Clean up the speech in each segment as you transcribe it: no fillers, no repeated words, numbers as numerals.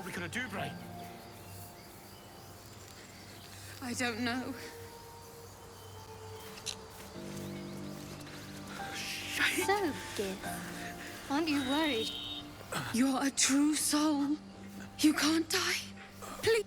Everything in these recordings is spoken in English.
we gonna do, Brian? I don't know. So, Gith, aren't you worried? You're a true soul. You can't die. Please.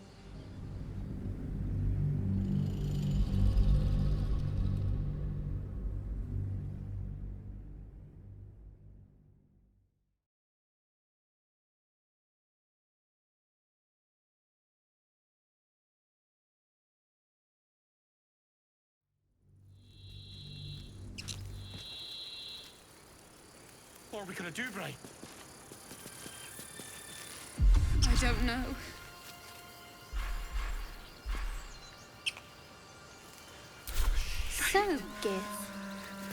What are we gonna do, Brian? I don't know. So, Gith,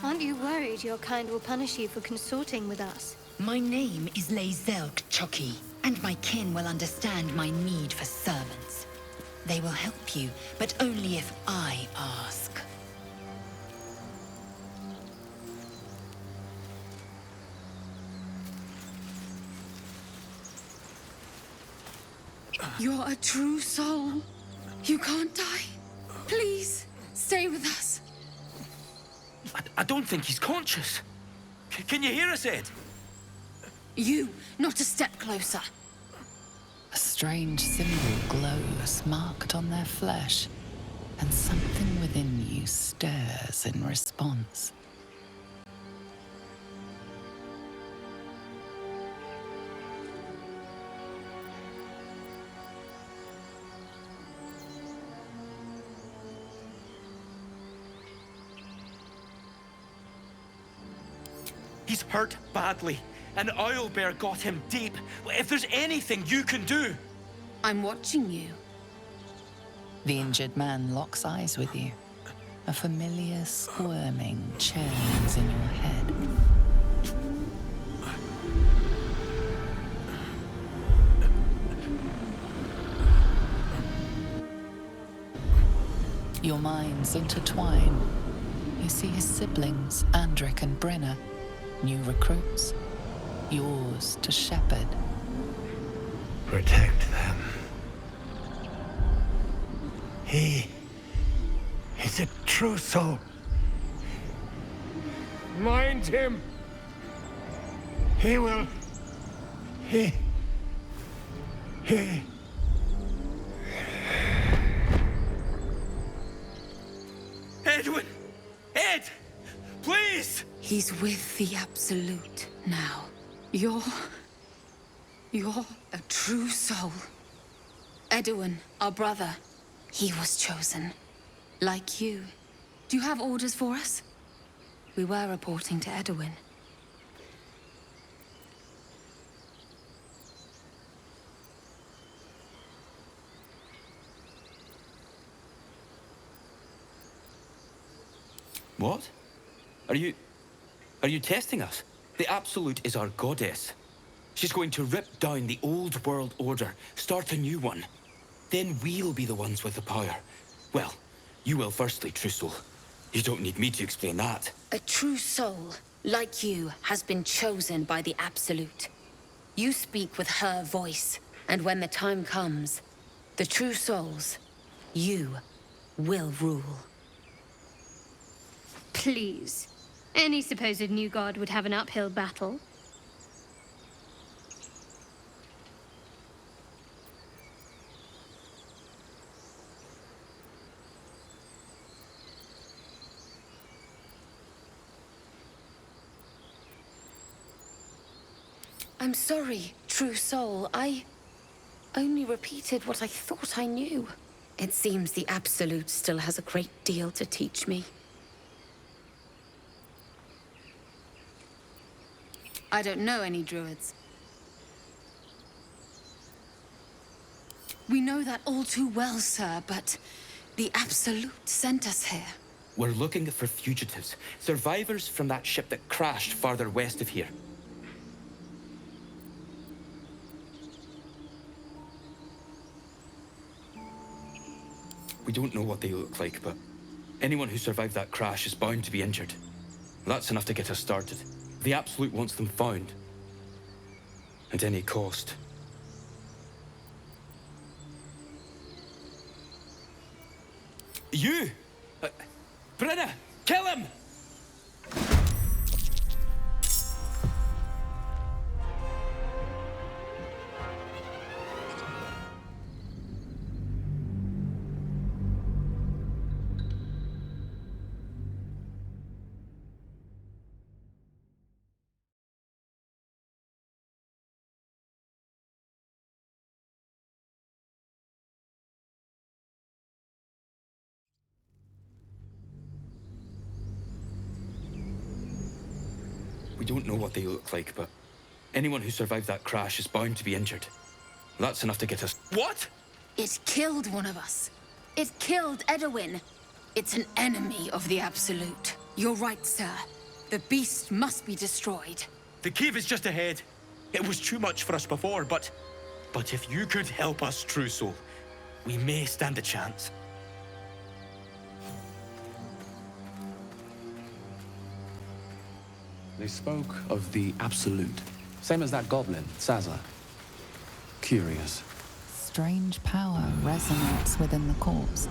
aren't you worried your kind will punish you for consorting with us? My name is Lae'zelk Chucky, and my kin will understand my need for servants. They will help you, but only if I ask. You're a true soul. You can't die. Please, stay with us. I don't think he's conscious. Can you hear us, Ed? You, not a step closer. A strange symbol glows marked on their flesh, and something within you stirs in response. He's hurt badly. An owlbear got him deep. If there's anything you can do... I'm watching you. The injured man locks eyes with you. A familiar squirming churns in your head. Your minds intertwine. You see his siblings, Andric and Brenna, new recruits, yours to shepherd. Protect them. He is a true soul. Mind him. He will. He. Edwin! Ed! Please! He's with the Absolute now. You're a true soul. Edwin, our brother, he was chosen. Like you. Do you have orders for us? We were reporting to Edwin. What? Are you testing us? The Absolute is our goddess. She's going to rip down the old world order, start a new one. Then we'll be the ones with the power. Well, you will firstly, true soul. You don't need me to explain that. A true soul, like you, has been chosen by the Absolute. You speak with her voice, and when the time comes, the true souls, you will rule. Please. Any supposed new god would have an uphill battle. I'm sorry, true soul. I only repeated what I thought I knew. It seems the Absolute still has a great deal to teach me. I don't know any druids. We know that all too well, sir, but the Absolute sent us here. We're looking for fugitives, survivors from that ship that crashed farther west of here. We don't know what they look like, but anyone who survived that crash is bound to be injured. That's enough to get us started. The Absolute wants them found. At any cost. You? Brenna, kill him! We don't know what they look like, but anyone who survived that crash is bound to be injured. That's enough to get us... What? It killed one of us. It killed Edwin. It's an enemy of the Absolute. You're right, sir. The beast must be destroyed. The cave is just ahead. It was too much for us before, but if you could help us, True Soul, we may stand a chance. They spoke of the Absolute. Same as that goblin, Sazza. Curious. Strange power resonates within the corpse.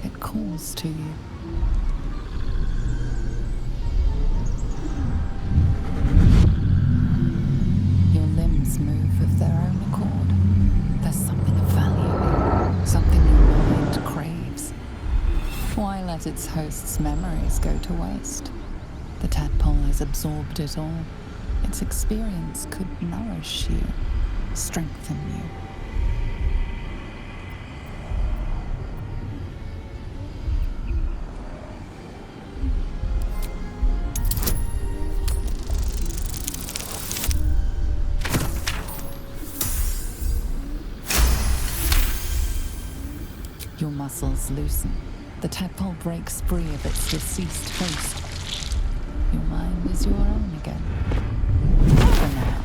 It calls to you. Your limbs move of their own accord. There's something of value, something your mind craves. Why let its host's memories go to waste? The tadpole has absorbed it all. Its experience could nourish you, strengthen you. Your muscles loosen. The tadpole breaks free of its deceased host. Your mind is your own again. For now.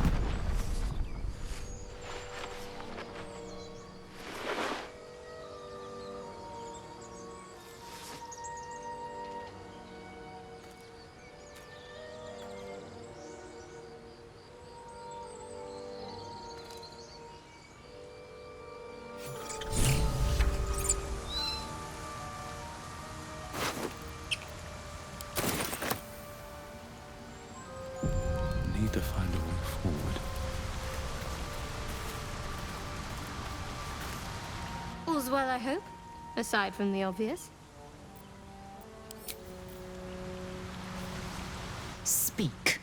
Need to find a way forward. All's well, I hope, aside from the obvious. Speak.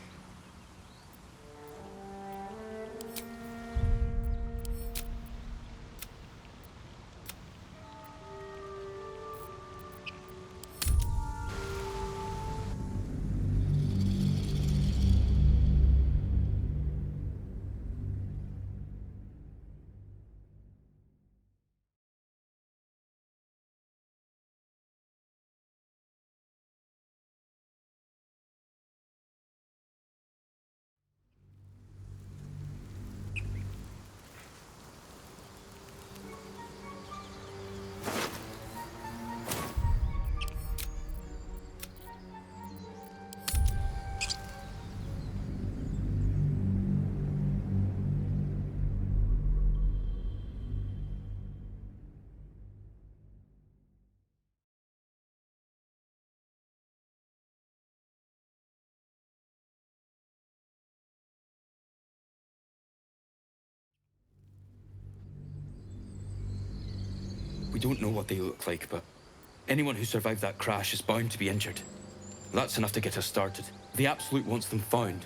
We don't know what they look like, but anyone who survived that crash is bound to be injured. That's enough to get us started. The Absolute wants them found.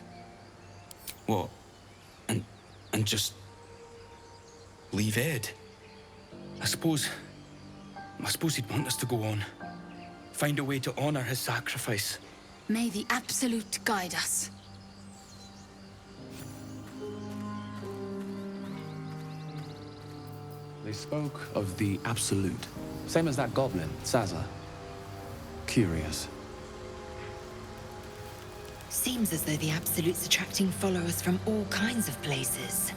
What? And just... leave Ed? I suppose he'd want us to go on. Find a way to honor his sacrifice. May the Absolute guide us. They spoke of the Absolute. Same as that goblin, Sazza. Curious. Seems as though the Absolute's attracting followers from all kinds of places.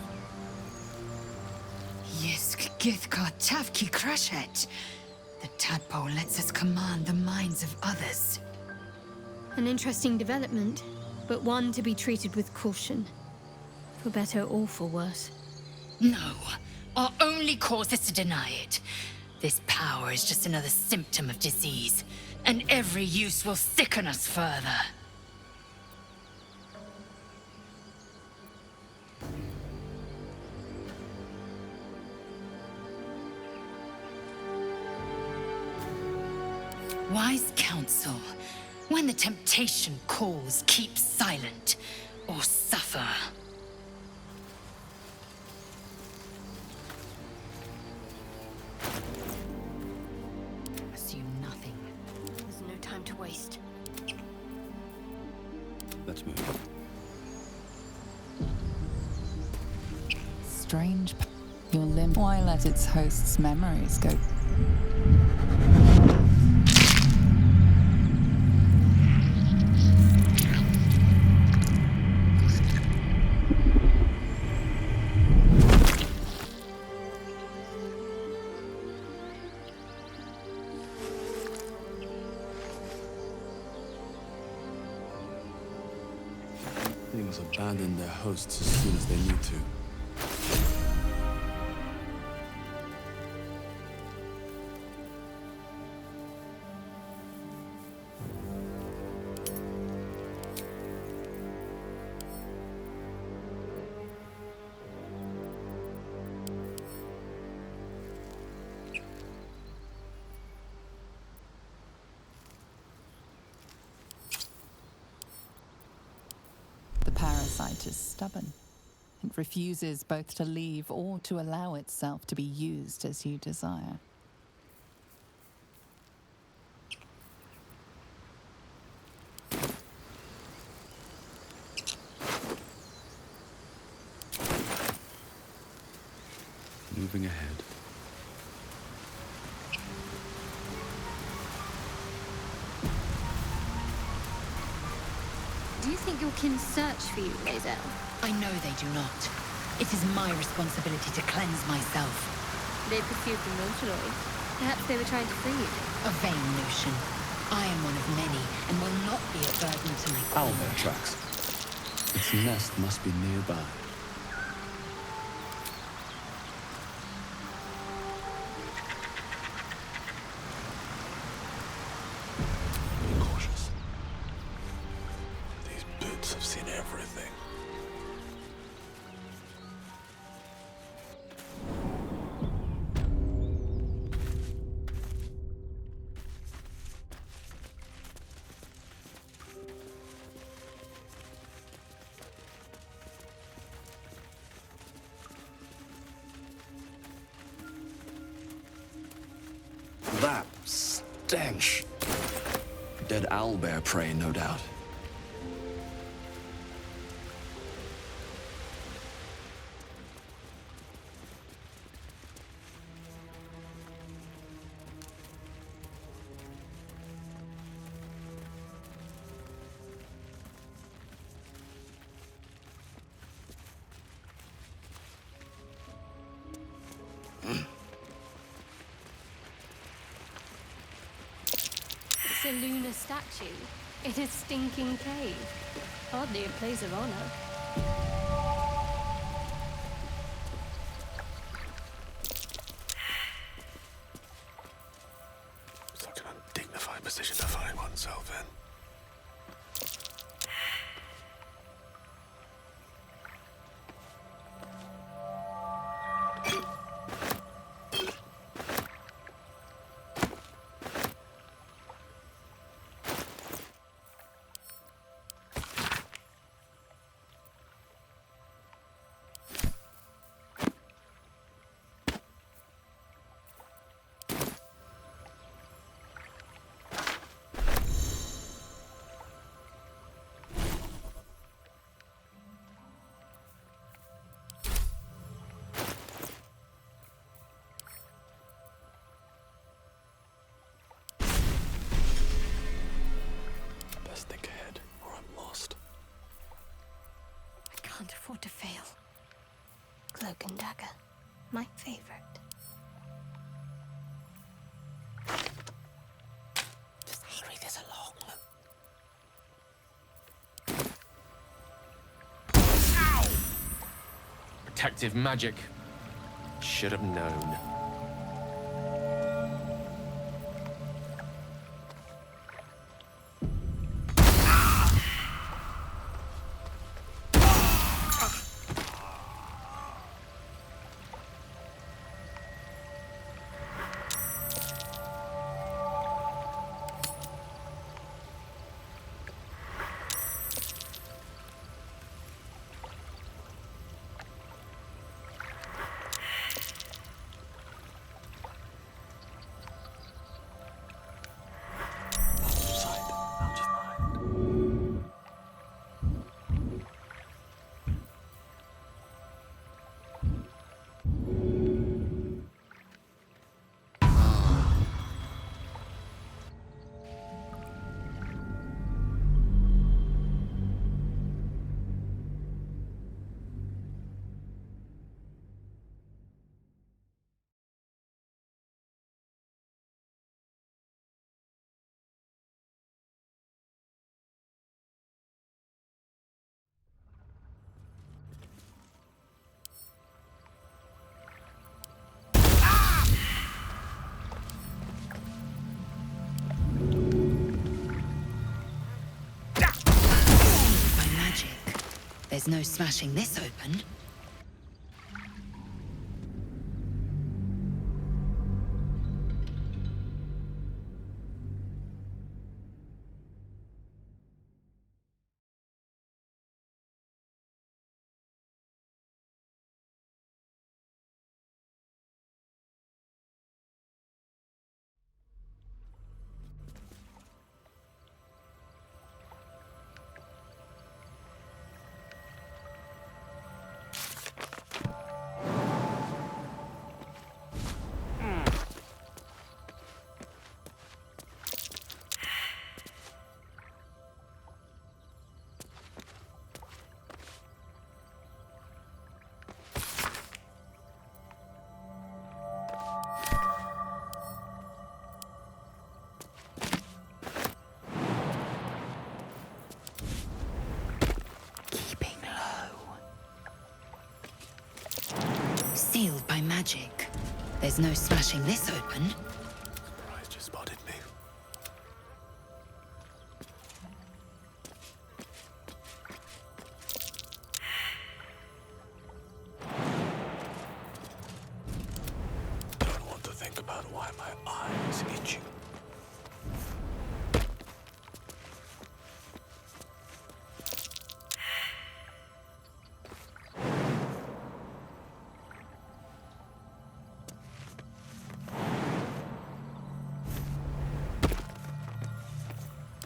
Yisk Githkar Tavki Crashet. The tadpole lets us command the minds of others. An interesting development, but one to be treated with caution. For better or for worse. No. Our only course is to deny it. This power is just another symptom of disease, and every use will sicken us further. Wise counsel. When the temptation calls, keep silent, or suffer. Assume nothing. There's no time to waste. Let's move. Strange. Your limb. Why let its host's memories go? Things abandon their hosts as soon as they need to. The parasite is stubborn. It refuses both to leave or to allow itself to be used as you desire. Moving ahead. Do you think your kin search for you, Lae'zel? I know they do not. It is my responsibility to cleanse myself. They pursued the Nautiloid. Perhaps they were trying to free you. A vain notion. I am one of many, and will not be a burden to my queen. Owlbear tracks. Its nest must be nearby. Be cautious. These boots have seen everything. That stench. Dead owlbear prey, no doubt. It's a lunar statue in a stinking cave. Hardly a place of honor. Such an undignified position to find oneself in. Best think ahead, or I'm lost. I can't afford to fail. Cloak and dagger. My favorite. Just hurry this along. Ow! Protective magic. Should have known. There's no smashing this open. Sealed by magic. There's no smashing this open. Surprised you spotted me. Don't want to think about why my eyes itch you.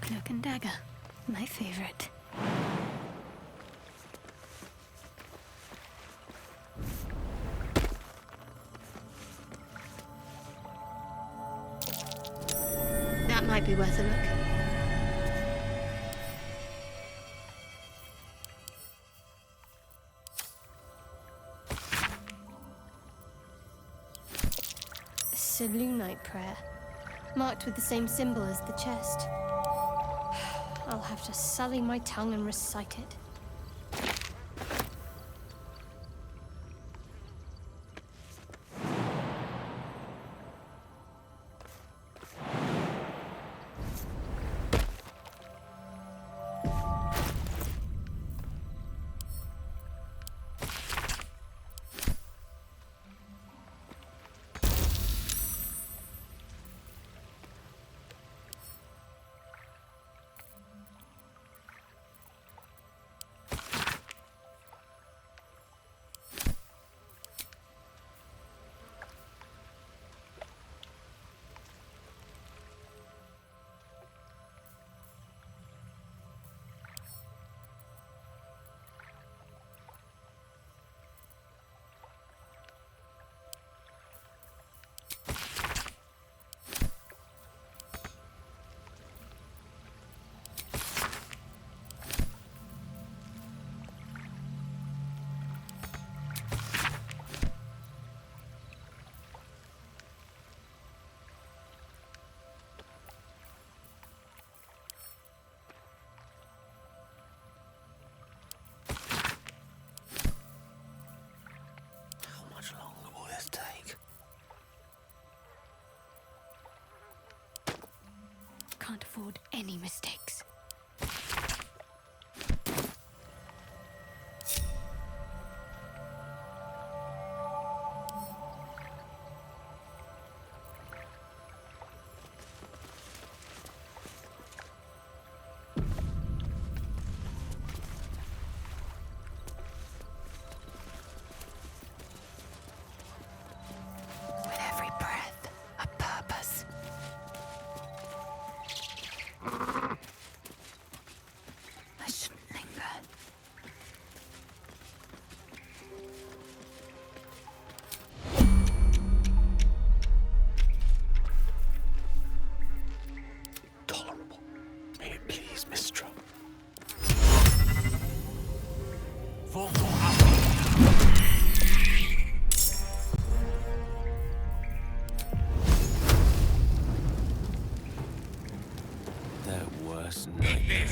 Cloak and dagger, my favorite. That might be worth a look. Selûnite prayer, marked with the same symbol as the chest. I'll have to sully my tongue and recite it. How much longer will this take? Can't afford any mistakes. With every breath, a purpose. I shouldn't linger. Tolerable. May it please, Mistra. Their worst nightmare.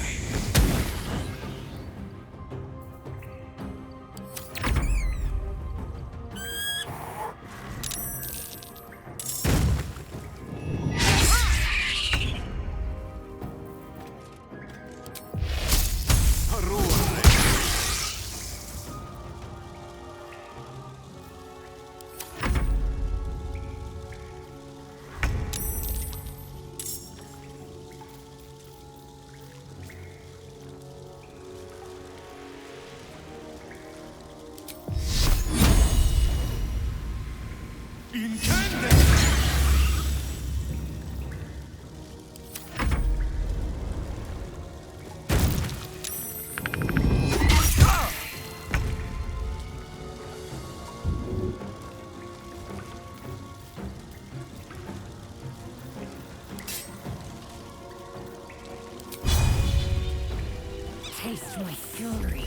taste my fury.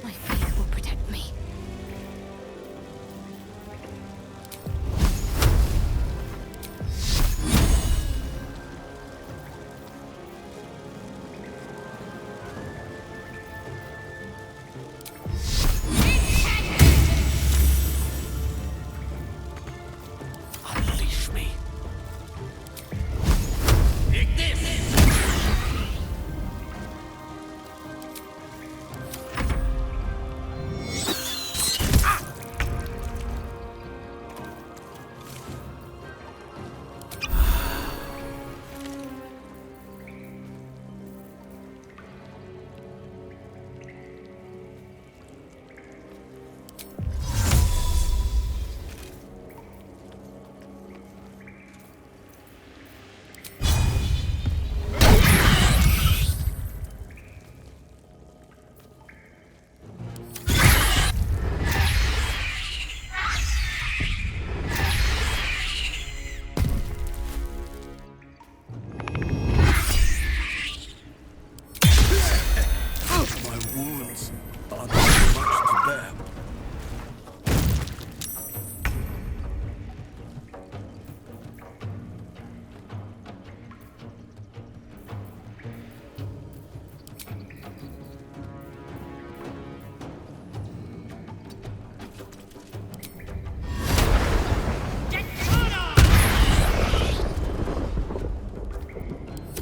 My faith will protect me. Unleash me. My wounds are too much to bear.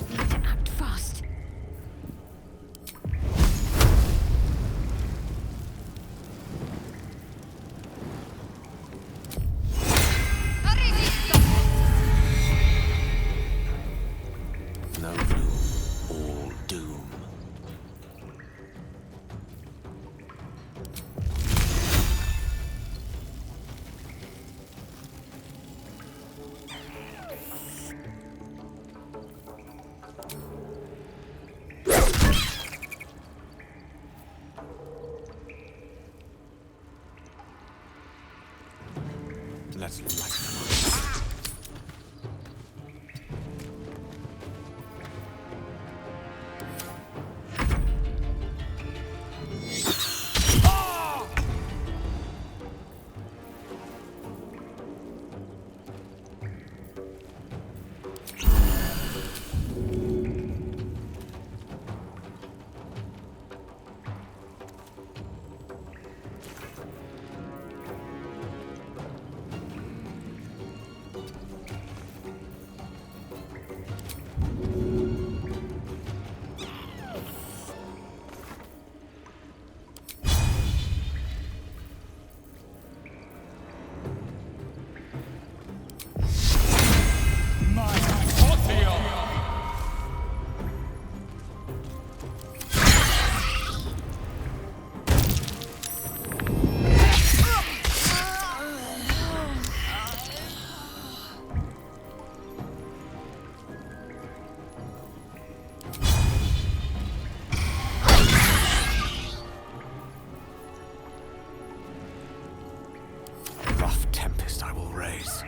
Need to act fast. No gloom, all doom. Let's light them up. Rough tempest I will raise.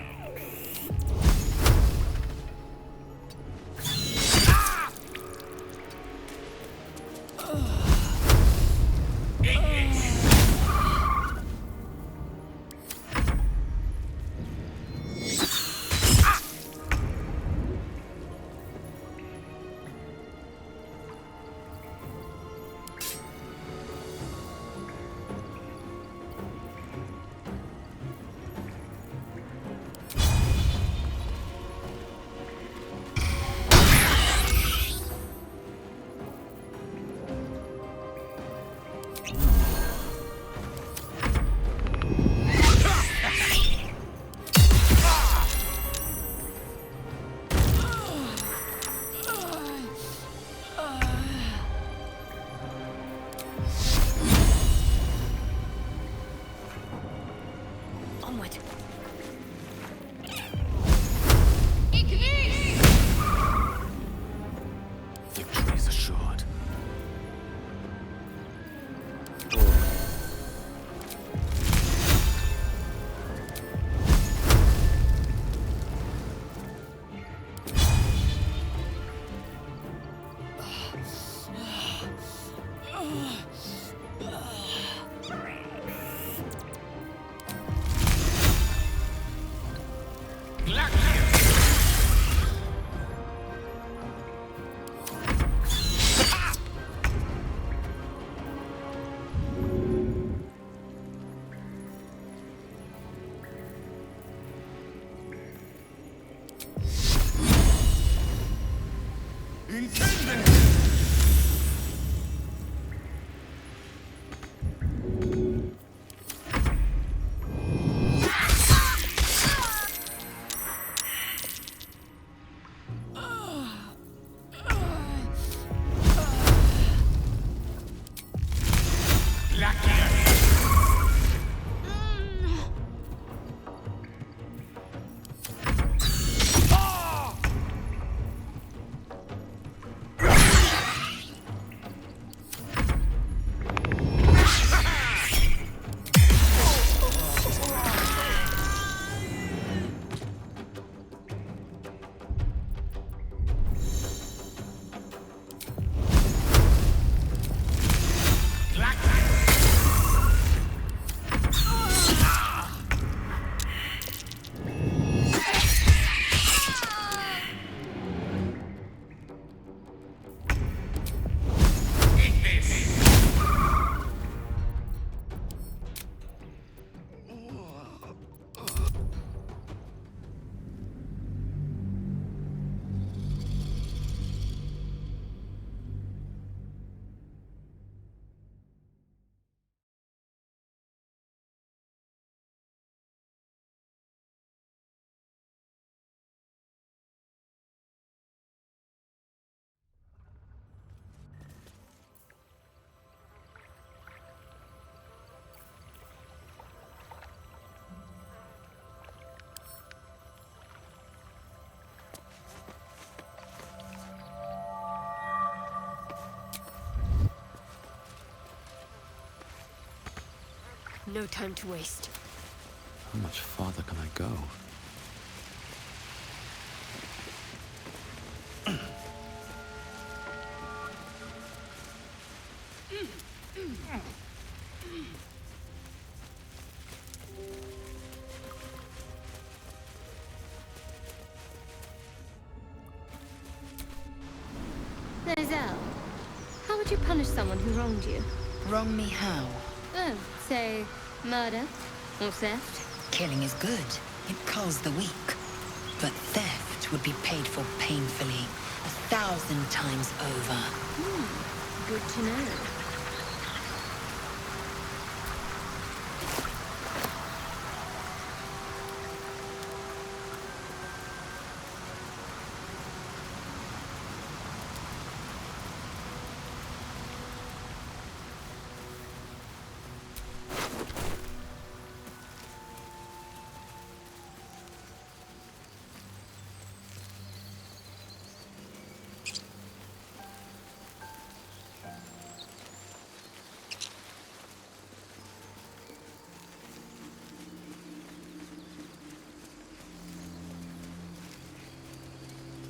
Onward. No time to waste. How much farther can I go? Lae'zel, how would you punish someone who wronged you? Wrong me how? Oh, say, murder or theft? Killing is good. It culls the weak. But theft would be paid for painfully, 1,000 times over. Good to know.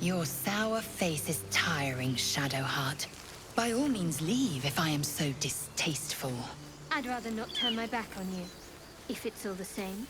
Your sour face is tiring, Shadowheart. By all means leave if I am so distasteful. I'd rather not turn my back on you, if it's all the same.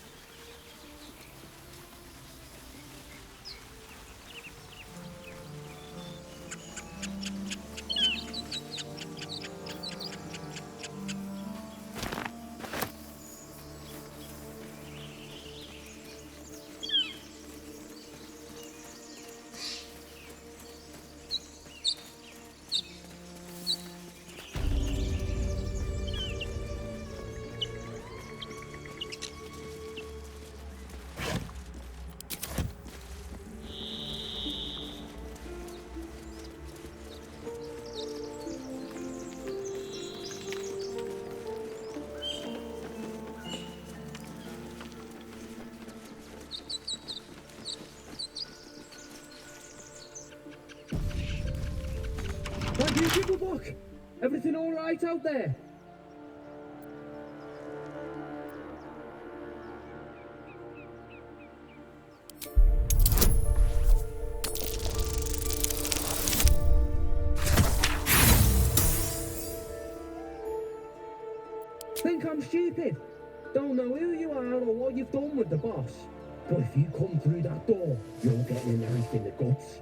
What do you think, Buck? Everything all right out there? Think I'm stupid? Don't know who you are or what you've done with the boss. But if you come through that door, you'll get a knife in the guts.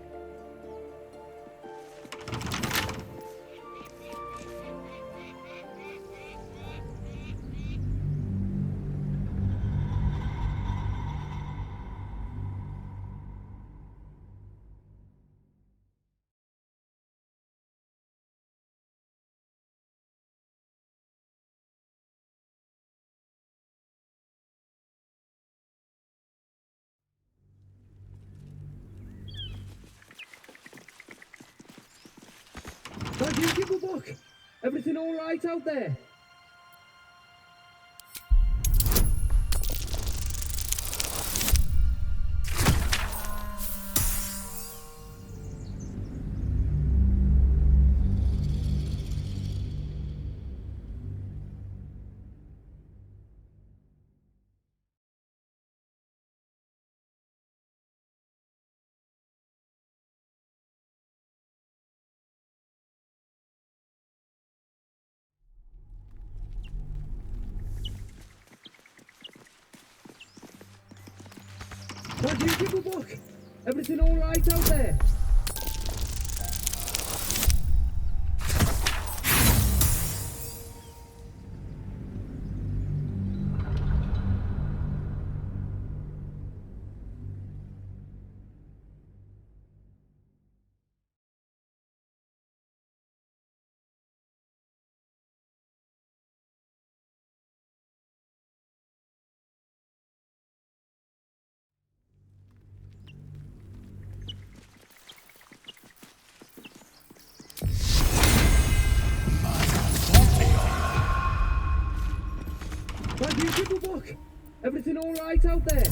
What do you give a buck? Everything all right out there? Thank you, Gibblebook. Everything all right out there? Thank you, Gibblebook. Everything all right out there?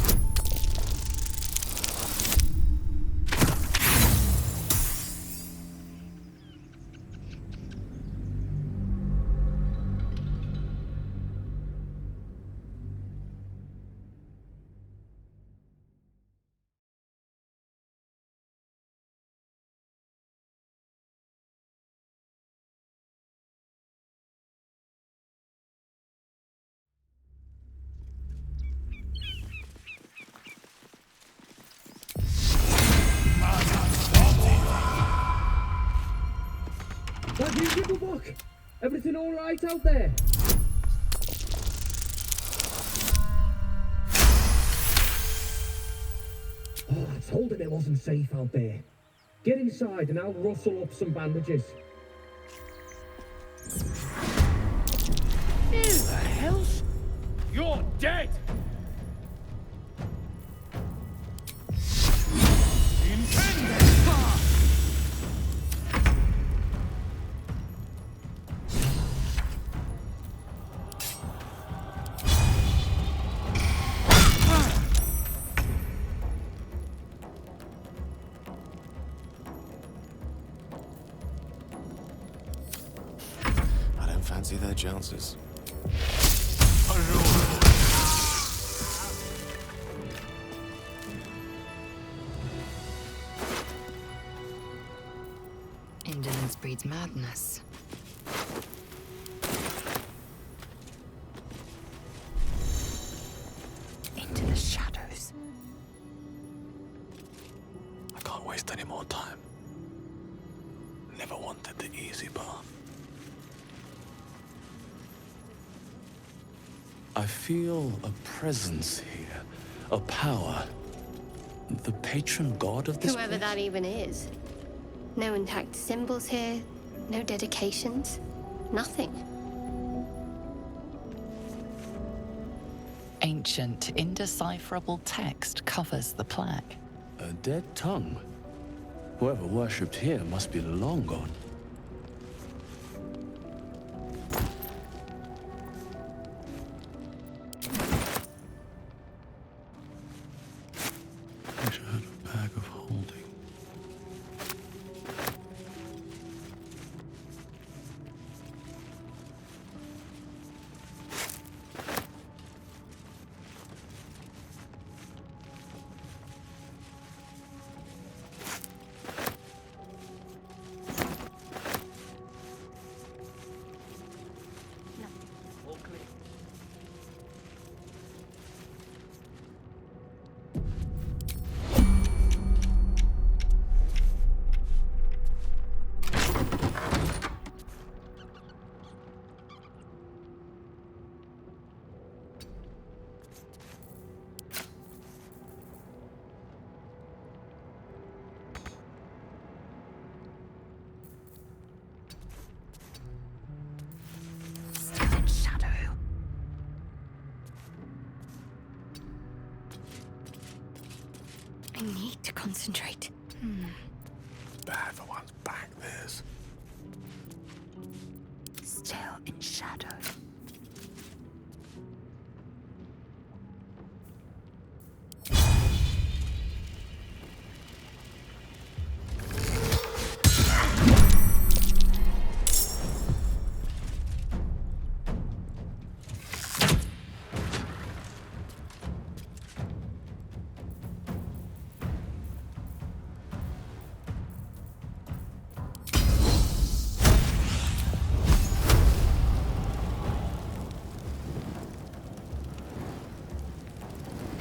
Thank you, Gibblebook. Everything all right out there? Oh, I told him it wasn't safe out there. Get inside and I'll rustle up some bandages. Who the hell's... You're dead! I don't fancy their chances. Indolence breeds madness. Into the shadows. I can't waste any more time. Never wanted the easy path. I feel a presence here, a power. The patron god of this Whoever place? that even is. No intact symbols here, no dedications, nothing. Ancient, indecipherable text covers the plaque. A dead tongue? Whoever worshipped here must be long gone. Wish I had a bag of holding. Still in shadow. I need to concentrate. Bad for one's back, this. Still in shadow.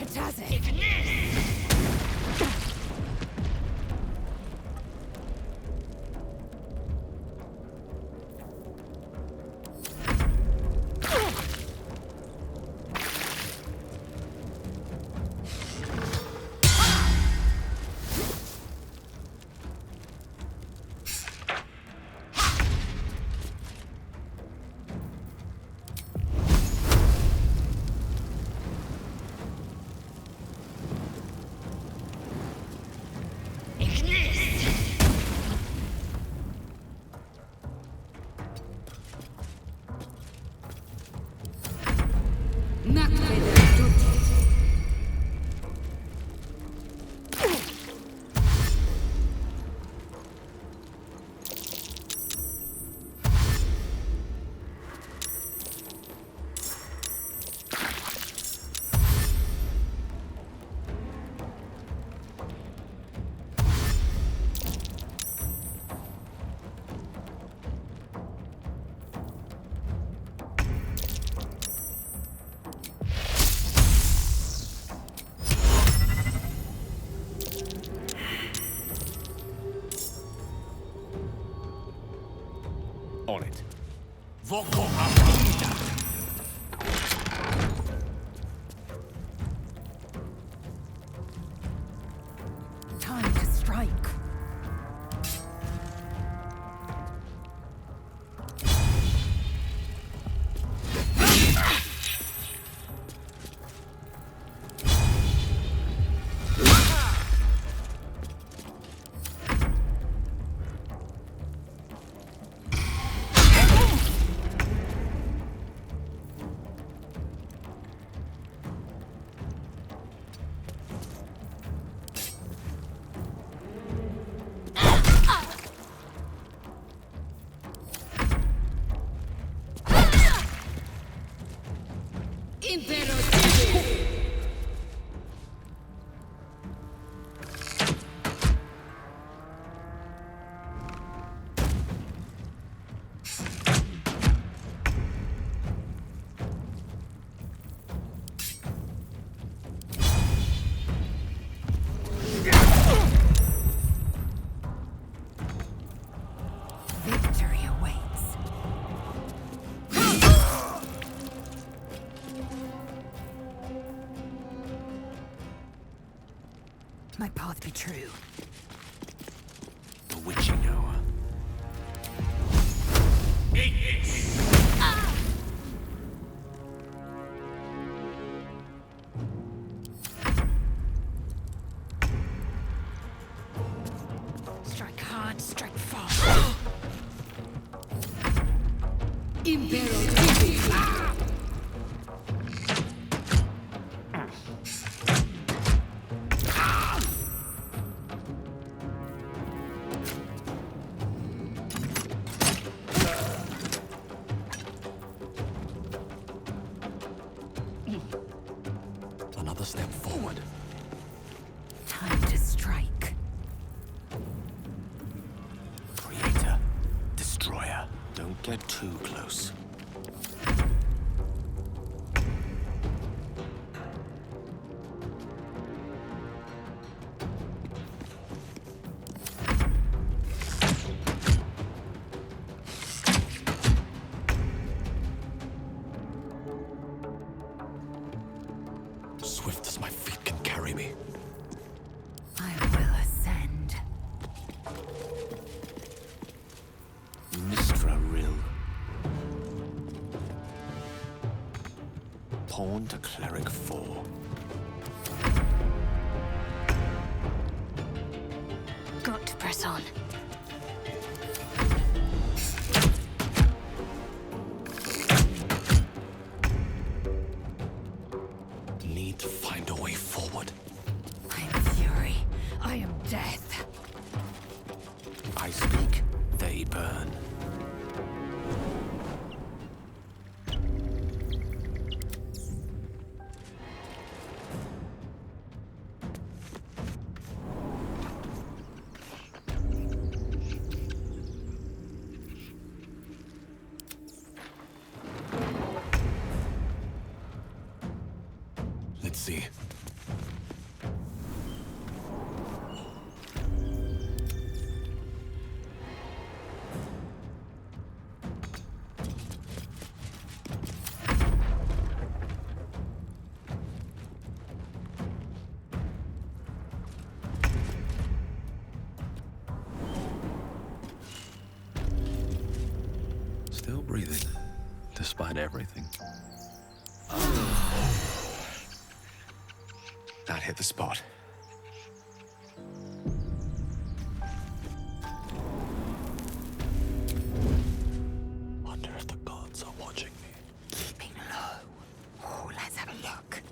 It has it. Invoco a vida. Time to strike. Victory awaits. My path be true. The witching hour. Strike hard, strike fast. Another step forward. Time to strike. Creator. Destroyer. Don't get too close. Swift as my feet can carry me. I will ascend. Mistra Rill. Pawn to Cleric 4. Got to press on. Need to find a way forward. I am fury. I am death. I speak, they burn. Let's see. Still breathing, despite everything. That hit the spot. Wonder if the gods are watching me. Keeping low. Oh, let's have a look.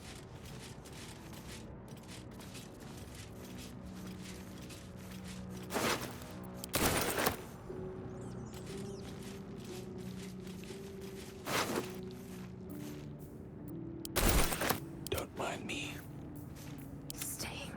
Don't mind me. Stay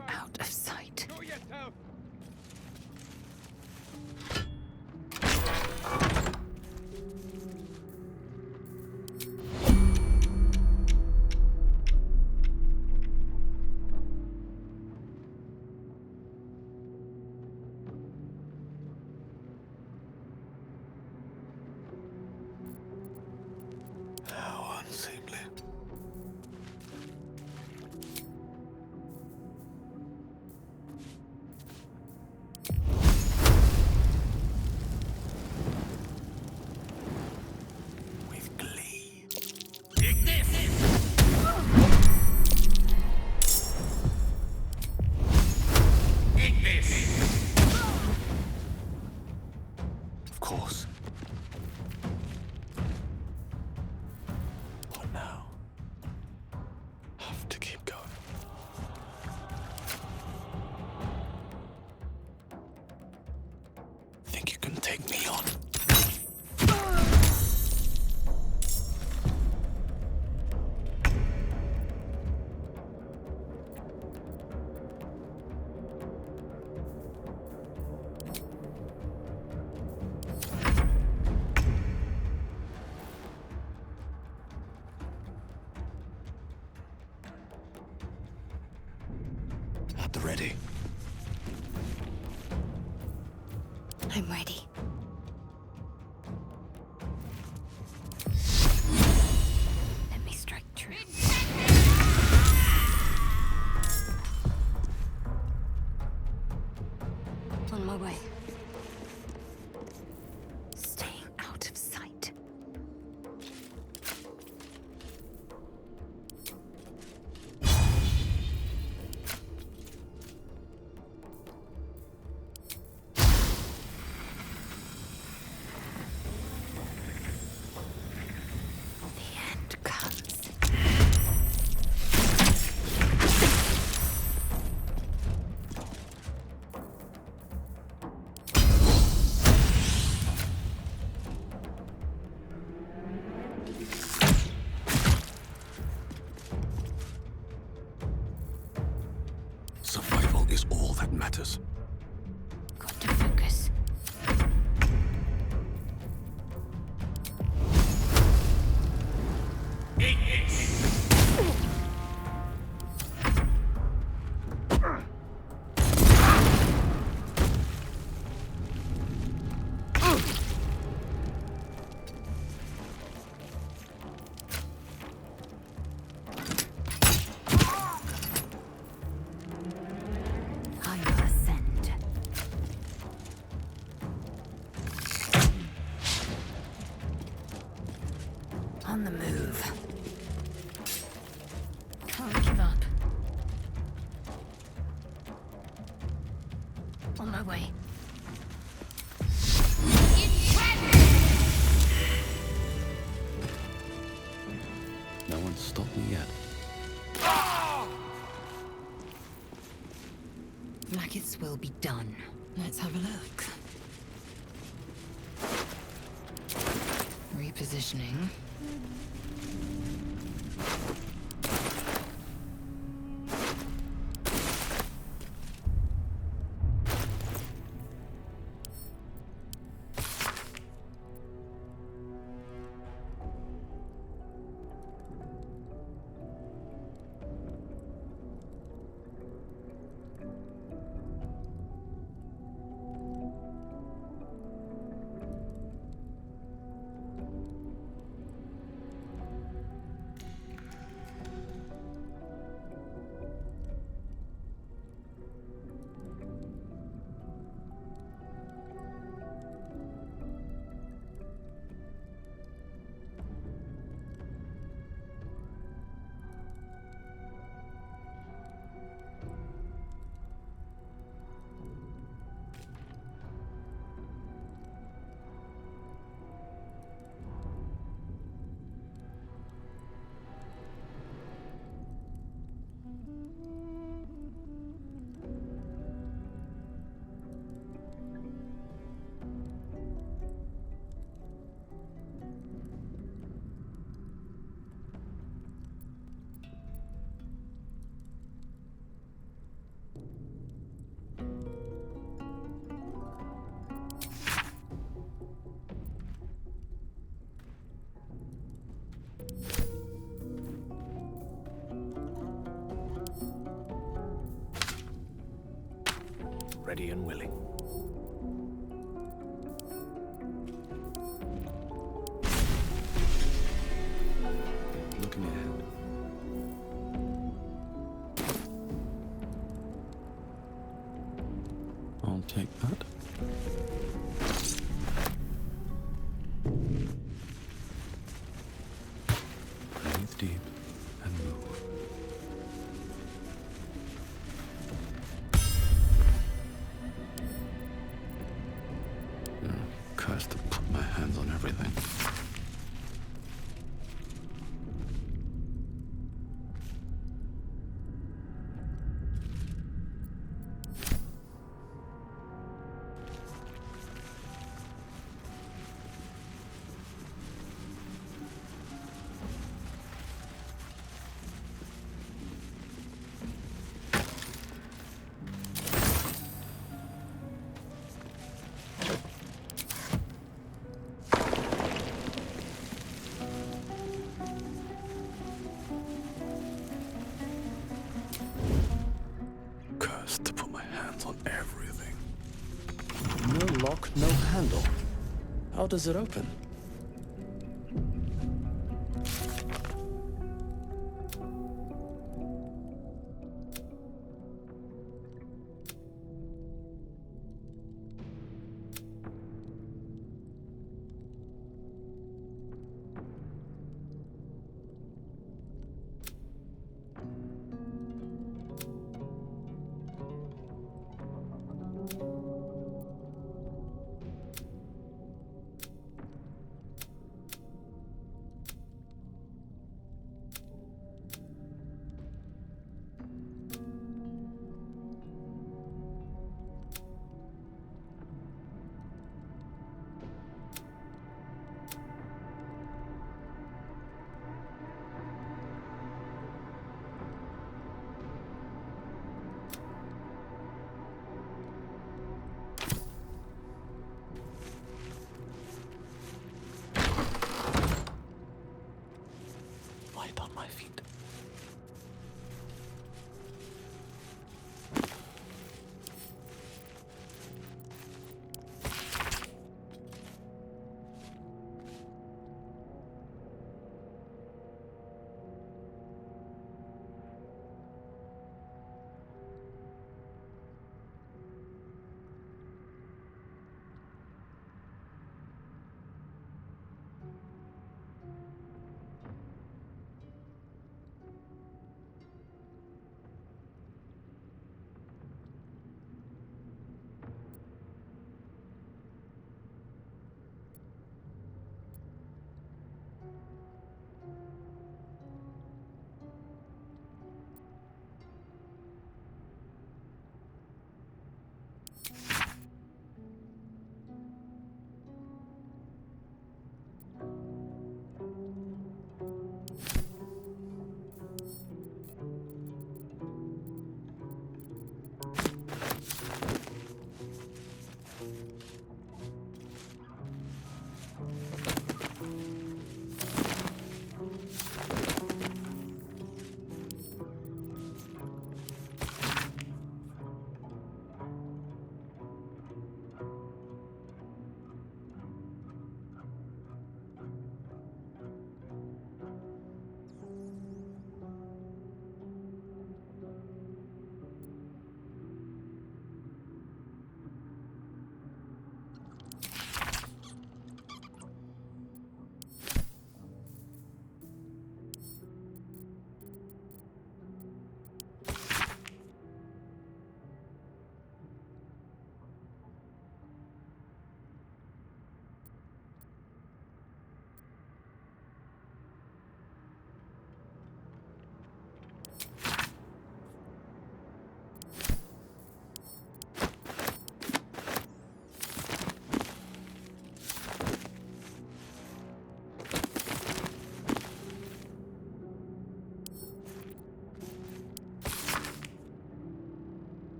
at the ready. I'm ready. Let me strike true. On my way. Staying out of sight. The end comes. Survival is all that matters. Got to focus. I will ascend. On the move. Can't give up. On my way. No one's stopped me yet. Like will be done. Let's have a look. Repositioning. Ready and willing. Looking ahead. I'll take that. Breathe deep and move. Cursed to put my hands on everything. lock, no handle. How does it open? Light on my feet.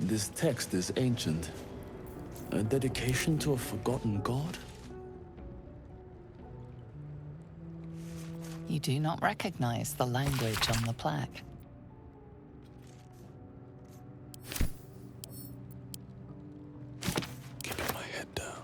This text is ancient. A dedication to a forgotten god? You do not recognize the language on the plaque. Keeping my head down.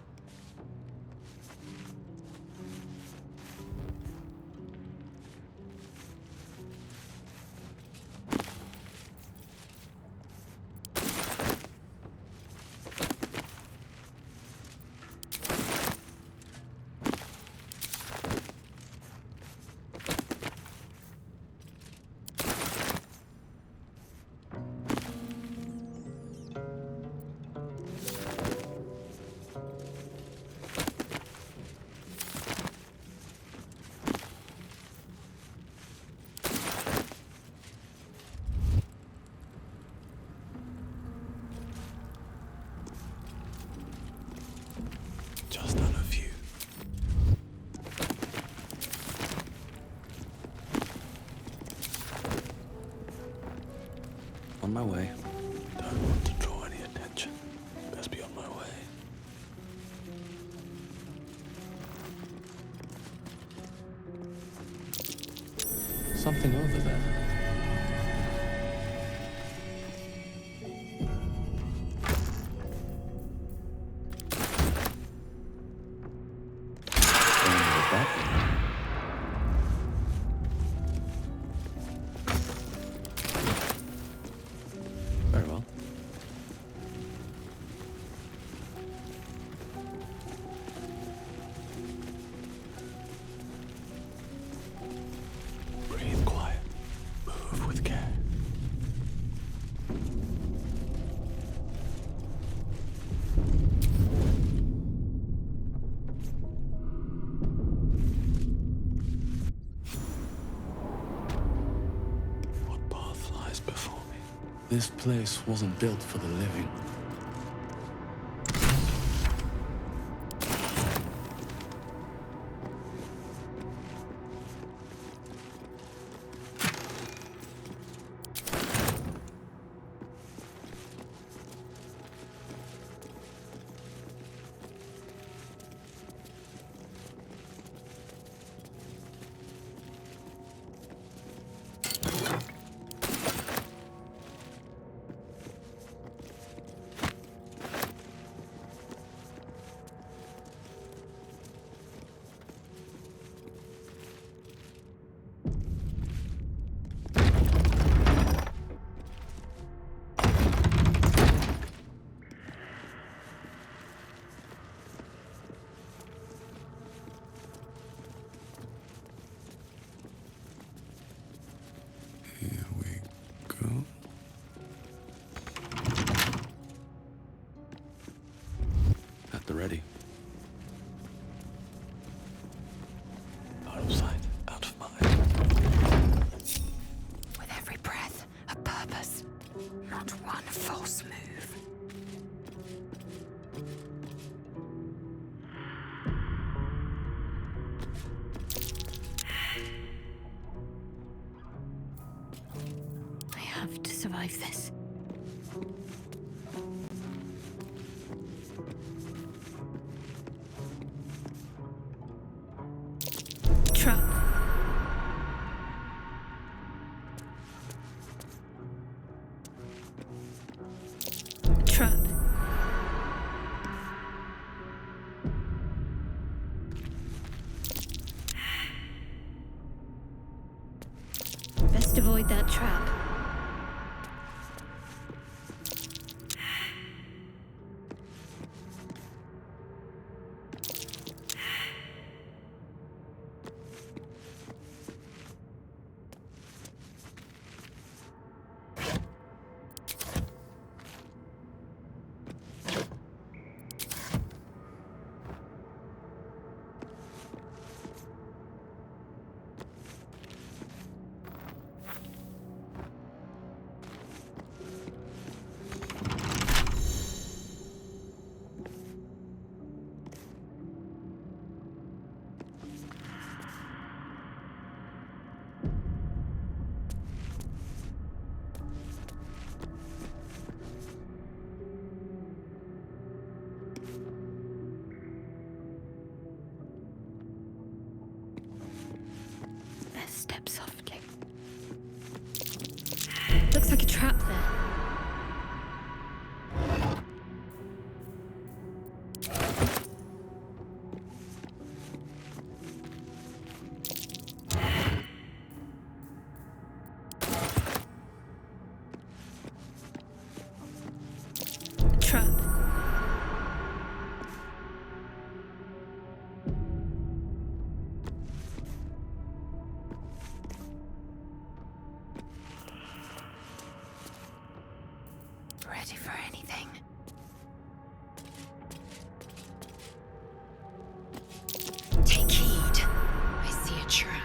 Just out of view. On my way. Don't want to draw any attention. Best be on my way. Something over there. Very well. Breathe quiet. Move with care. What path lies before me? This place wasn't built for the living. Here we go. At the ready. Out of sight, out of mind. With every breath, a purpose. Not one false move. I have to survive this. Trap. Trap. Best avoid that trap. trap. Ready for anything. Take heed. I see a trap.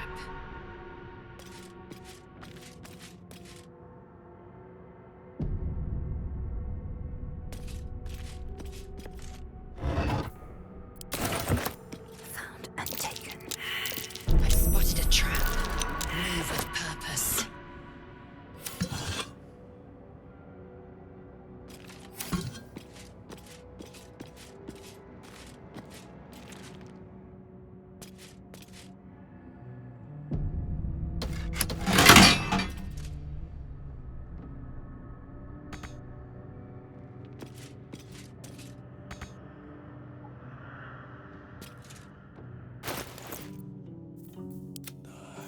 Found and taken. I've spotted a trap. Move with purpose.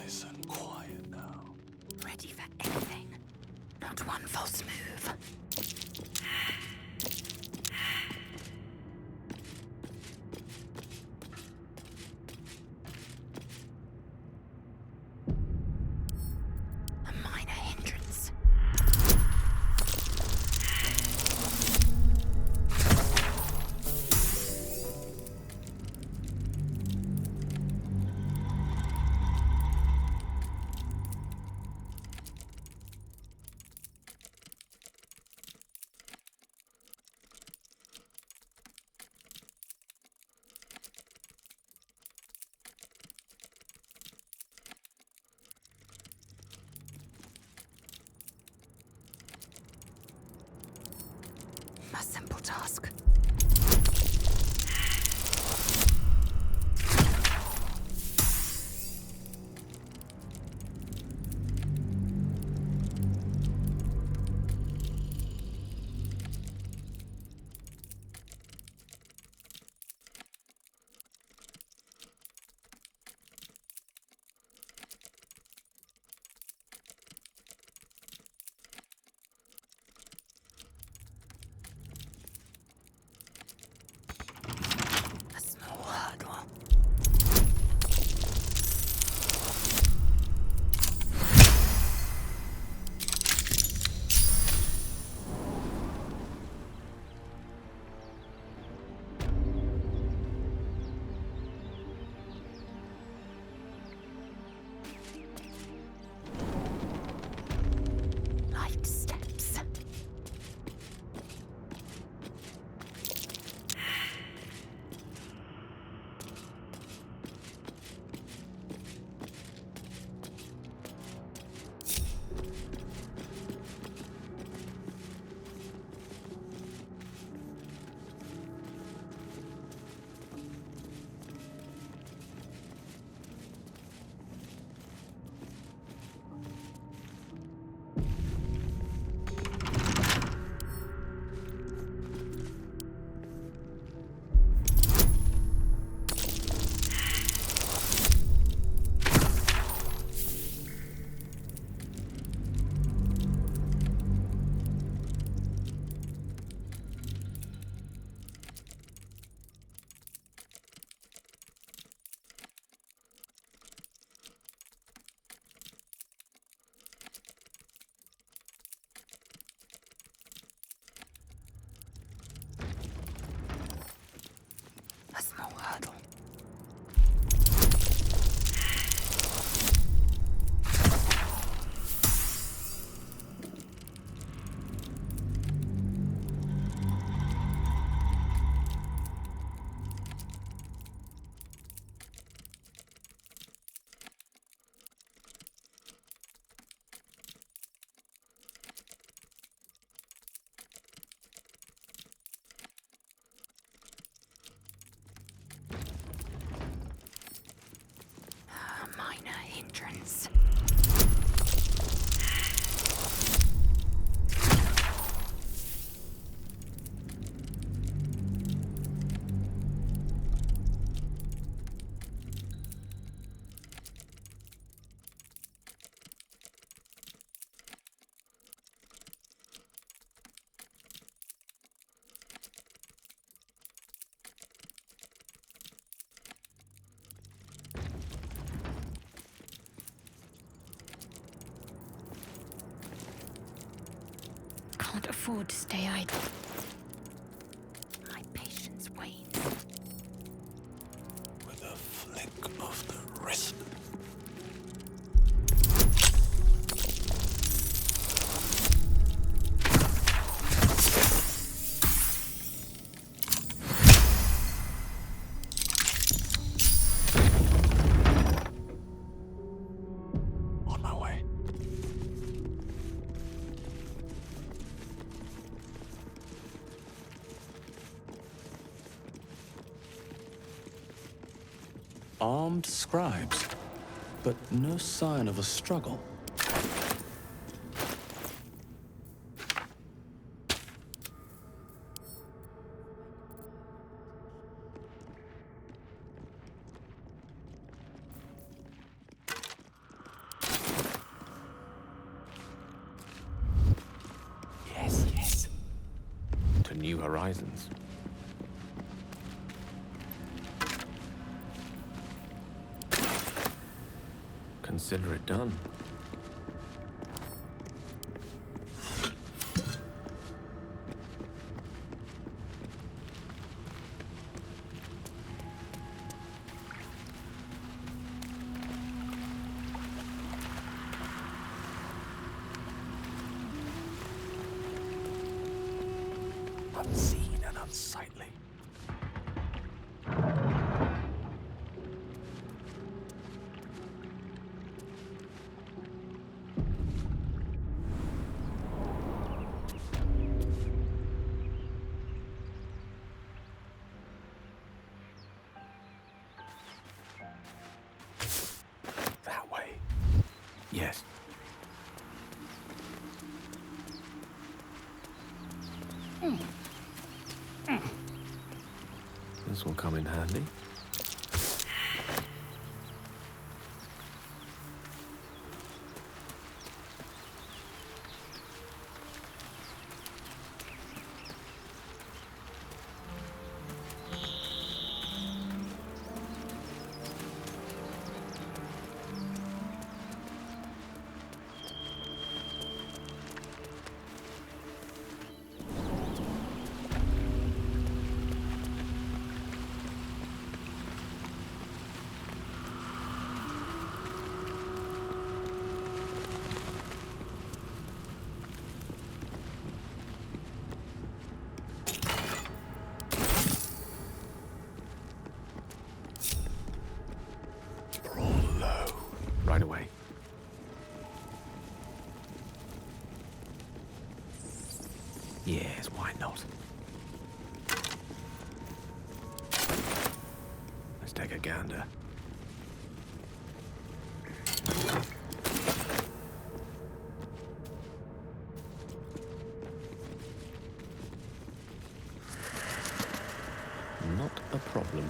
Nice and quiet now. Ready for anything. Not one false move. A minor hindrance. A simple task. A small hurdle. Light steps. A small hurdle. A minor hindrance. can't afford to stay idle. My patience wanes. With a flick of the wrist. On my way. Armed scribes, but no sign of a struggle. Yes, yes. To new horizons. Consider it done. Unseen and unsightly. That way. Yes. This will come in handy. Right away. Yes, why not? Let's take a gander. Not a problem.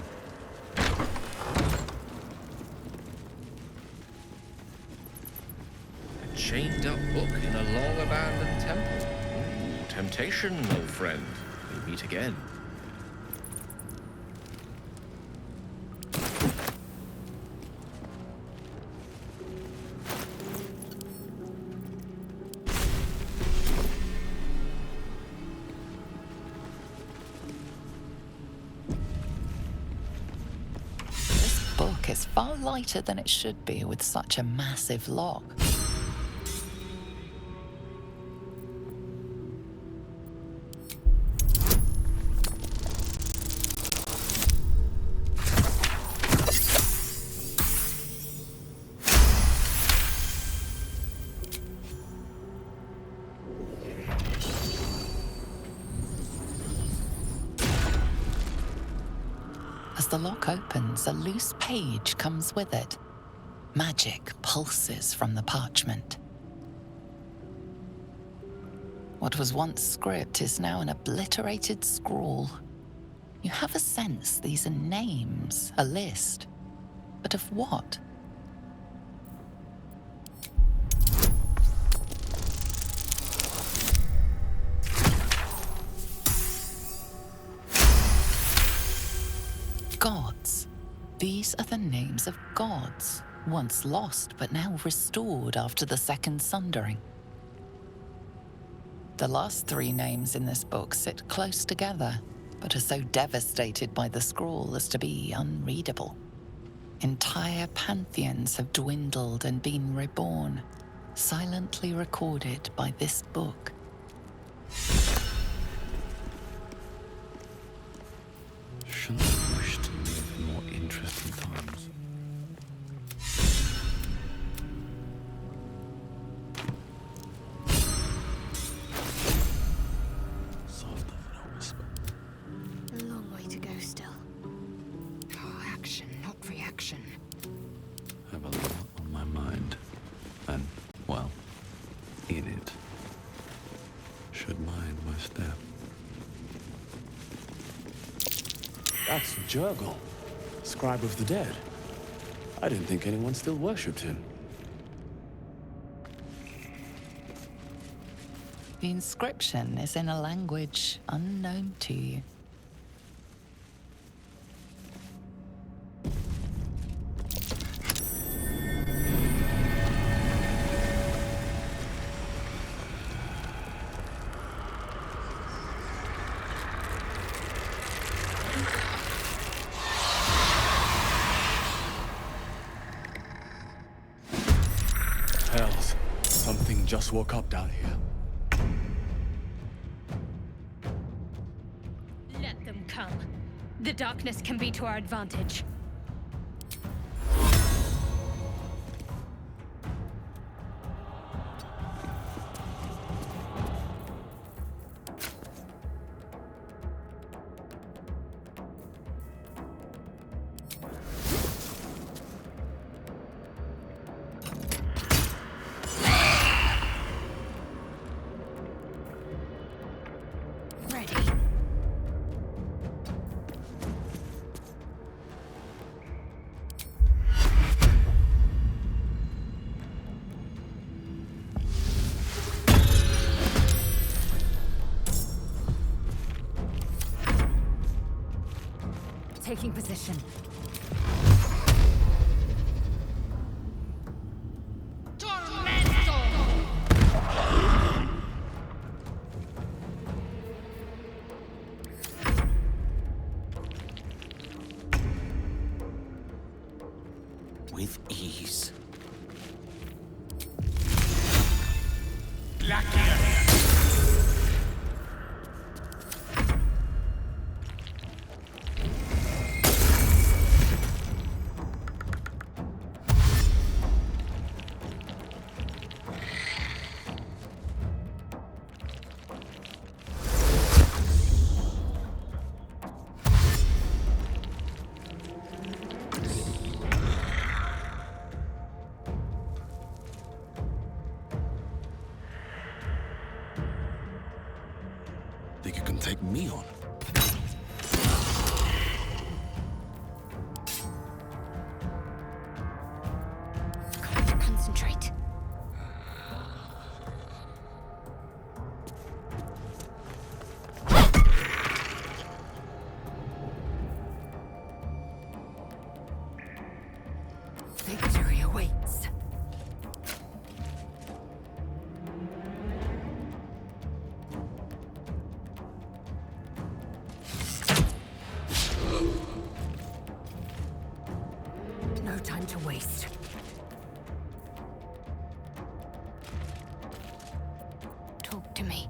Chained up book in a long abandoned temple. Ooh, temptation, old friend. We meet again. This book is far lighter than it should be with such a massive lock. As the lock opens, a loose page comes with it. Magic pulses from the parchment. What was once script is now an obliterated scrawl. You have a sense these are names, a list. But of what? Gods. These are the names of gods, once lost but now restored after the Second Sundering. The last three names in this book sit close together, but are so devastated by the scrawl as to be unreadable. Entire pantheons have dwindled and been reborn, silently recorded by this book. Shouldn't have wished to live in more interesting times. Softer than a whisper. A long way to go still. Oh, action, not reaction. I have a lot on my mind. And, well, in it. Should mind my step. That's Jurgle, scribe of the dead. I didn't think anyone still worshipped him. The inscription is in a language unknown to you. Hells, something just woke up down here. Let them come. The darkness can be to our advantage. Taking position. With ease. Think you can take me on? Got to concentrate. Victory awaits. No time to waste. Talk to me.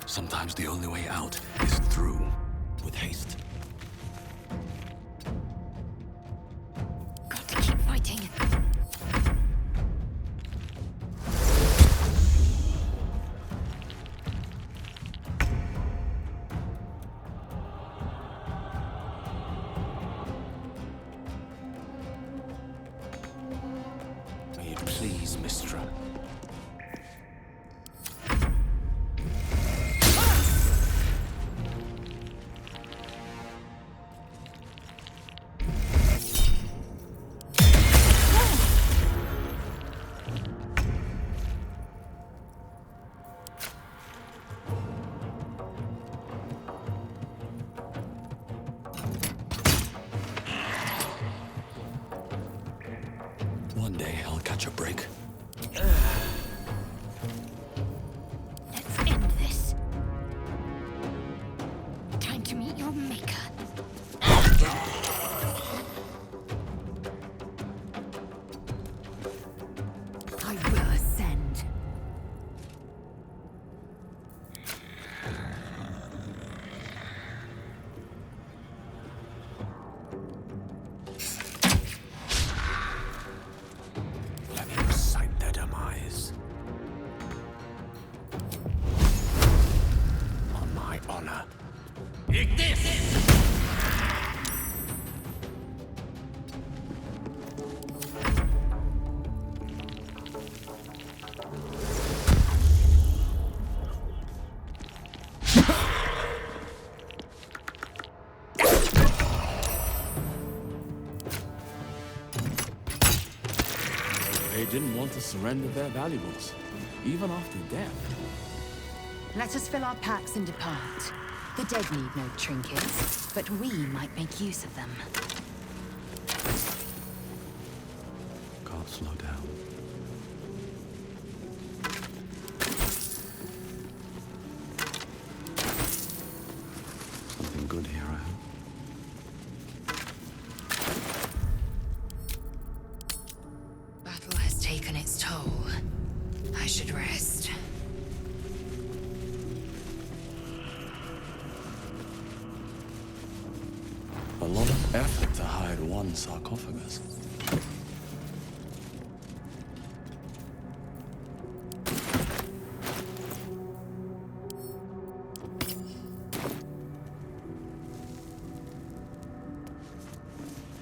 Sometimes the only way out is through, with haste. Got to keep fighting. May it please, Mistra. I will ascend. Let me recite their demise. On my honor. They didn't want to surrender their valuables, even after death. Let us fill our packs and depart. The dead need no trinkets, but we might make use of them. Can't slow down. Something good here, I hope. Battle has taken its toll. I should rest. A lot of effort to hide one sarcophagus.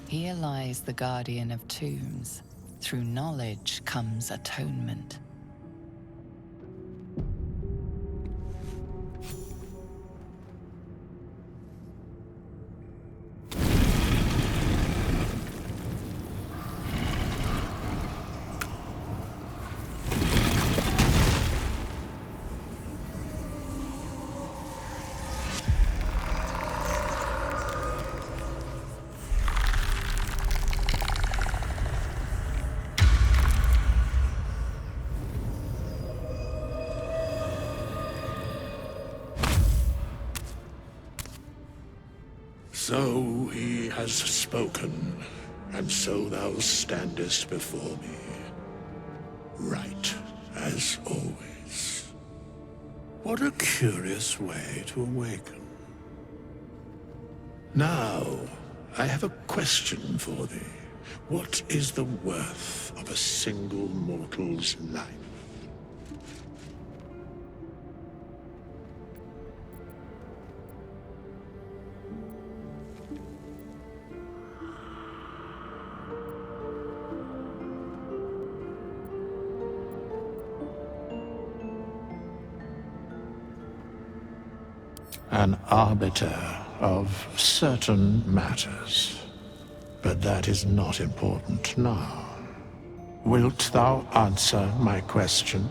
Here lies the guardian of tombs. Through knowledge comes atonement. So he has spoken, and so thou standest before me. Right, as always. What a curious way to awaken. Now, I have a question for thee. What is the worth of a single mortal's life? An arbiter of certain matters. But that is not important now. Wilt thou answer my question?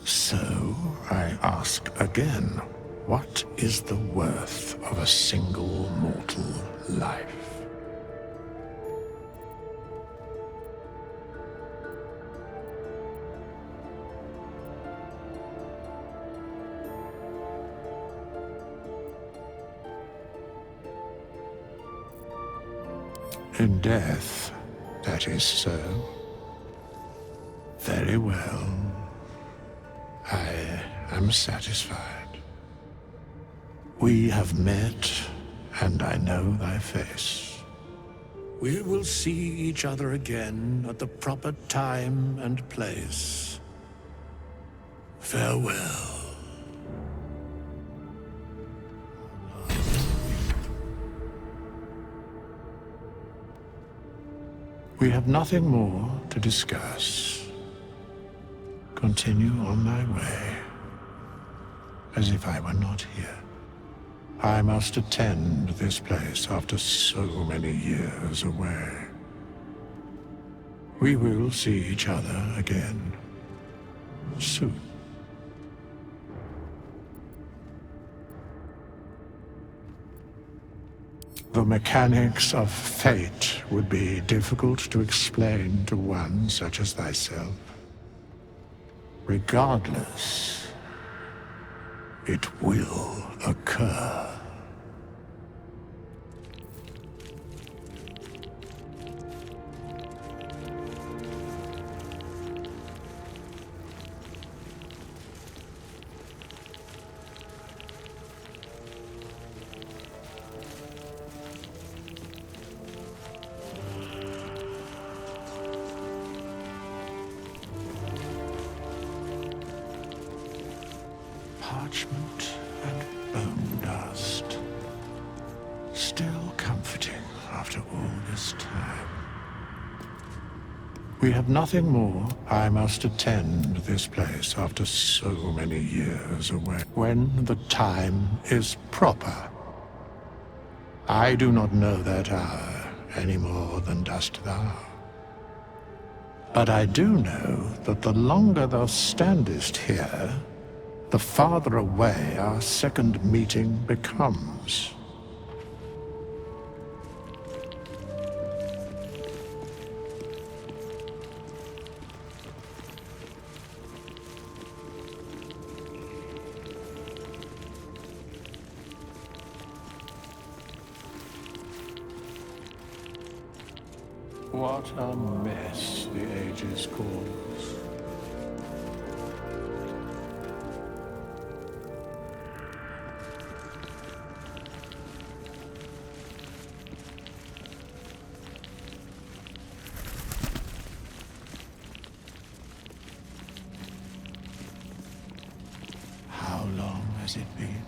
So, I ask again, what is the worth of a single mortal life? In death, that is so. Very well. I am satisfied. We have met, and I know thy face. We will see each other again at the proper time and place. Farewell. We have nothing more to discuss. Continue on thy way, as if I were not here. I must attend this place after so many years away. We will see each other again soon. The mechanics of fate would be difficult to explain to one such as thyself. Regardless, it will occur. parchment and bone dust. Still comforting after all this time. We have nothing more. I must attend this place after so many years away. When the time is proper. I do not know that hour any more than dost thou. But I do know that the longer thou standest here, the farther away our second meeting becomes. What a mess the ages cause. How long has it been?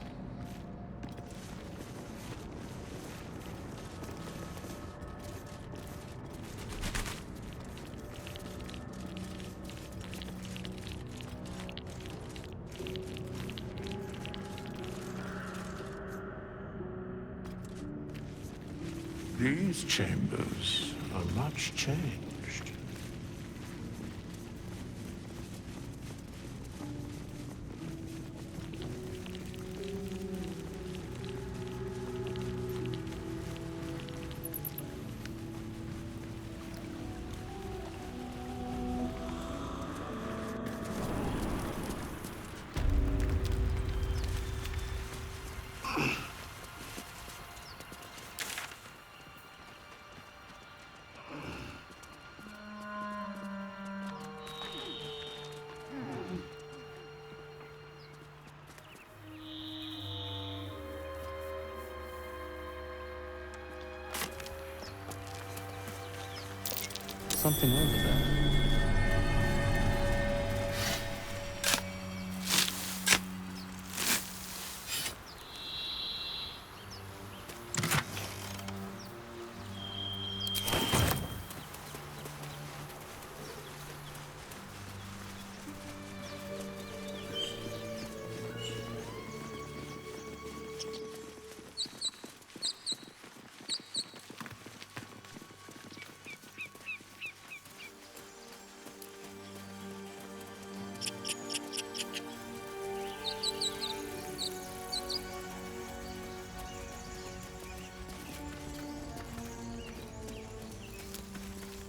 These chambers are much changed. Something over there.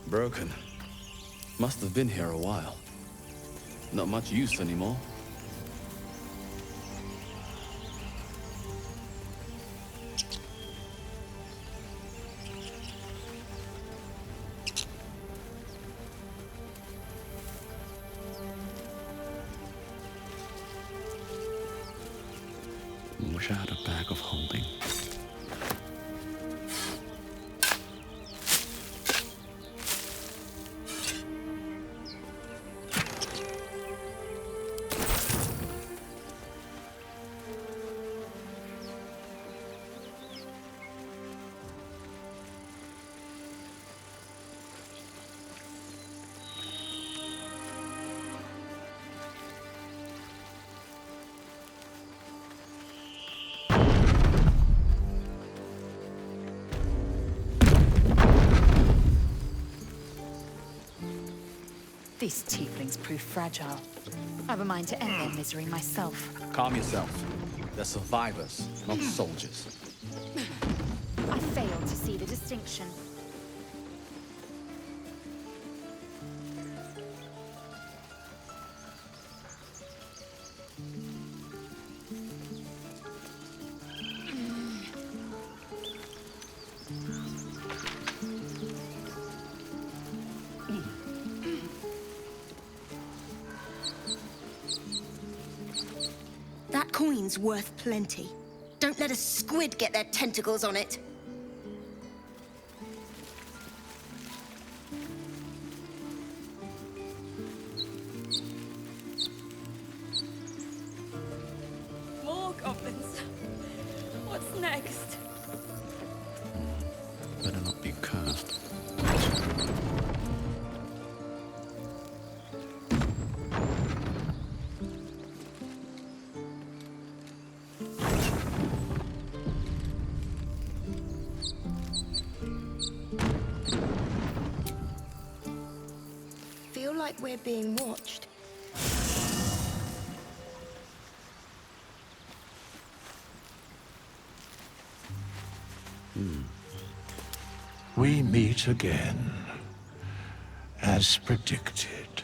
Broken. Must have been here a while. Not much use anymore. Wish I had a bag of holding. These tieflings prove fragile. I've a mind to end their misery myself. Calm yourself. They're survivors, not soldiers. I fail to see the distinction. That coin's worth plenty. Don't let a squid get their tentacles on it. like we're being watched. We meet again, as predicted.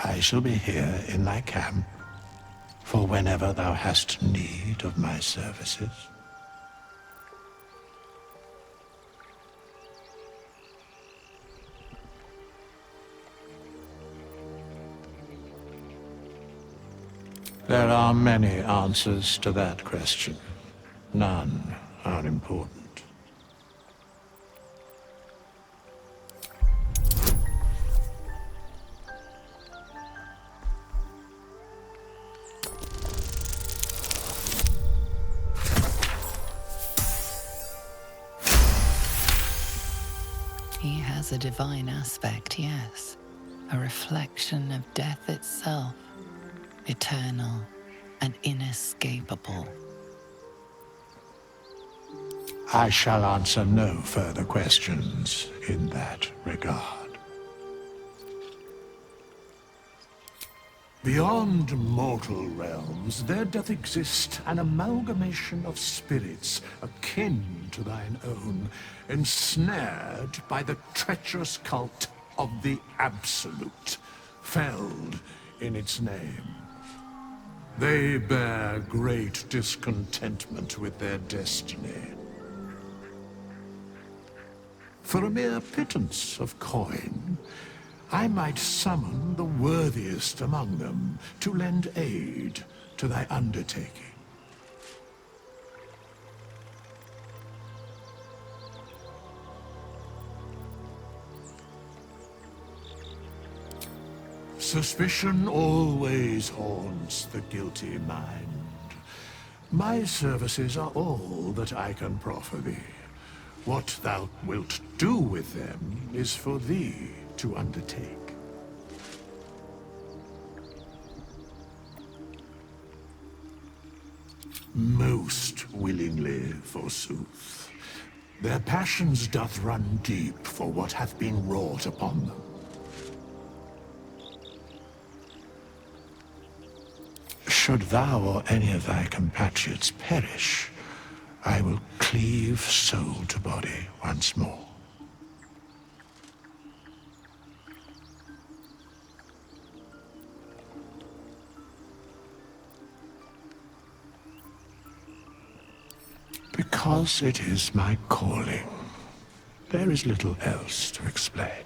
I shall be here in thy camp for whenever thou hast need of my services. There are many answers to that question. None are important. He has a divine aspect, yes. A reflection of death itself. Eternal and inescapable. I shall answer no further questions in that regard. Beyond mortal realms, there doth exist an amalgamation of spirits akin to thine own, ensnared by the treacherous cult of the Absolute, felled in its name. They bear great discontentment with their destiny. For a mere pittance of coin, I might summon the worthiest among them to lend aid to thy undertaking. Suspicion always haunts the guilty mind. My services are all that I can proffer thee. What thou wilt do with them is for thee to undertake. Most willingly, forsooth. Their passions doth run deep for what hath been wrought upon them. Should thou or any of thy compatriots perish, I will cleave soul to body once more. Because it is my calling, there is little else to explain.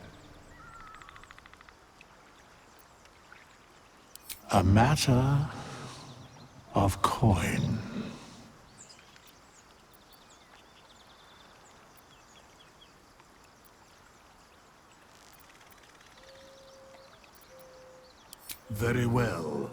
A matter of coin. Very well.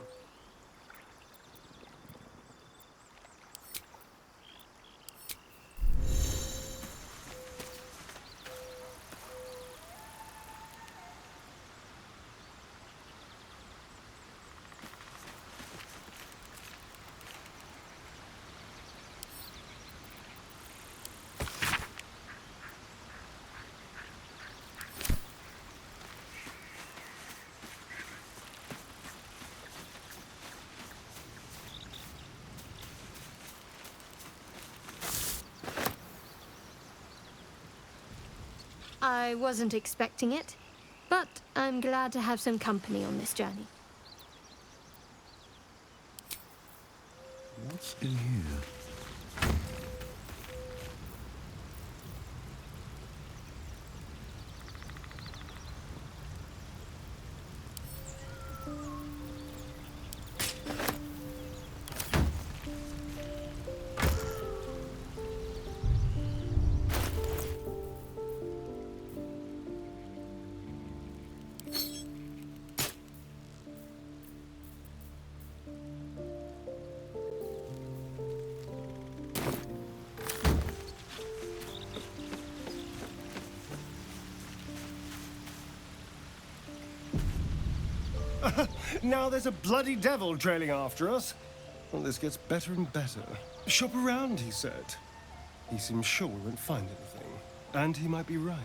I wasn't expecting it, but I'm glad to have some company on this journey. What's in here? Now there's a bloody devil trailing after us. Well, this gets better and better. Shop around, he said. He seems sure we won't find anything. And he might be right.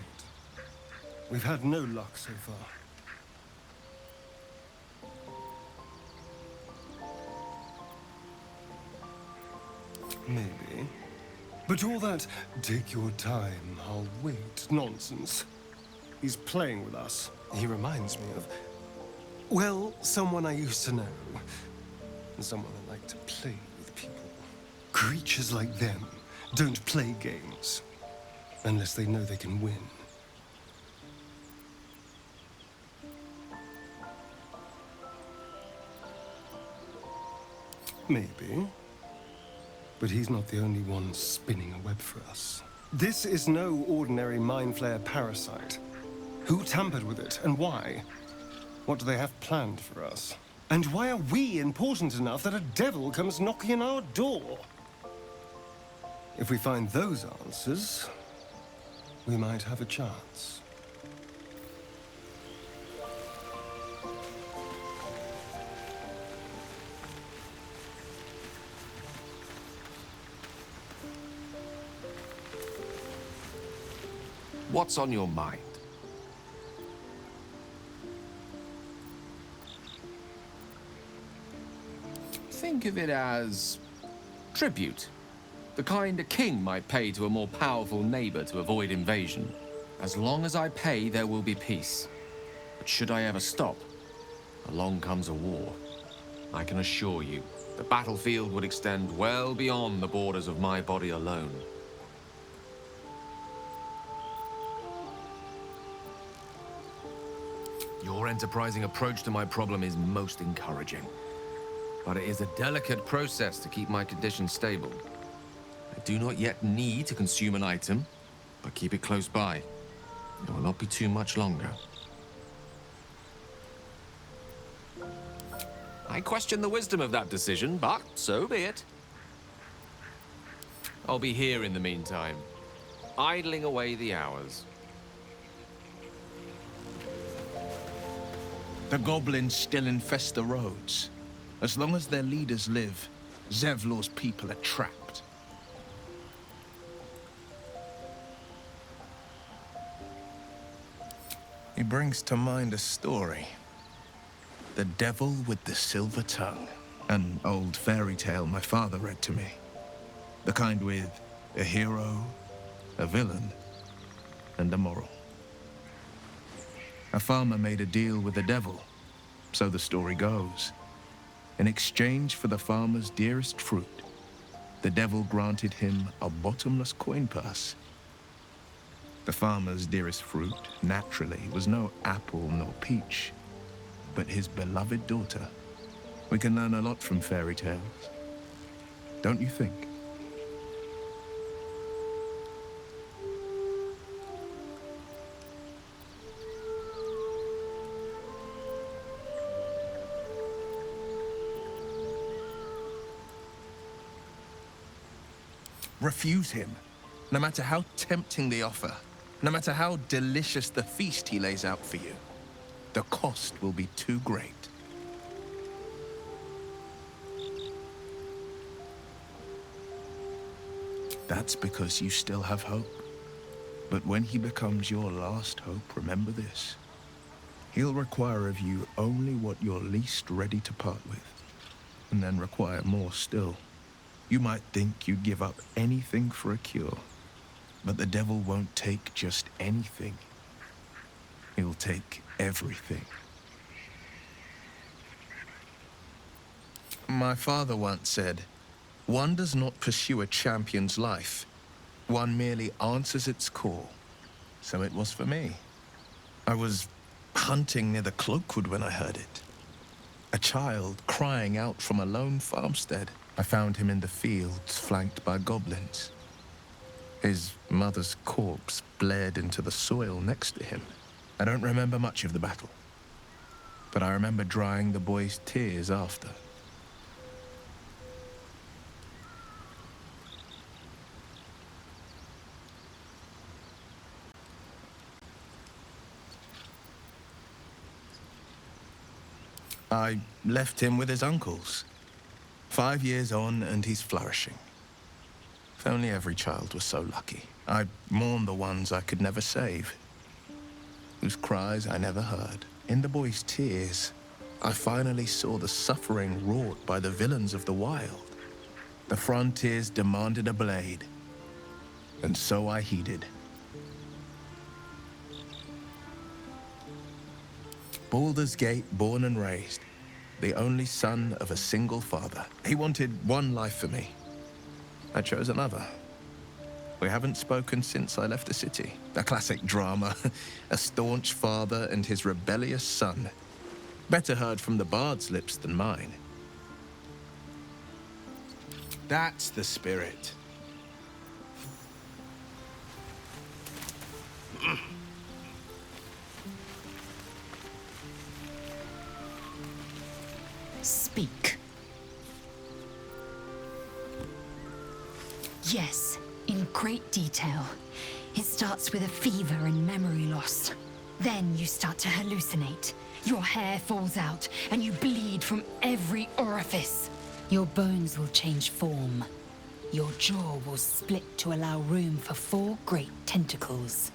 We've had no luck so far. Maybe. But all that, take your time, I'll wait nonsense. He's playing with us. He reminds me of, well, someone I used to know. Someone I like to play with people. Creatures like them don't play games unless they know they can win. Maybe. But he's not the only one spinning a web for us. This is no ordinary mind flare parasite. Who tampered with it, and why? What do they have planned for us? And why are we important enough that a devil comes knocking on our door? If we find those answers, we might have a chance. What's on your mind? Think of it as tribute. The kind a king might pay to a more powerful neighbor to avoid invasion. As long as I pay, there will be peace. But should I ever stop, along comes a war. I can assure you, the battlefield would extend well beyond the borders of my body alone. Your enterprising approach to my problem is most encouraging. But it is a delicate process to keep my condition stable. I do not yet need to consume an item, but keep it close by. It will not be too much longer. I question the wisdom of that decision, but so be it. I'll be here in the meantime, idling away the hours. The goblins still infest the roads. As long as their leaders live, Zevlor's people are trapped. He brings to mind a story. The Devil with the Silver Tongue. An old fairy tale my father read to me. The kind with a hero, a villain, and a moral. A farmer made a deal with the devil, so the story goes. In exchange for the farmer's dearest fruit, the devil granted him a bottomless coin purse. The farmer's dearest fruit, naturally, was no apple nor peach, but his beloved daughter. We can learn a lot from fairy tales, don't you think? Refuse him, no matter how tempting the offer, no matter how delicious the feast he lays out for you. The cost will be too great. That's because you still have hope. But when he becomes your last hope, remember this. He'll require of you only what you're least ready to part with, and then require more still. You might think you'd give up anything for a cure, but the devil won't take just anything. He'll take everything. My father once said, "One does not pursue a champion's life. One merely answers its call." So it was for me. I was hunting near the Cloakwood when I heard it. A child crying out from a lone farmstead. I found him in the fields, flanked by goblins. His mother's corpse blared into the soil next to him. I don't remember much of the battle, but I remember drying the boy's tears after. I left him with his uncles. 5 years on, and he's flourishing. If only every child was so lucky. I mourn the ones I could never save. whose cries I never heard. In the boy's tears, I finally saw the suffering wrought by the villains of the wild. The frontiers demanded a blade, and so I heeded. Baldur's Gate, born and raised, the only son of a single father. He wanted one life for me. I chose another. We haven't spoken since I left the city. A classic drama. A staunch father and his rebellious son. Better heard from the bard's lips than mine. That's the spirit. Speak. Yes, in great detail. It starts with a fever and memory loss. Then you start to hallucinate. Your hair falls out, and you bleed from every orifice. Your bones will change form. Your jaw will split to allow room for 4 great tentacles.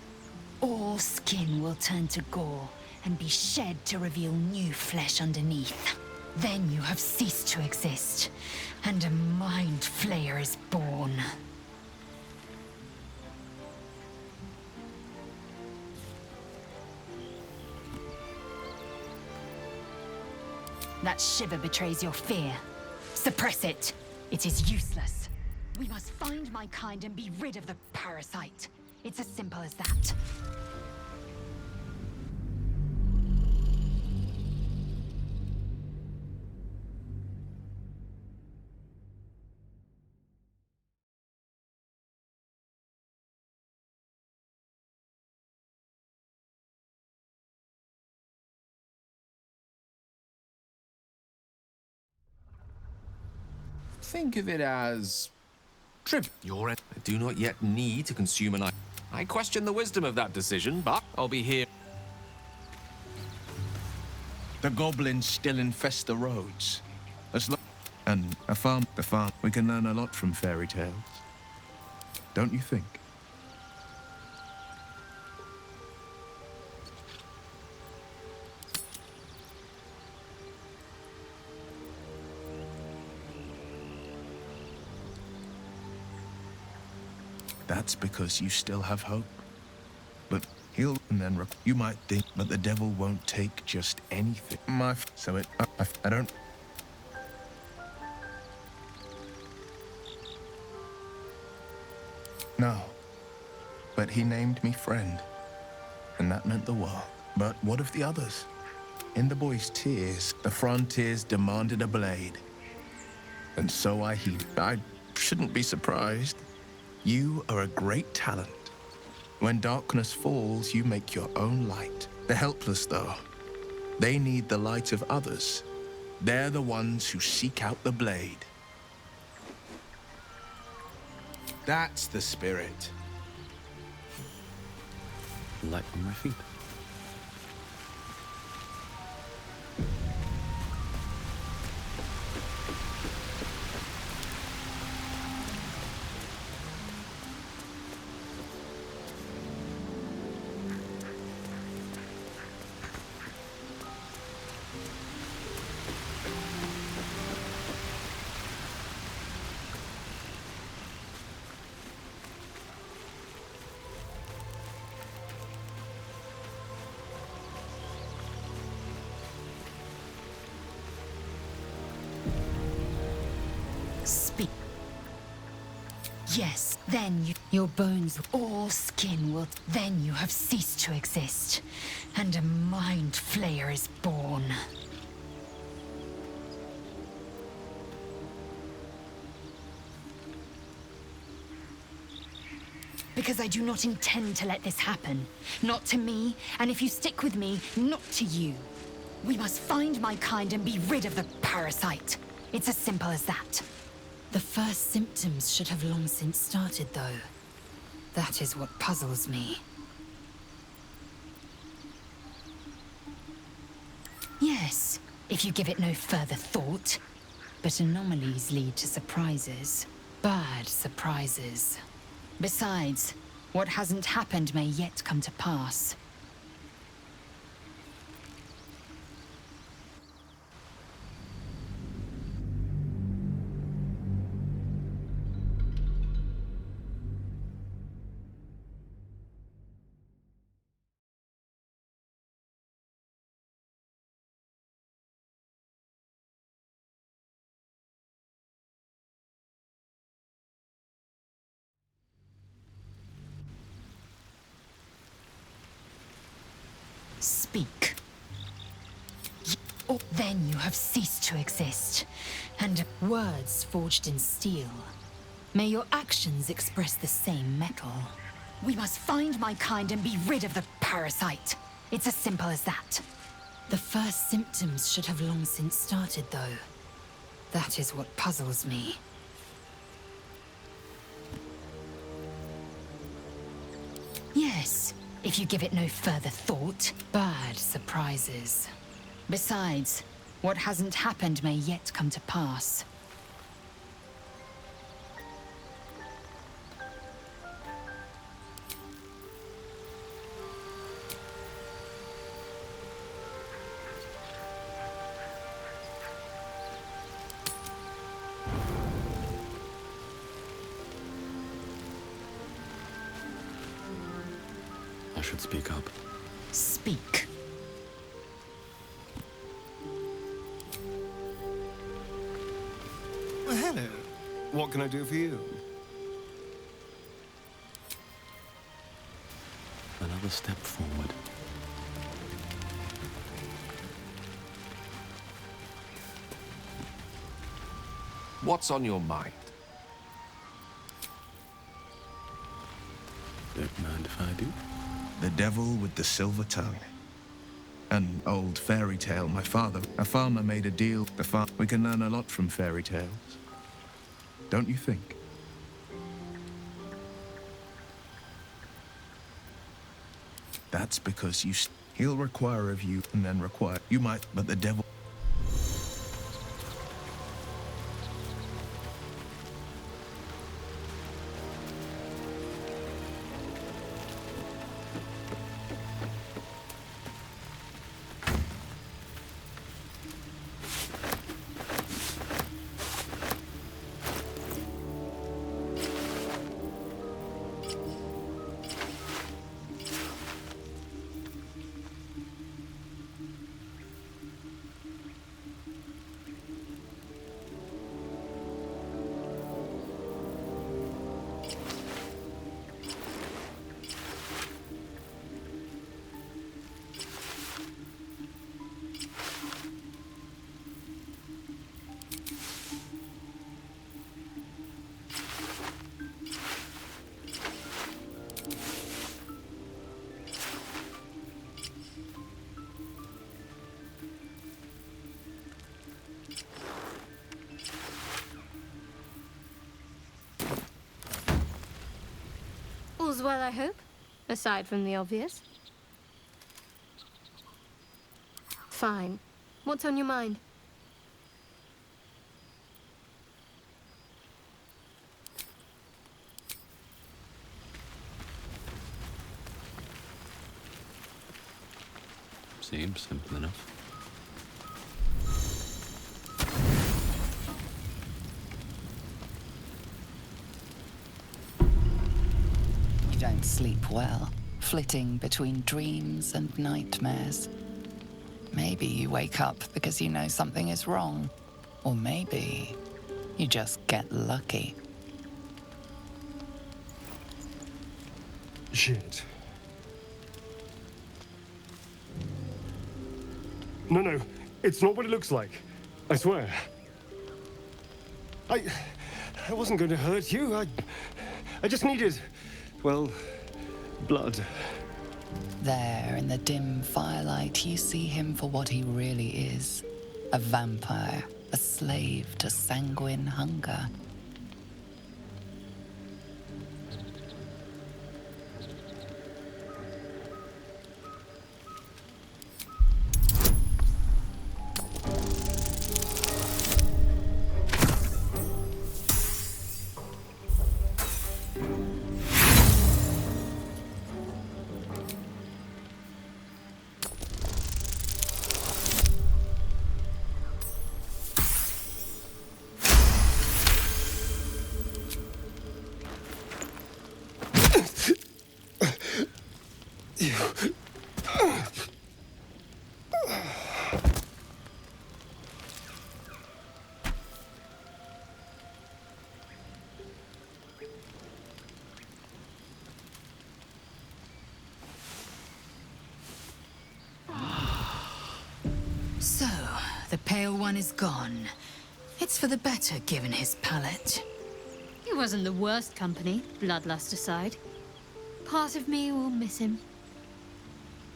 All skin will turn to gore and be shed to reveal new flesh underneath. Then you have ceased to exist, and a mind flayer is born. That shiver betrays your fear. Suppress it. It is useless. We must find my kind and be rid of the parasite. It's as simple as that. Think of it as I do not yet need to consume an item. I question the wisdom of that decision, but I'll be here. The goblins still infest the roads. And the farm, we can learn a lot from fairy tales. Don't you think? That's because you still have hope. But he'll and then you might think, but the devil won't take just anything. I don't. No. But he named me friend, and that meant the world. But what of the others? In the boy's tears, the frontiers demanded a blade. And so I heeded. I shouldn't be surprised. You are a great talent. When darkness falls, you make your own light. The helpless, though, they need the light of others. They're the ones who seek out the blade. That's the spirit. Light on my feet. Speak. Yes, then your bones, all skin will... Then you have ceased to exist, and a mind flayer is born. Because I do not intend to let this happen. Not to me, and if you stick with me, not to you. We must find my kind and be rid of the parasite. It's as simple as that. The first symptoms should have long since started, though. That is what puzzles me. Yes, if you give it no further thought. But anomalies lead to surprises. Bad surprises. Besides, what hasn't happened may yet come to pass. Speak. Or then you have ceased to exist, and words forged in steel. May your actions express the same metal. We must find my kind and be rid of the parasite. It's as simple as that. The first symptoms should have long since started, though. That is what puzzles me. Yes, if you give it no further thought. Bad surprises. Besides, what hasn't happened may yet come to pass. I should speak up. Speak. Well, hello. What can I do for you? Another step forward. What's on your mind? Don't mind if I do? The devil with the silver tongue. An old fairy tale. My father, a farmer, made a deal. We can learn a lot from fairy tales. Don't you think? That's because he'll require of you and then require. You might, but the devil. All's well, I hope, aside from the obvious. Fine. What's on your mind? Seems simple enough. You don't sleep well, flitting between dreams and nightmares. Maybe you wake up because you know something is wrong. Or maybe you just get lucky. Shit. No, it's not what it looks like. I swear. I wasn't going to hurt you. I just needed, well, blood. There, in the dim firelight, you see him for what he really is. A vampire, a slave to sanguine hunger. the Pale One is gone. It's for the better, given his palate. He wasn't the worst company, bloodlust aside. Part of me will miss him.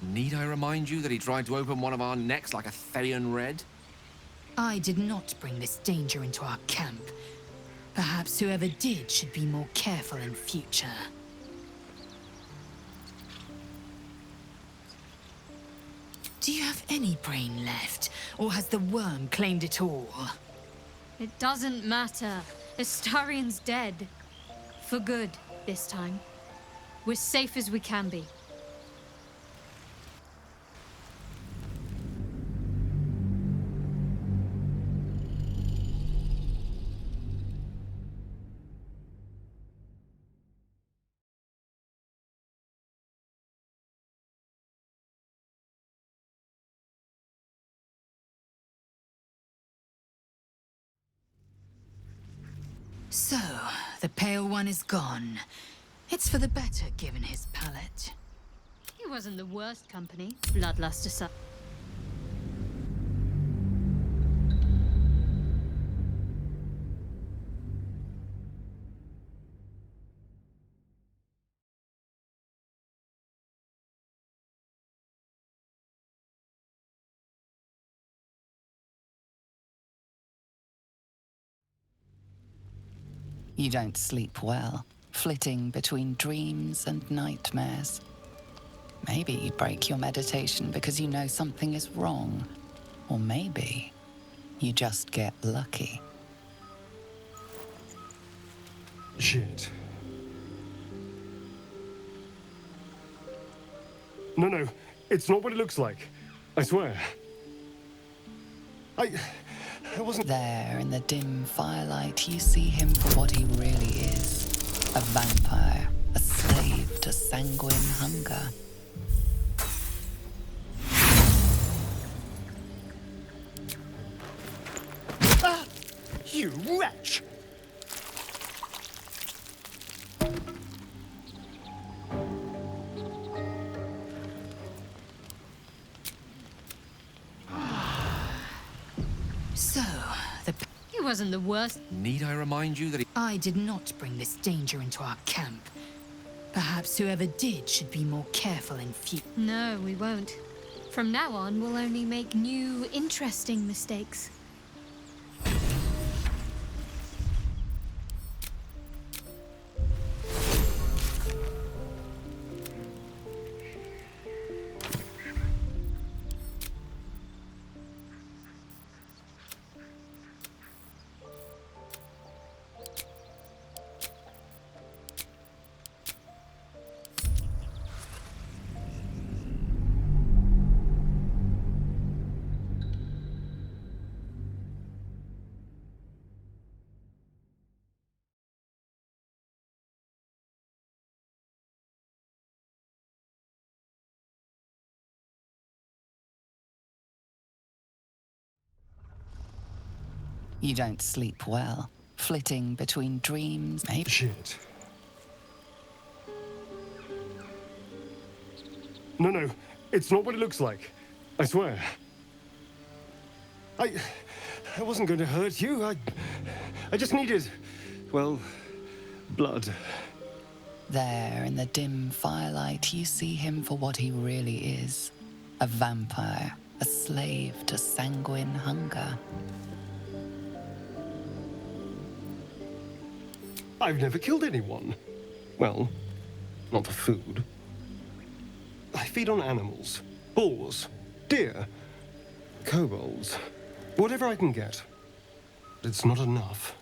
Need I remind you that he tried to open one of our necks like a Therian Red? I did not bring this danger into our camp. Perhaps whoever did should be more careful in future. Do you have any brain left, or has the worm claimed it all? It doesn't matter. Astarion's dead. For good, this time. We're safe as we can be. So, the Pale One is gone. It's for the better, given his palate. He wasn't the worst company, bloodlust aside. You don't sleep well, flitting between dreams and nightmares. Maybe you break your meditation because you know something is wrong. Or maybe you just get lucky. Shit. No, it's not what it looks like. I swear. I wasn't... There, in the dim firelight, you see him for what he really is. A vampire, a slave to sanguine hunger. Ah! You wretch! So, the... He wasn't the worst. Need I remind you that he... I did not bring this danger into our camp. Perhaps whoever did should be more careful in future. No, we won't. From now on, we'll only make new, interesting mistakes. You don't sleep well, flitting between dreams. Maybe... Shit. No, it's not what it looks like. I swear. I wasn't going to hurt you. I just needed, well, blood. There, in the dim firelight, you see him for what he really is. A vampire, a slave to sanguine hunger. I've never killed anyone. Well, not for food. I feed on animals. Boars, deer, kobolds, whatever I can get. But it's not enough.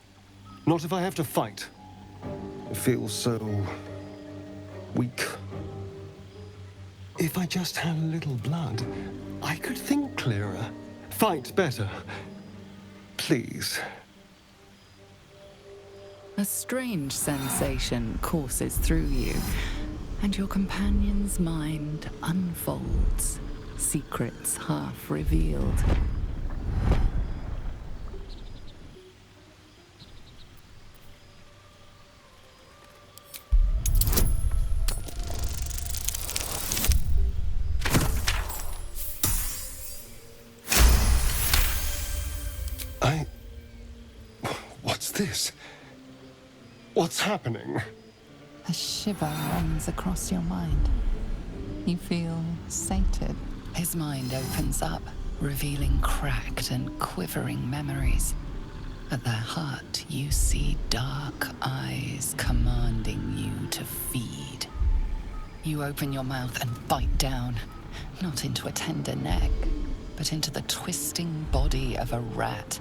Not if I have to fight. It feels so... weak. If I just had a little blood, I could think clearer, fight better. Please. A strange sensation courses through you, and your companion's mind unfolds, secrets half revealed. this? What's happening? A shiver runs across your mind. You feel sated. His mind opens up, revealing cracked and quivering memories. At their heart, you see dark eyes commanding you to feed. You open your mouth and bite down, not into a tender neck, but into the twisting body of a rat,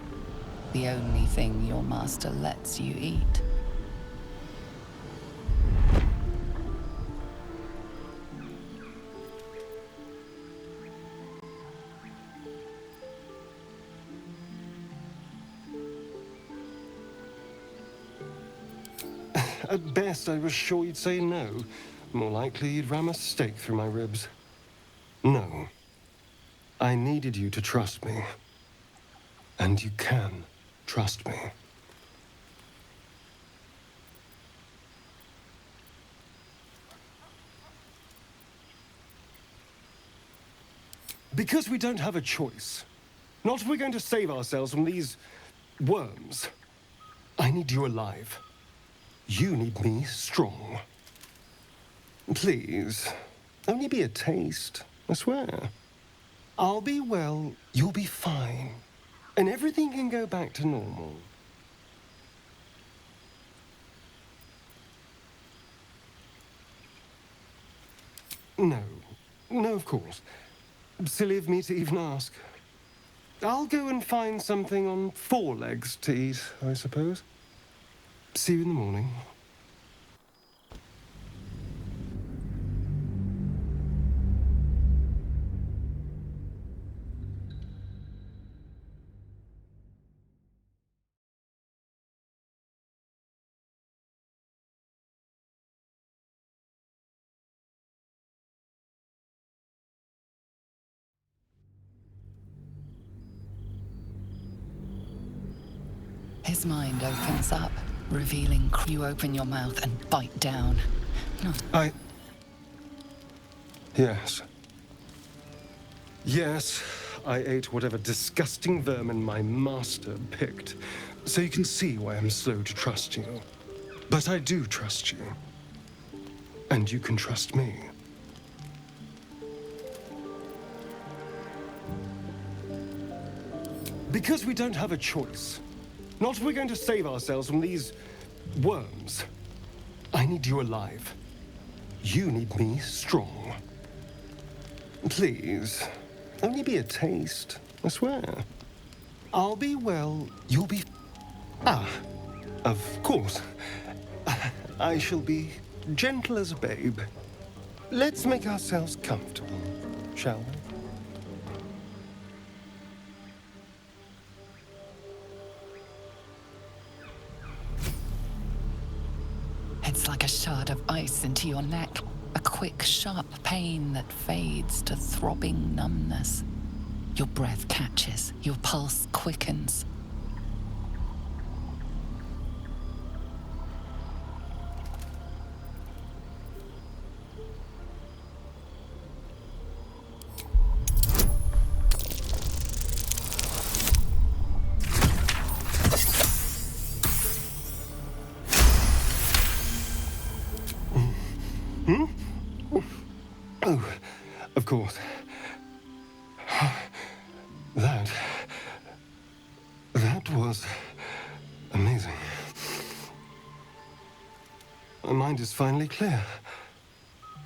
the only thing your master lets you eat. At best, I was sure you'd say no. More likely, you'd ram a stake through my ribs. No. I needed you to trust me. And you can trust me. Because we don't have a choice. Not if we're going to save ourselves from these worms. I need you alive. You need me strong. Please, only be a taste, I swear. I'll be well, you'll be fine. And everything can go back to normal. No. No, of course. Silly of me to even ask. I'll go and find something on 4 legs to eat, I suppose. See you in the morning. His mind opens up, revealing you open your mouth and bite down. Not Yes. Yes, I ate whatever disgusting vermin my master picked. So you can see why I'm slow to trust you. But I do trust you. And you can trust me. Because we don't have a choice. Not if we're going to save ourselves from these worms. I need you alive. You need me strong. Please, only be a taste, I swear. I'll be well, you'll be... Ah, of course. I shall be gentle as a babe. Let's make ourselves comfortable, shall we? It's like a shard of ice into your neck. A quick, sharp pain that fades to throbbing numbness. Your breath catches, your pulse quickens. Oh, of course. That was amazing. My mind is finally clear.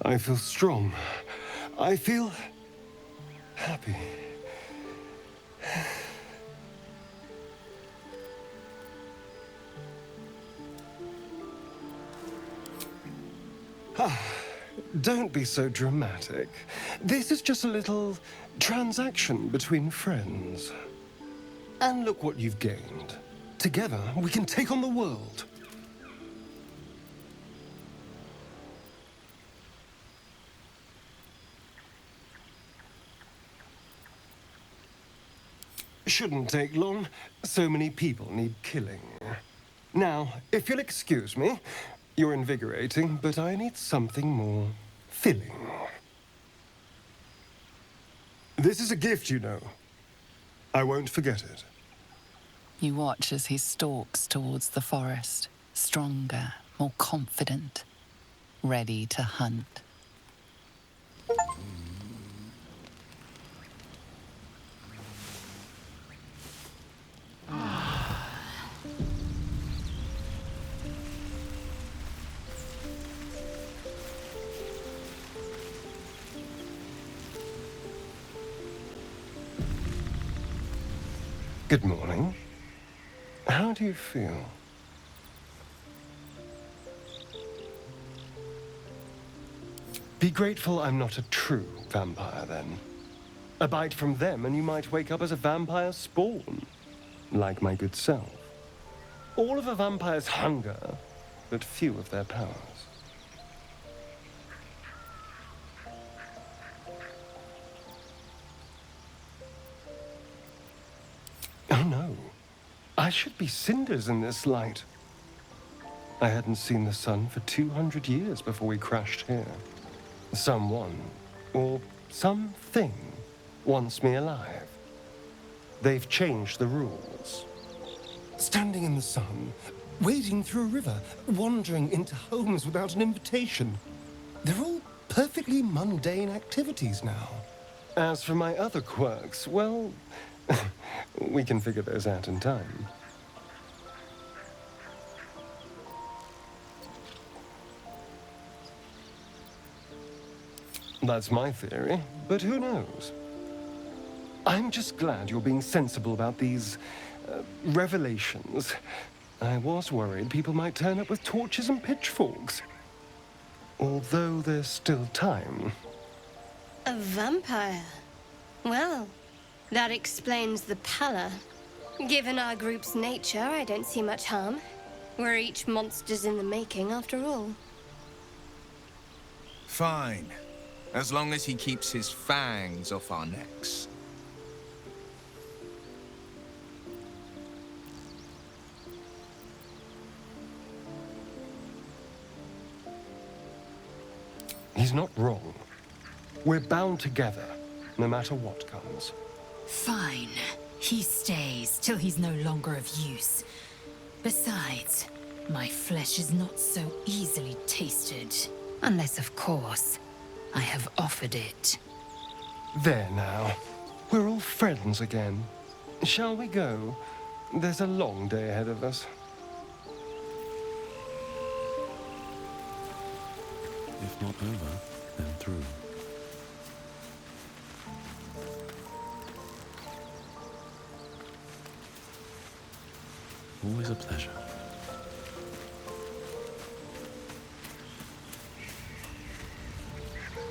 I feel strong. I feel happy. Don't be so dramatic. This is just a little transaction between friends. And look what you've gained. Together, we can take on the world. Shouldn't take long. So many people need killing. Now, if you'll excuse me, you're invigorating, but I need something more filling. This is a gift, you know. I won't forget it. You watch as he stalks towards the forest, stronger, more confident, ready to hunt. Good morning. How do you feel? Be grateful I'm not a true vampire, then. A bite from them and you might wake up as a vampire spawn, like my good self. All of a vampire's hunger, but few of their powers. Oh no. I should be cinders in this light. I hadn't seen the sun for 200 years before we crashed here. Someone, or something, wants me alive. They've changed the rules. Standing in the sun, wading through a river, wandering into homes without an invitation. They're all perfectly mundane activities now. As for my other quirks, well, we can figure those out in time. That's my theory, but who knows? I'm just glad you're being sensible about these revelations. I was worried people might turn up with torches and pitchforks. Although there's still time. A vampire? Well, that explains the pallor. Given our group's nature, I don't see much harm. We're each monsters in the making, after all. Fine. As long as he keeps his fangs off our necks. He's not wrong. We're bound together, no matter what comes. Fine. He stays till he's no longer of use. Besides, my flesh is not so easily tasted. Unless, of course, I have offered it. There now. We're all friends again. Shall we go? There's a long day ahead of us. If not over, then through. Always a pleasure.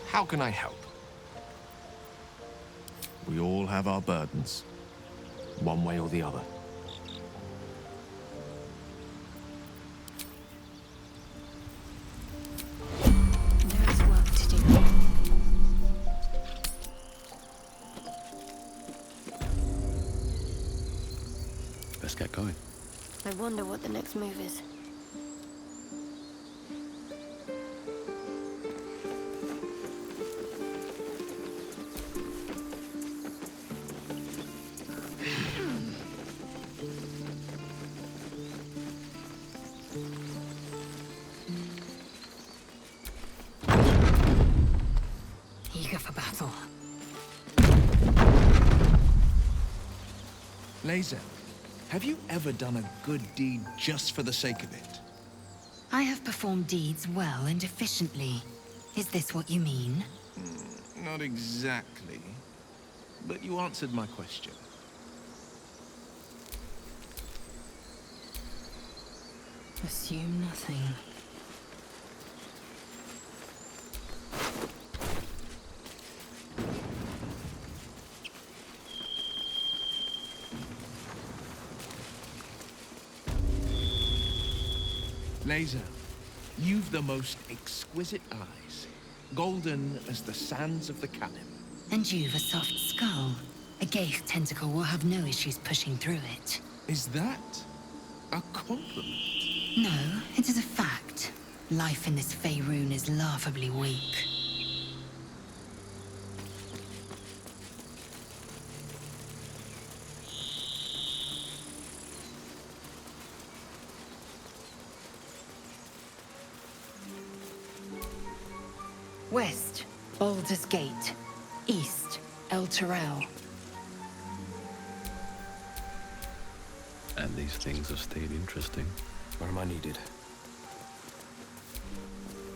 How can I help? We all have our burdens, one way or the other. There is work to do. Let's get going. I wonder what the next move is. Eager for battle. Laser, have you ever done a good deed just for the sake of it? I have performed deeds well and efficiently. Is this what you mean? Not exactly. But you answered my question. Assume nothing. Laser, you've the most exquisite eyes. Golden as the sands of the Calim. And you've a soft skull. A Gaith tentacle will have no issues pushing through it. Is that a compliment? No, it is a fact. Life in this Faerun is laughably weak. West, Baldur's Gate. East, El Terrell. And these things have stayed interesting. Where am I needed?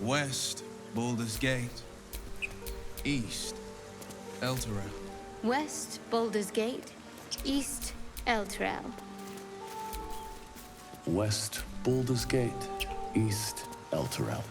West, Baldur's Gate. East, El Terrell. West, Baldur's Gate. East, El Terrell. West, Baldur's Gate. East, El Terrell.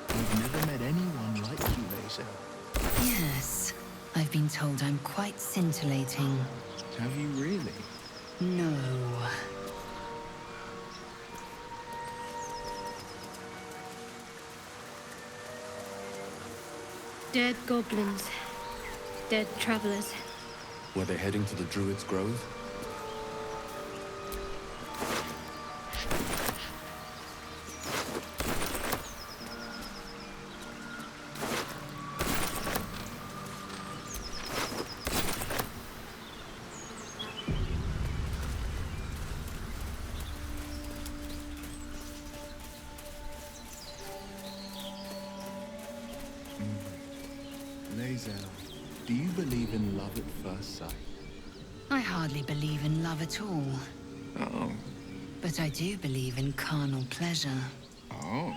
I've never met anyone like you, Lae'zel. Yes, I've been told I'm quite scintillating. Have you really? No. Dead goblins. Dead travelers. Were they heading to the Druid's Grove? Lae'zel, do you believe in love at first sight? I hardly believe in love at all. Oh. But I do believe in carnal pleasure. Oh.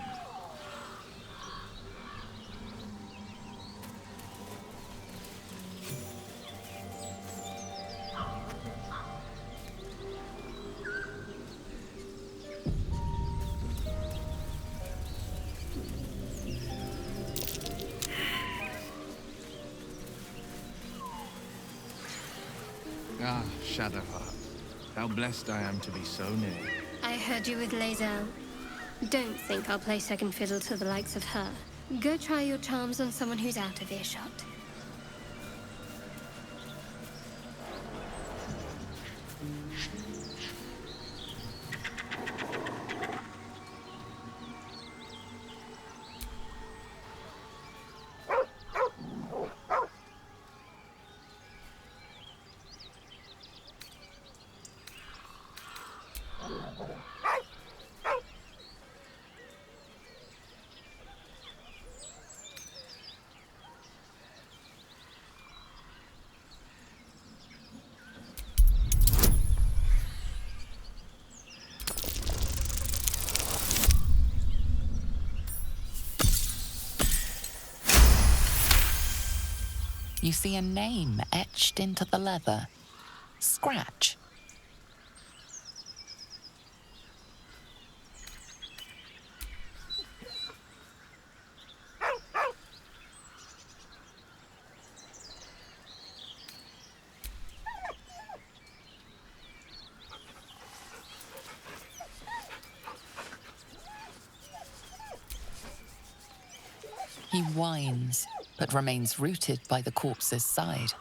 Ah, Shadowheart. How blessed I am to be so near. I heard you with Lae'zel. Don't think I'll play second fiddle to the likes of her. Go try your charms on someone who's out of earshot. You see a name etched into the leather. Scratch. He whines, but remains rooted by the corpse's side.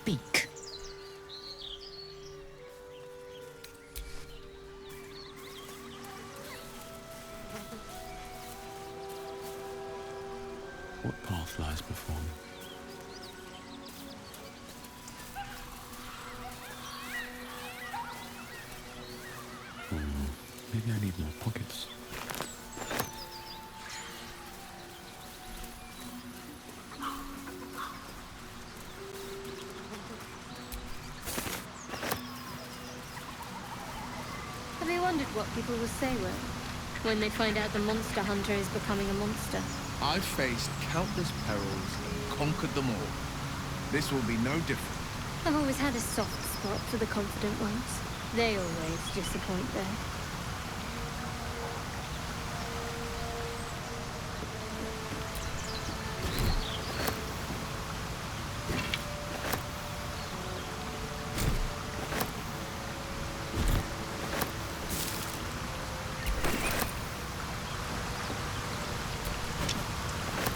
speak. What path lies before me? Maybe I need more pockets. Have you wondered what people will say, Will, when they find out the monster hunter is becoming a monster? I've faced countless perils and conquered them all. This will be no different. I've always had a soft spot for the confident ones. They always disappoint, though.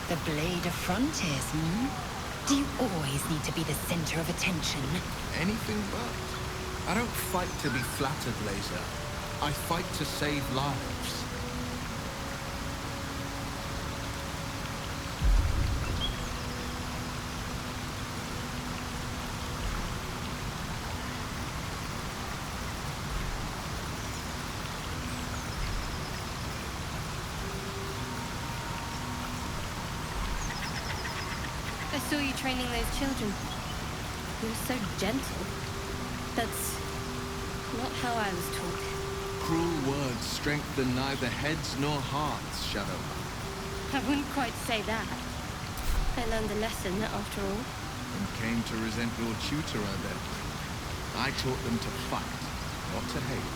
The blade of frontiers, Do you always need to be the center of attention? Anything but. I don't fight to be flattered, Laser. I fight to save lives. I saw you training those children. You were so gentle. That's not how I was taught. Cruel words strengthen neither heads nor hearts, Shadow. I wouldn't quite say that. I learned a lesson, after all. And came to resent your tutor, I bet. I taught them to fight, not to hate.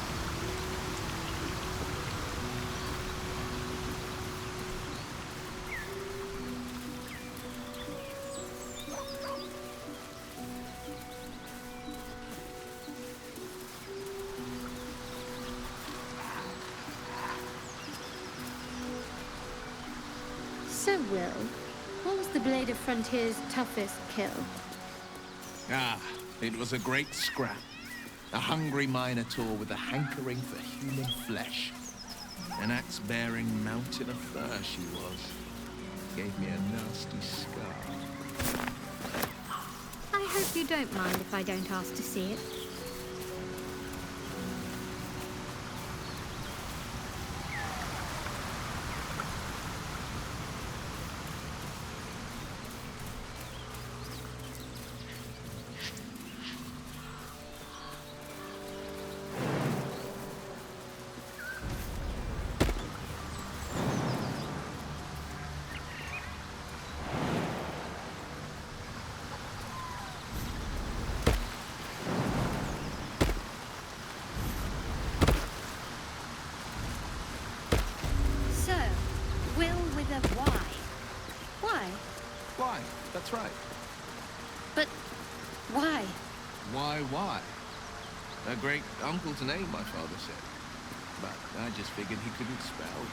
So, Will, what was the Blade of Frontier's toughest kill? Ah, it was a great scrap. A hungry minotaur with a hankering for human flesh. An axe-bearing mountain of fur she was. Gave me a nasty scar. I hope you don't mind if I don't ask to see it. Why? That's right. But why? Why? A great uncle's name, my father said. But I just figured he couldn't spell.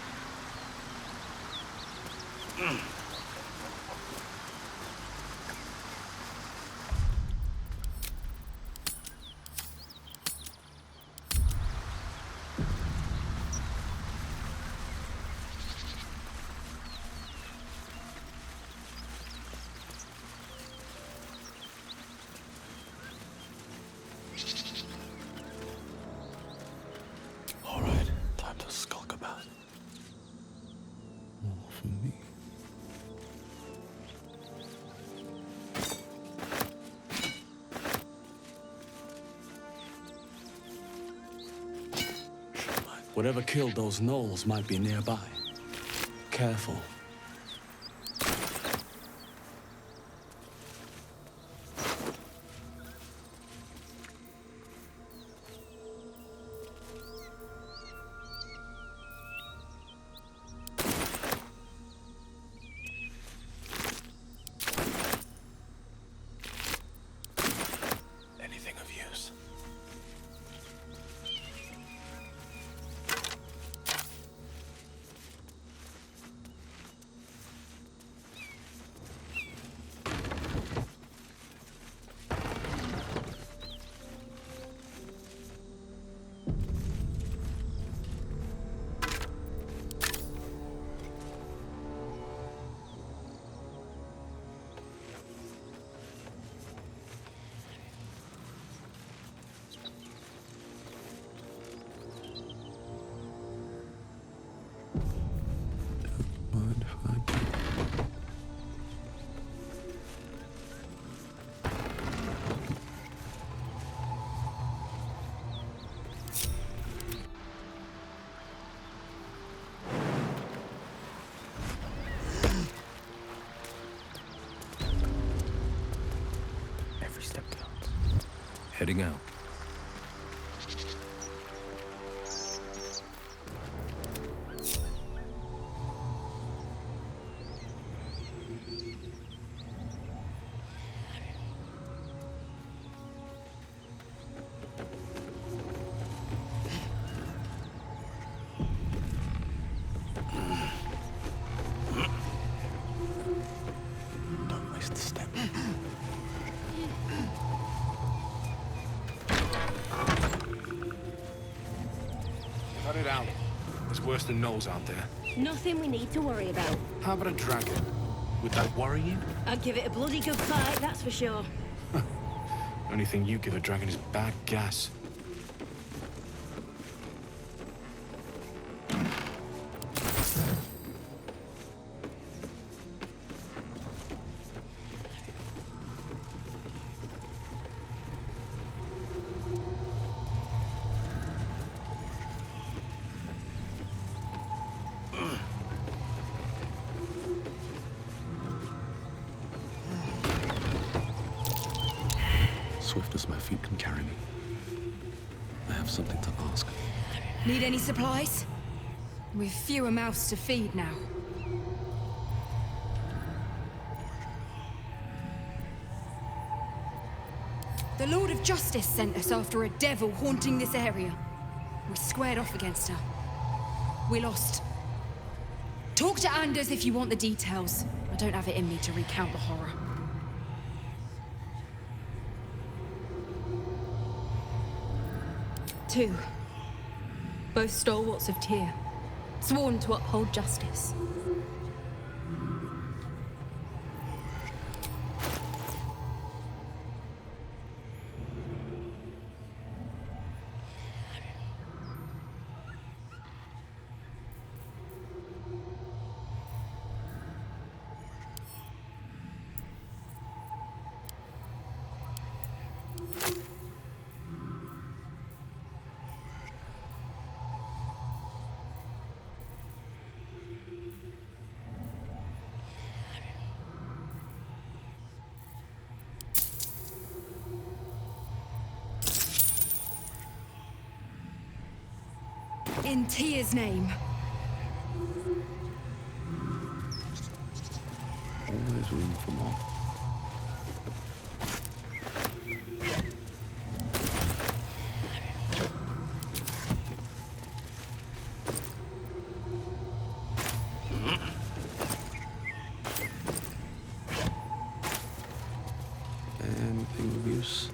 All right, time to skulk about. More for me. Whatever killed those gnolls might be nearby. Careful. Anything of use. heading out. Don't waste a step. Cut it out. There's worse than gnolls out there. Nothing we need to worry about. How about a dragon? Would that worry you? I'd give it a bloody good fight, that's for sure. The only thing you give a dragon is bad gas. Swift as my feet can carry me. I have something to ask. Need any supplies? We've fewer mouths to feed now. The Lord of Justice sent us after a devil haunting this area. We squared off against her. We lost. Talk to Anders if you want the details. I don't have it in me to recount the horror. Two. Both stalwarts of Tyr, sworn to uphold justice. In Tyr's name. Always room for more. Anything of use?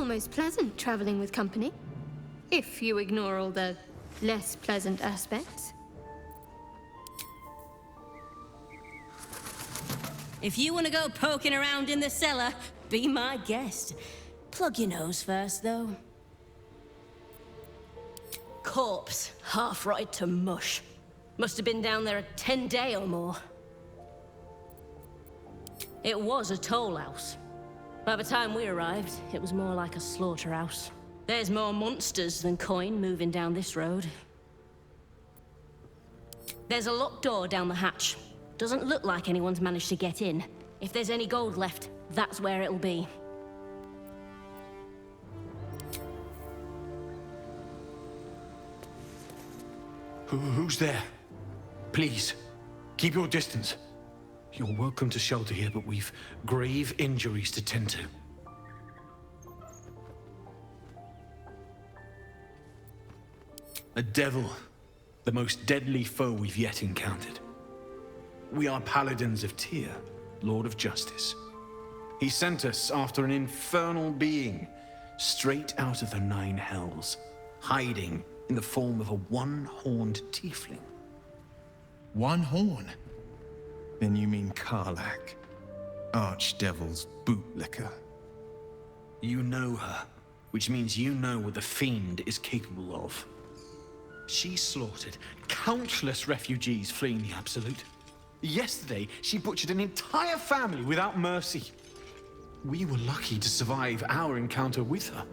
almost pleasant traveling with company. If you ignore all the less pleasant aspects. If you want to go poking around in the cellar, be my guest. Plug your nose first, though. Corpse, half rotted to mush. Must have been down there a 10-day or more. It was a toll house. By the time we arrived, it was more like a slaughterhouse. There's more monsters than coin moving down this road. There's a locked door down the hatch. Doesn't look like anyone's managed to get in. If there's any gold left, that's where it'll be. Who's there? Please, keep your distance. You're welcome to shelter here, but we've grave injuries to tend to. A devil, the most deadly foe we've yet encountered. We are paladins of Tyr, Lord of Justice. He sent us after an infernal being, straight out of the Nine Hells, hiding in the form of a one-horned tiefling. One horn? Then you mean Karlach, Archdevil's bootlicker. You know her, which means you know what the Fiend is capable of. She slaughtered countless refugees fleeing the Absolute. Yesterday, she butchered an entire family without mercy. We were lucky to survive our encounter with her.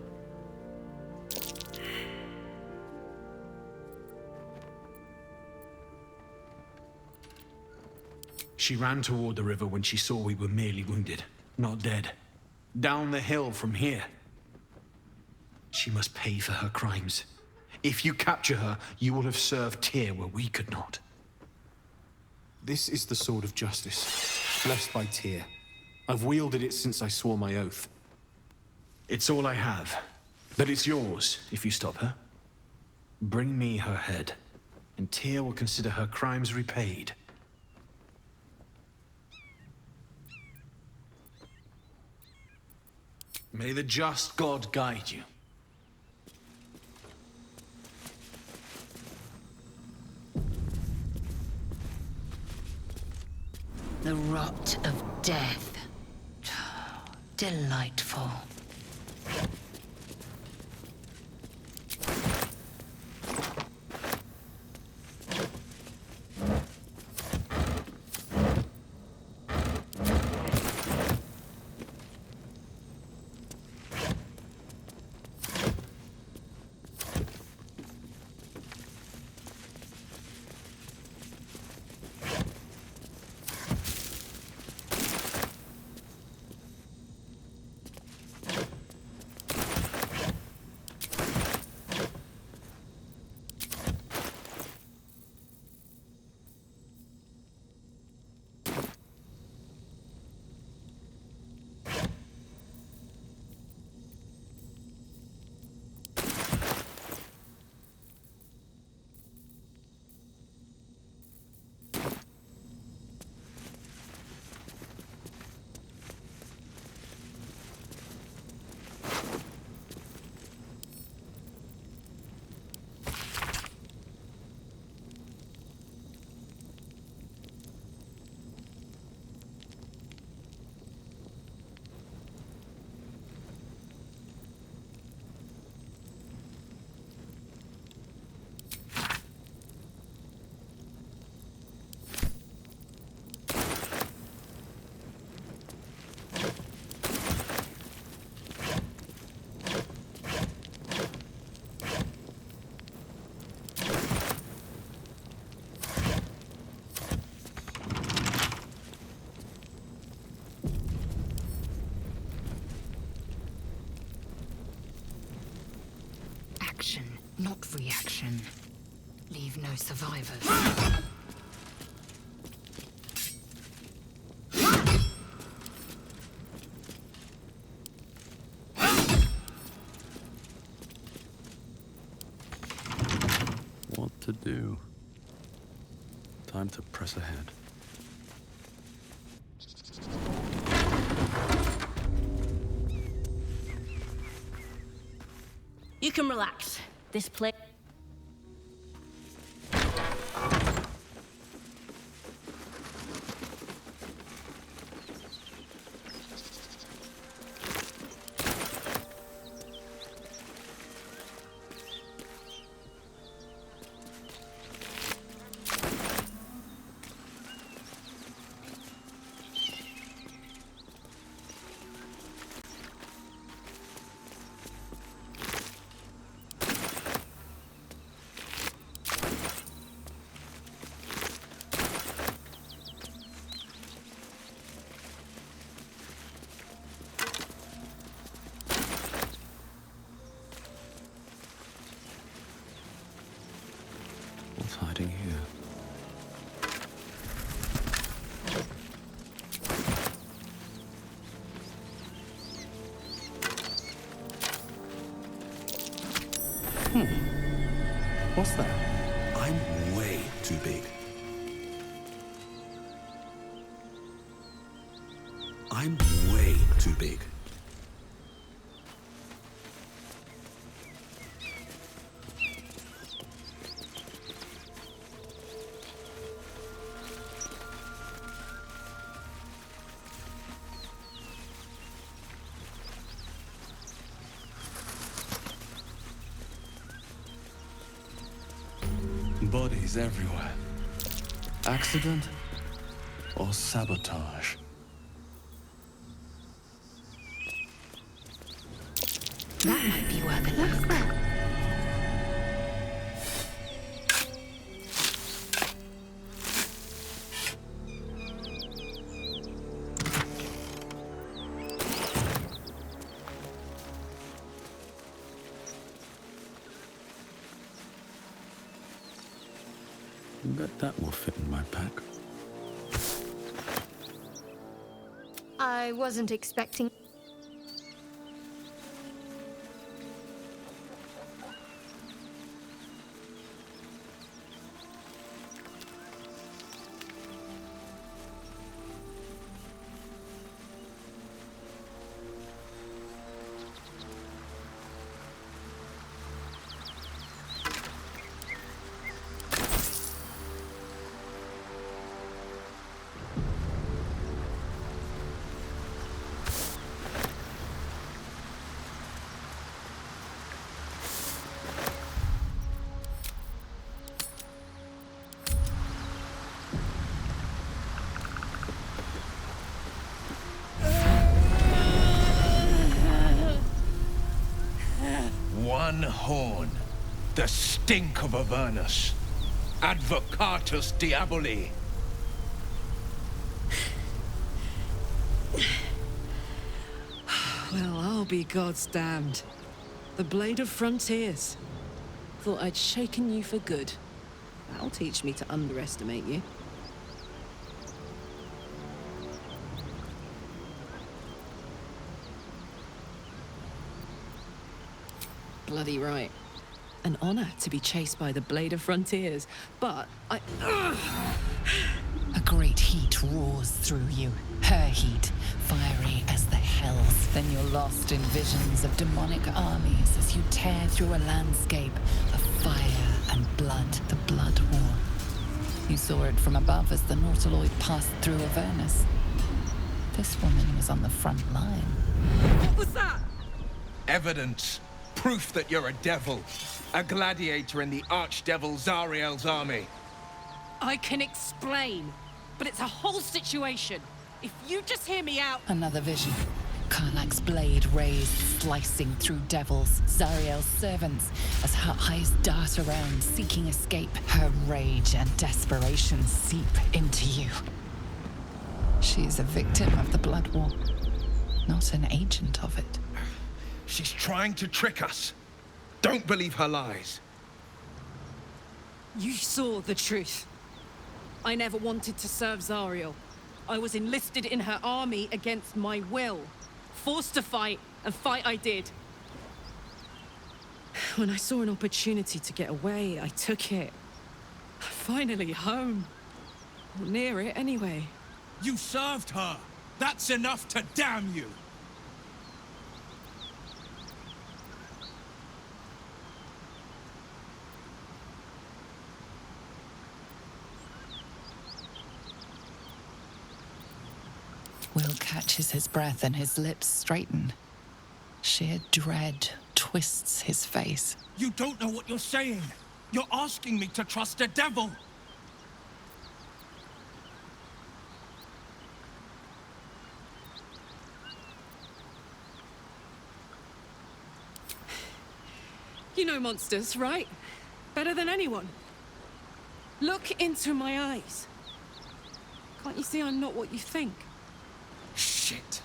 She ran toward the river when she saw we were merely wounded, not dead. Down the hill from here. She must pay for her crimes. If you capture her, you will have served Tyr where we could not. This is the sword of justice, blessed by Tyr. I've wielded it since I swore my oath. It's all I have, but it's yours if you stop her. Bring me her head, and Tyr will consider her crimes repaid. May the just God guide you. The rot of death. Delightful. Action, not reaction. Leave no survivors. What to do? Time to press ahead. You can relax. This place... What's hiding here? What's that? I'm way too big. I'm way too big. Bodies everywhere. Accident or sabotage? That might be worth a look. Bet that will fit in my pack. I wasn't expecting... One horn, the stink of Avernus. Advocatus Diaboli. Well, I'll be God's damned. The Blade of Frontiers. Thought I'd shaken you for good. That'll teach me to underestimate you. Bloody right. An honor to be chased by the Blade of Frontiers, but I... A great heat roars through you. Her heat, fiery as the hells. Then you're lost in visions of demonic armies as you tear through a landscape of fire and blood, the Blood War. You saw it from above as the Nautiloid passed through Avernus. This woman was on the front line. What was that? Evidence. Proof that you're a devil. A gladiator in the archdevil Zariel's army. I can explain, but it's a whole situation. If you just hear me out... Another vision. Karlach's blade raised, slicing through devils, Zariel's servants, as her eyes dart around, seeking escape. Her rage and desperation seep into you. She is a victim of the Blood War, not an agent of it. She's trying to trick us. Don't believe her lies. You saw the truth. I never wanted to serve Zariel. I was enlisted in her army against my will. Forced to fight, and fight I did. When I saw an opportunity to get away, I took it. Finally home. Or near it, anyway. You served her! That's enough to damn you! Will catches his breath and his lips straighten. Sheer dread twists his face. You don't know what you're saying. You're asking me to trust a devil. You know monsters, right? Better than anyone. Look into my eyes. Can't you see I'm not what you think? Shit.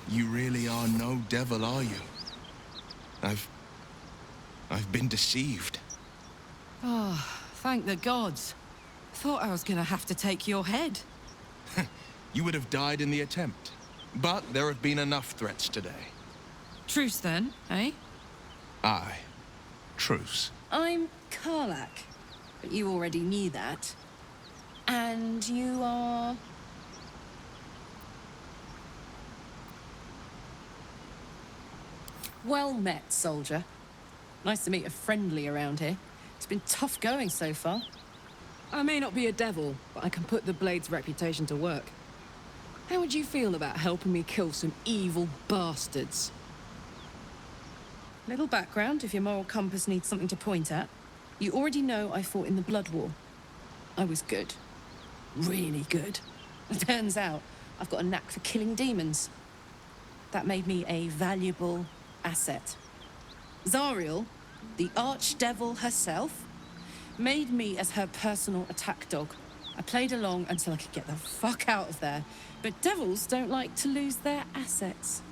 You really are no devil, are you? I've been deceived. Oh, thank the gods. Thought I was gonna have to take your head. You would have died in the attempt. But there have been enough threats today. Truce then, eh? Aye. Truce. I'm Karlach, but you already knew that. And you are... Well met, soldier. Nice to meet a friendly around here. It's been tough going so far. I may not be a devil, but I can put the Blade's reputation to work. How would you feel about helping me kill some evil bastards? Little background, if your moral compass needs something to point at. You already know I fought in the Blood War. I was good. Really good. It turns out I've got a knack for killing demons. That made me a valuable asset. Zariel, the archdevil herself, made me as her personal attack dog. I played along until I could get the fuck out of there. But devils don't like to lose their assets.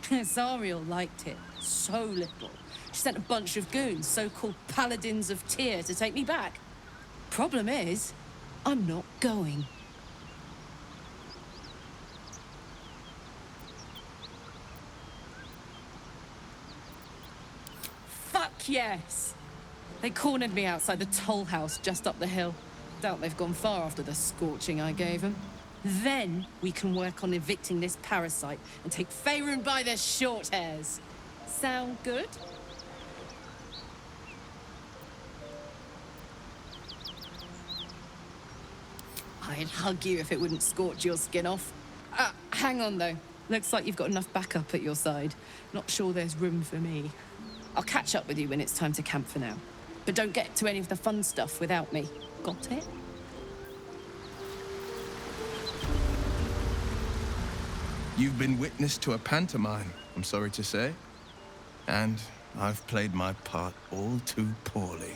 Zariel liked it so little. She sent a bunch of goons, so-called paladins of Tyr, to take me back. Problem is, I'm not going. Fuck yes! They cornered me outside the toll house just up the hill. Doubt they've gone far after the scorching I gave them. Then we can work on evicting this parasite and take Faerun by the short hairs. Sound good? I'd hug you if it wouldn't scorch your skin off. Hang on though. Looks like you've got enough backup at your side. Not sure there's room for me. I'll catch up with you when it's time to camp for now. But don't get to any of the fun stuff without me. Got it? You've been witness to a pantomime, I'm sorry to say. And I've played my part all too poorly.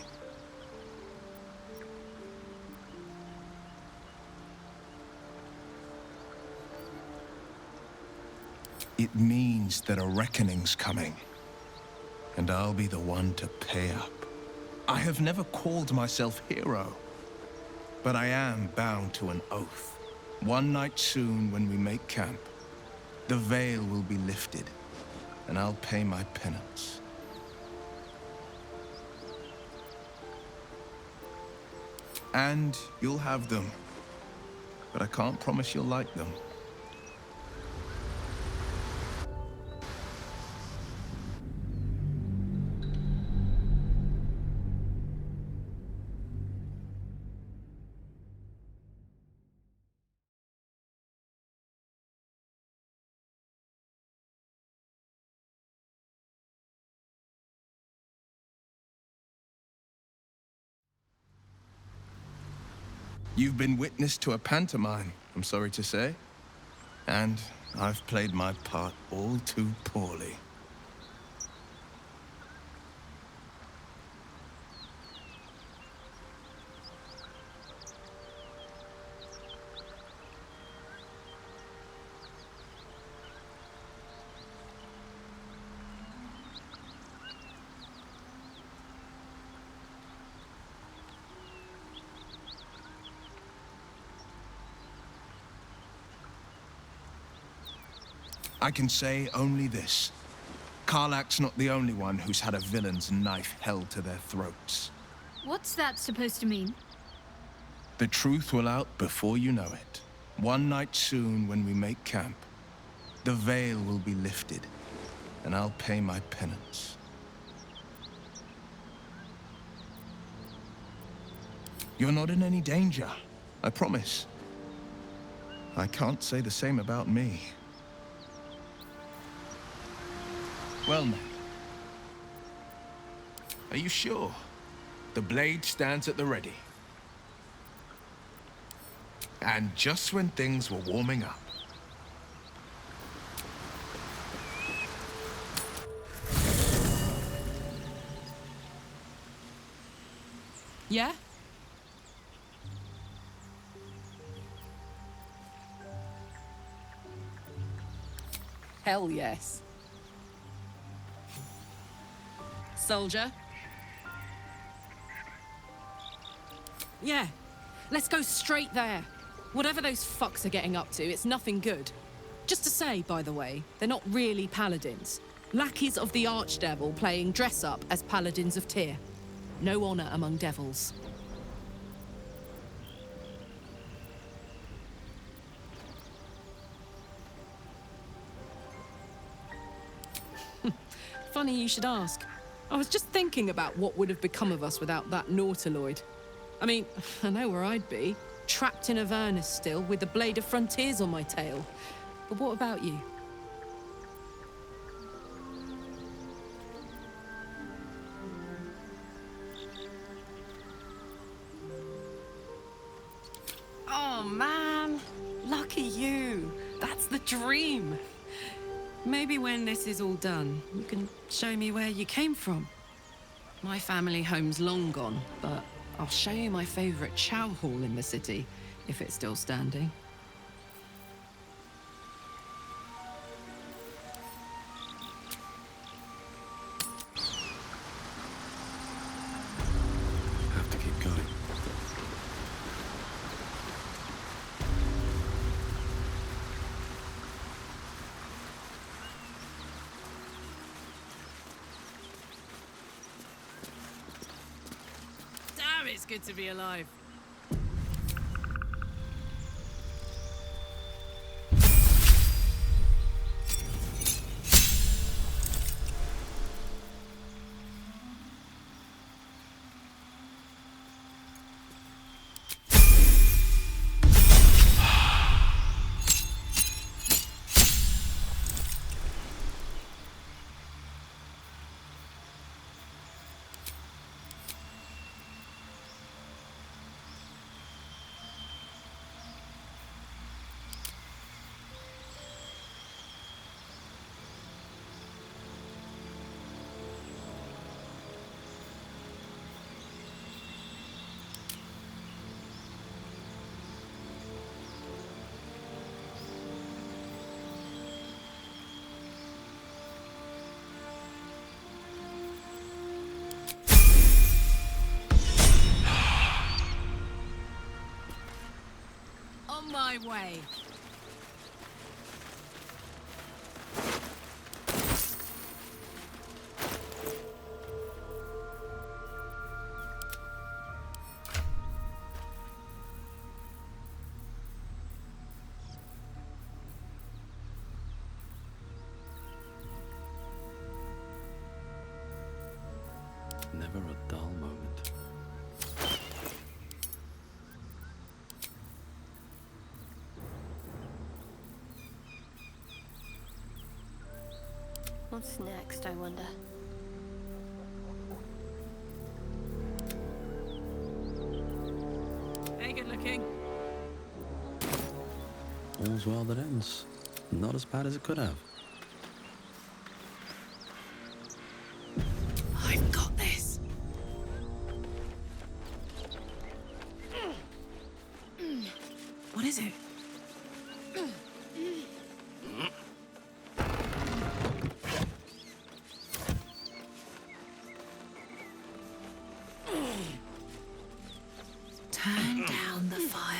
It means that a reckoning's coming. And I'll be the one to pay up. I have never called myself hero. But I am bound to an oath. One night soon, when we make camp, the veil will be lifted, and I'll pay my penance. And you'll have them, but I can't promise you'll like them. You've been witness to a pantomime, I'm sorry to say. And I've played my part all too poorly. I can say only this. Karlach's not the only one who's had a villain's knife held to their throats. What's that supposed to mean? The truth will out before you know it. One night soon, when we make camp, the veil will be lifted, and I'll pay my penance. You're not in any danger, I promise. I can't say the same about me. Well, now. Are you sure? The blade stands at the ready. And just when things were warming up. Yeah? Hell yes. Soldier? Yeah. Let's go straight there. Whatever those fucks are getting up to, it's nothing good. Just to say, by the way, they're not really paladins. Lackeys of the Archdevil playing dress-up as paladins of Tyr. No honor among devils. Funny you should ask. I was just thinking about what would have become of us without that Nautiloid. I mean, I know where I'd be. Trapped in Avernus still, with the Blade of Frontiers on my tail. But what about you? Oh, man. Lucky you. That's the dream. Maybe when this is all done, you can show me where you came from. My family home's long gone, but I'll show you my favorite chow hall in the city, if it's still standing. Have to keep going. Damn, it's good to be alive. On my way. Never a dull moment. What's next, I wonder? Hey, good looking. All's well that ends. Not as bad as it could have. I've got this. What is it? Turn down the fire.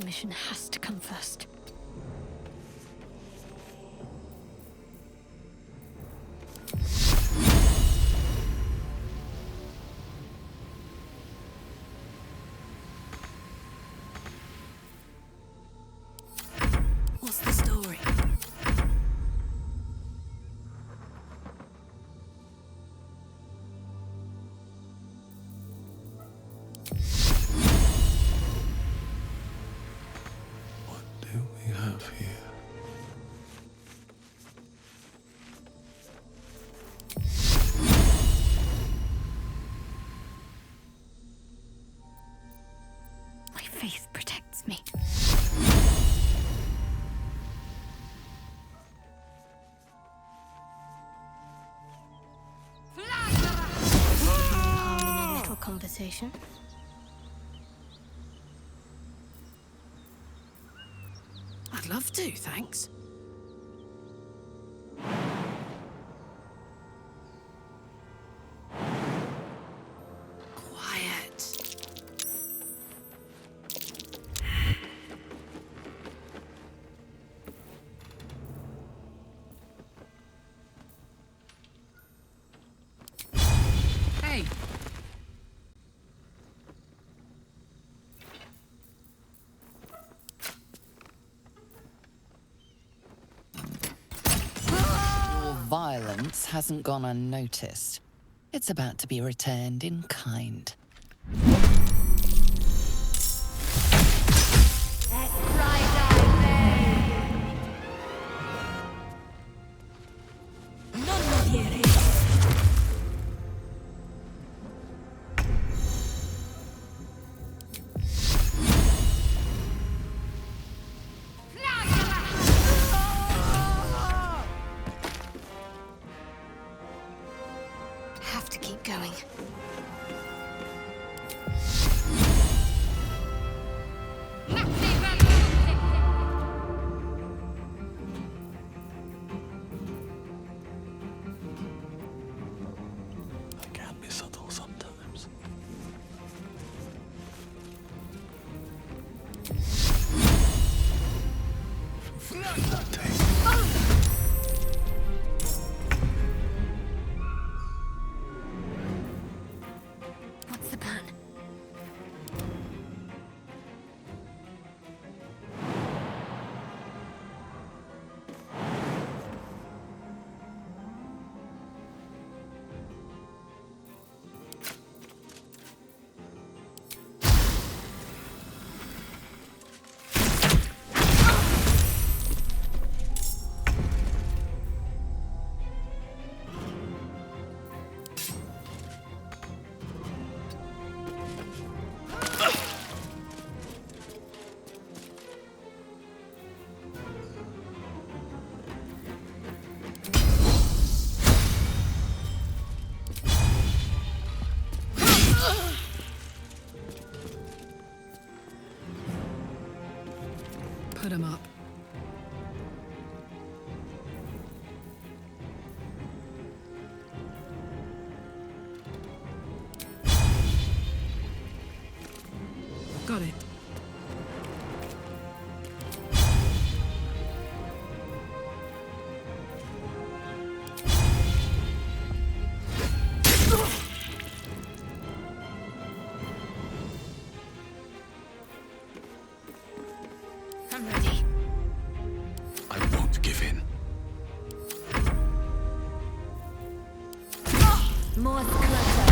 The mission has to come first. What's the story? What do we have here? My faith protects me. Harm in a little conversation. I'd love to, thanks. Quiet. Hey. Your violence hasn't gone unnoticed. It's about to be returned in kind. Have to keep going. I can be subtle sometimes. What's the plan? Put him up. Got it. I'm ready. I won't give in. More closer.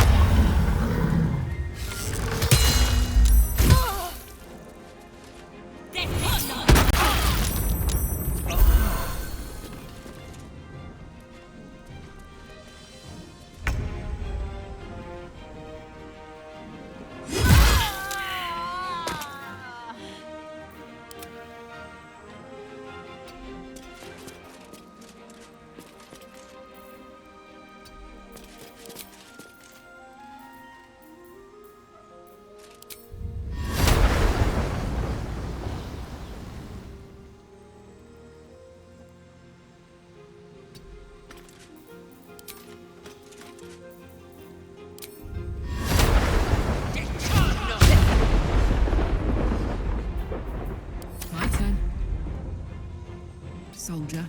soldier.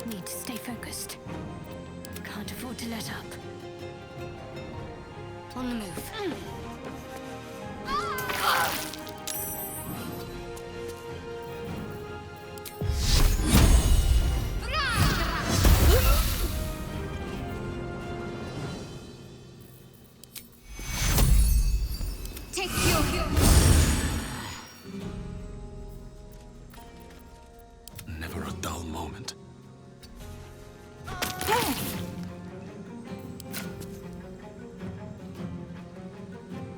Need to stay focused. Can't afford to let up. On the move. Take your Never a dull moment.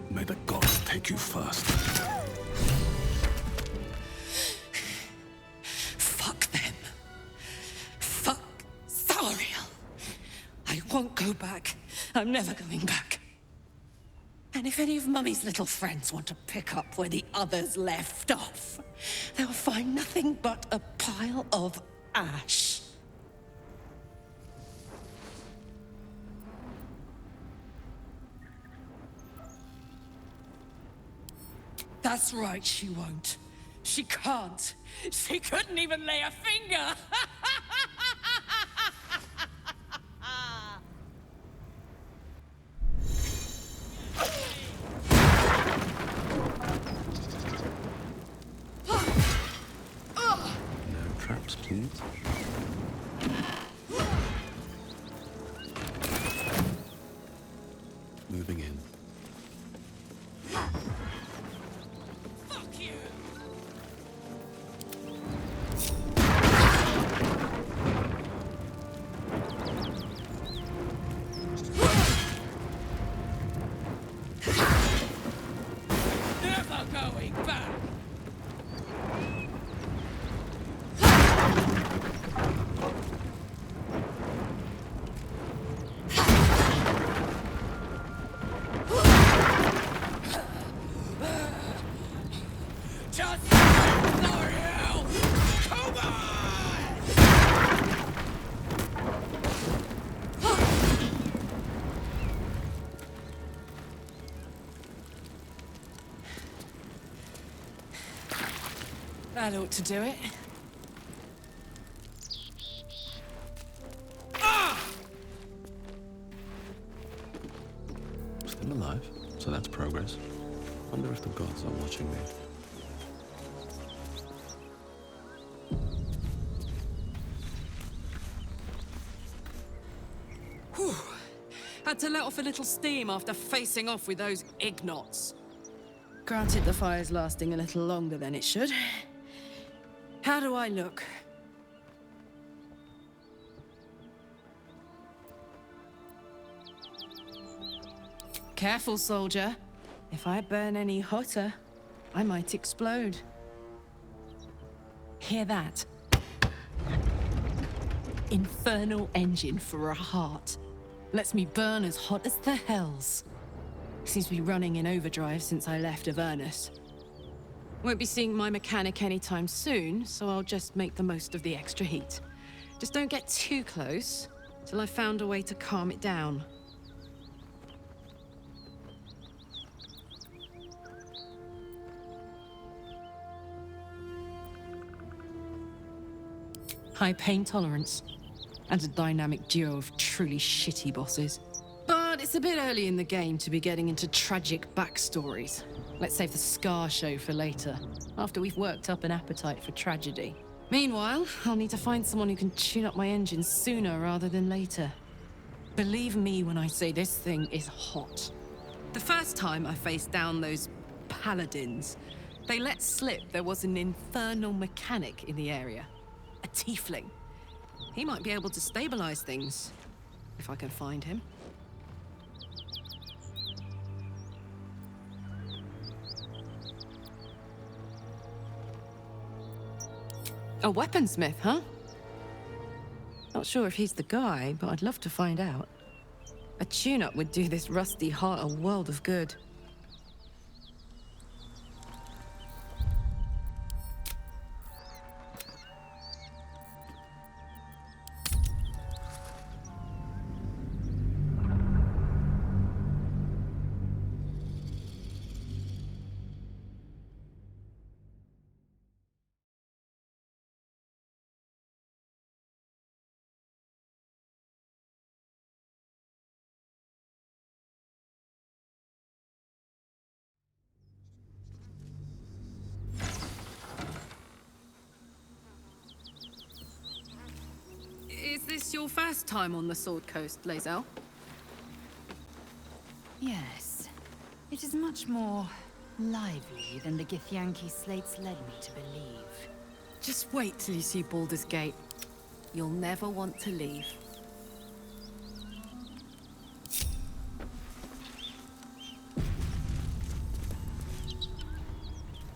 May the gods take you first. Fuck them. Fuck Thariel. I won't go back. I'm never going back. And if any of Mummy's little friends want to pick up where the others left off, they'll find nothing but a pile of ash. That's right, she won't. She can't. She couldn't even lay a finger. No traps, please. Moving in. Never going back. Just Thariel! Come on! That ought to do it. Still alive, so that's progress. Wonder if the gods are watching me. Whew. Had to let off a little steam after facing off with those ignots. Granted, the fire's lasting a little longer than it should. How do I look? Careful, soldier. If I burn any hotter, I might explode. Hear that? Infernal engine for a heart. Lets me burn as hot as the hells. Seems to be running in overdrive since I left Avernus. Won't be seeing my mechanic anytime soon, so I'll just make the most of the extra heat. Just don't get too close till I've found a way to calm it down. High pain tolerance, and a dynamic duo of truly shitty bosses. But it's a bit early in the game to be getting into tragic backstories. Let's save the Scar show for later, after we've worked up an appetite for tragedy. Meanwhile, I'll need to find someone who can tune up my engine sooner rather than later. Believe me when I say this thing is hot. The first time I faced down those paladins, they let slip there was an infernal mechanic in the area. A tiefling. He might be able to stabilize things, if I can find him. A weaponsmith, huh? Not sure if he's the guy, but I'd love to find out. A tune-up would do this rusty heart a world of good. this your first time on the Sword Coast, Lae'zel? Yes. It is much more lively than the Githyanki slates led me to believe. Just wait till you see Baldur's Gate. You'll never want to leave.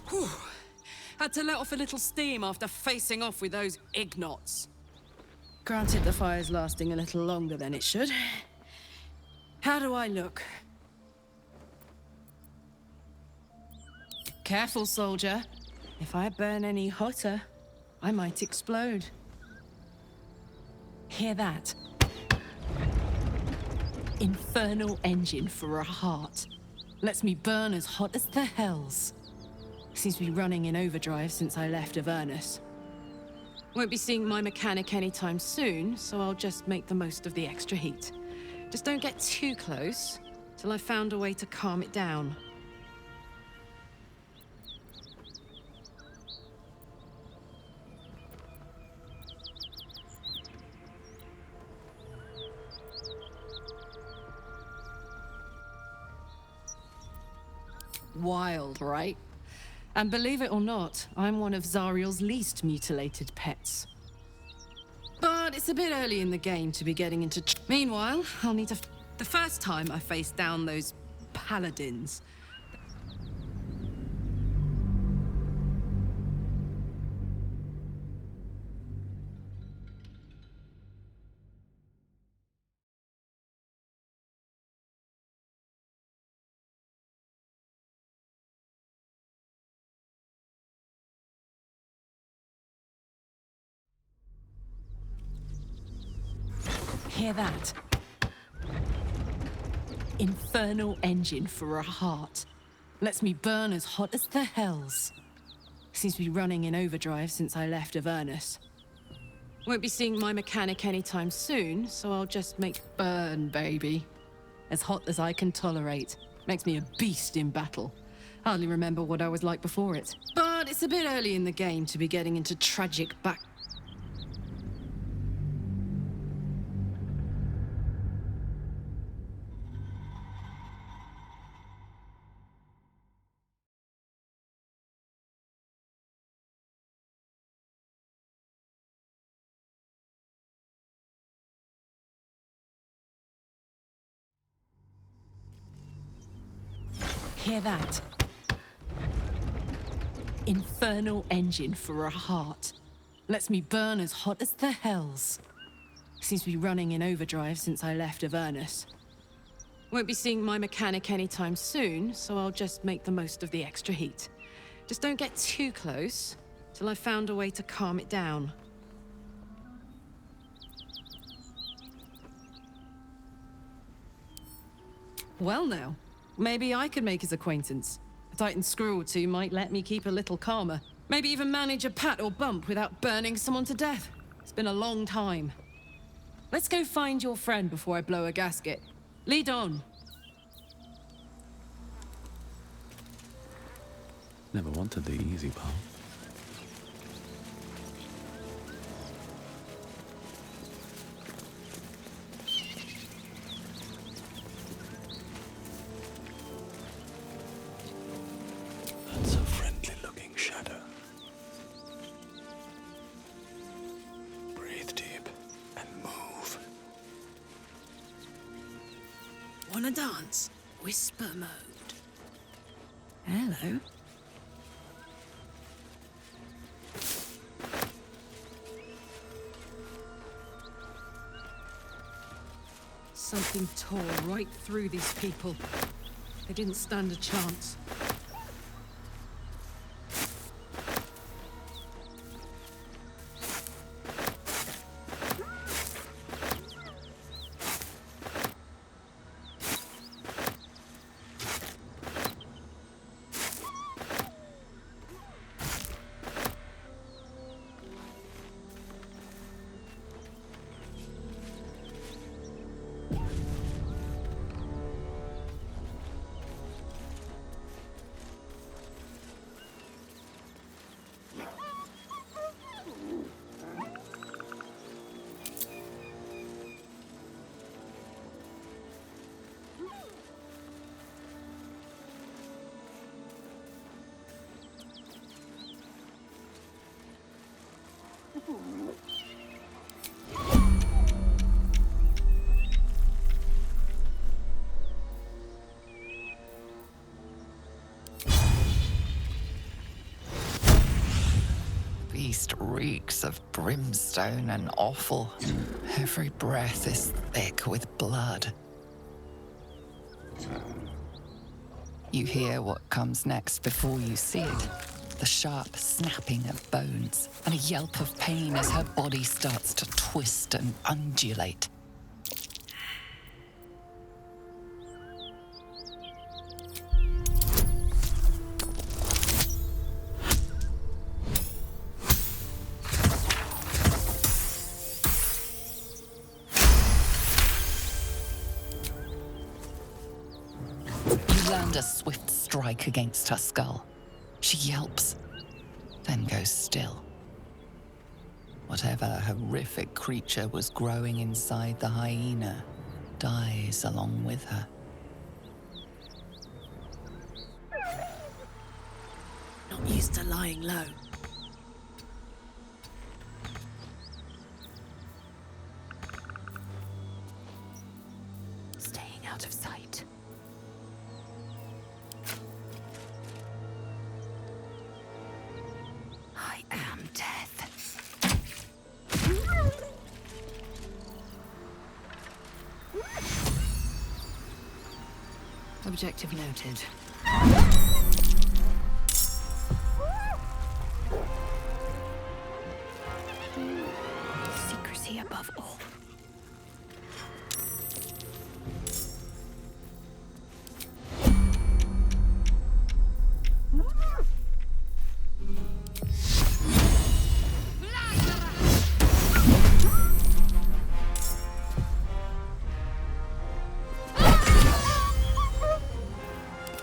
Whew. Had to let off a little steam after facing off with those Ignots. Granted, the fire's lasting a little longer than it should. How do I look? Careful, soldier. If I burn any hotter, I might explode. Hear that? Infernal engine for a heart. Lets me burn as hot as the hells. Seems to be running in overdrive since I left Avernus. Won't be seeing my mechanic anytime soon, so I'll just make the most of the extra heat. Just don't get too close, till I've found a way to calm it down. Wild, right? And believe it or not, I'm one of Zariel's least mutilated pets. But it's a bit early in the game to be getting into... Meanwhile, I'll need to... The first time I faced down those paladins... Hear that? Infernal engine for a heart. Lets me burn as hot as the hells. Seems to be running in overdrive since I left Avernus. Won't be seeing my mechanic anytime soon, so I'll just make burn, baby. As hot as I can tolerate. Makes me a beast in battle. Hardly remember what I was like before it. But it's a bit early in the game to be getting into tragic back... Hear that? Infernal engine for a heart. Lets me burn as hot as the hells. Seems to be running in overdrive since I left Avernus. Won't be seeing my mechanic anytime soon, so I'll just make the most of the extra heat. Just don't get too close, till I've found a way to calm it down. Well now. Maybe I could make his acquaintance. A Titan screw or two might let me keep a little calmer. Maybe even manage a pat or bump without burning someone to death. It's been a long time. Let's go find your friend before I blow a gasket. Lead on. Never wanted the easy path. That's a friendly-looking shadow. Breathe deep and move. Wanna dance? Whisper mode. Hello. Something tore right through these people. They didn't stand a chance. beast reeks of brimstone and offal. Every breath is thick with blood. You hear what comes next before you see it. The sharp snapping of bones, and a yelp of pain as her body starts to twist and undulate. You land a swift strike against her skull. She yelps, then goes still. Whatever horrific creature was growing inside the hyena dies along with her. Not used to lying low. Staying out of sight. I am death. Objective noted. Secrecy above all.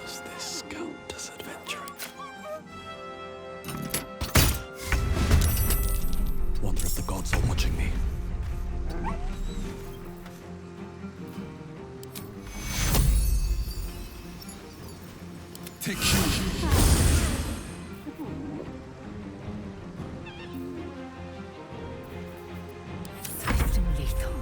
Does this count as adventuring? Wonder if the gods are watching me. Take you. Swift and lethal.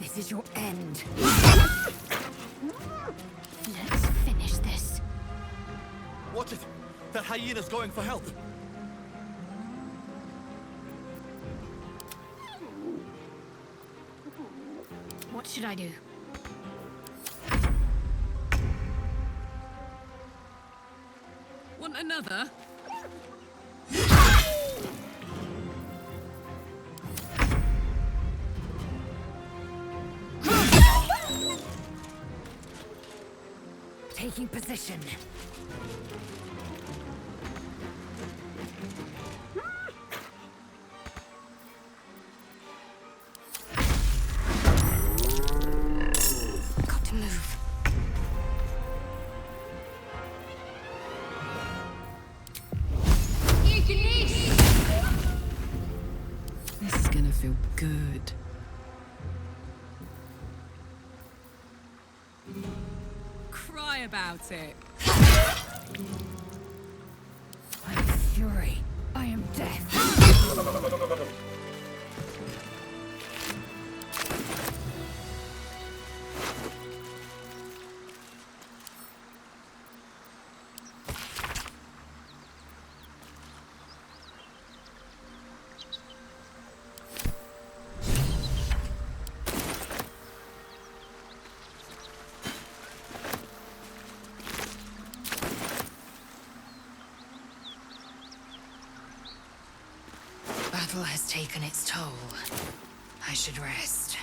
This is your end. Let's finish this. Watch it! That hyena's going for help! What should I do? Want another? Taking position. Got to move. This is gonna feel good. Cry about it. I am fury. I am death. Battle has taken its toll. I should rest.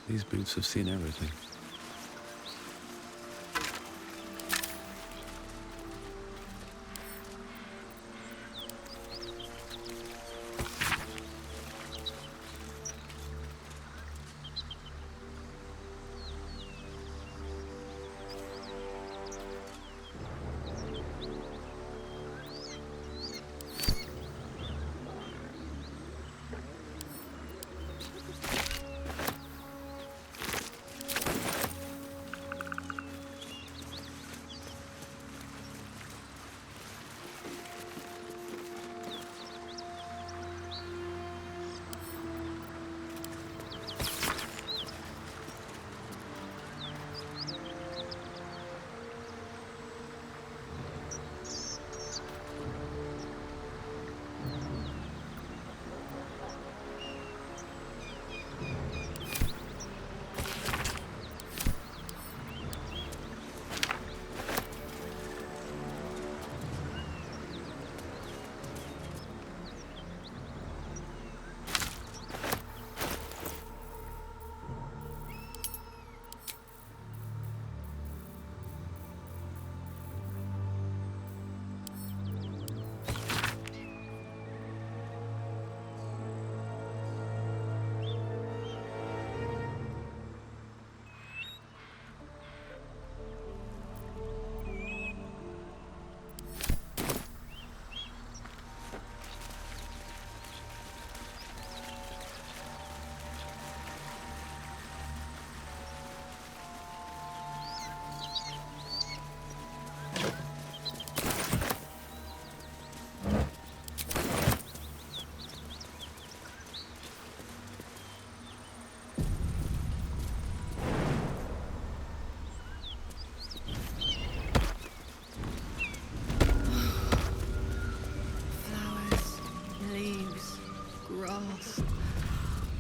These boots have seen everything.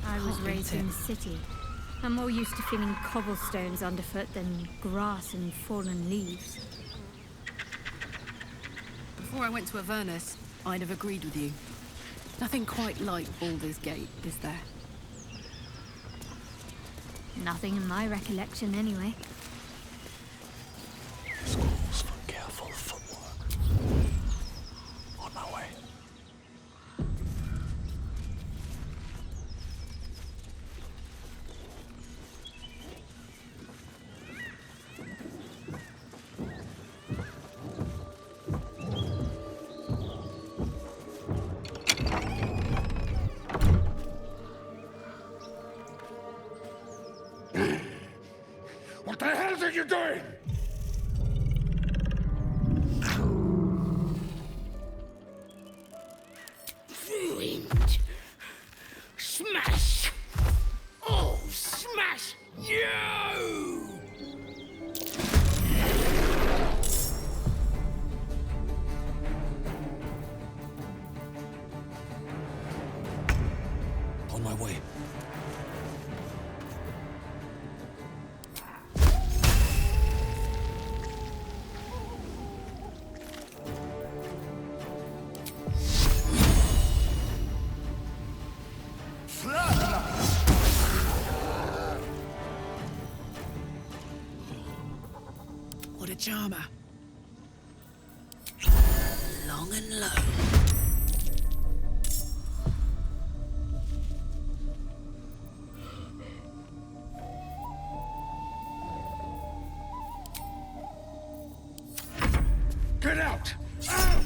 I was raised in the city. I'm more used to feeling cobblestones underfoot than grass and fallen leaves. Before I went to Avernus, I'd have agreed with you. Nothing quite like Baldur's Gate, is there? Nothing in my recollection, anyway. This calls for careful footwork. On my way. What the hell are you doing? Ruined. Smash. Oh, smash you! On my way. What a charmer. Long and low. Get out! Out!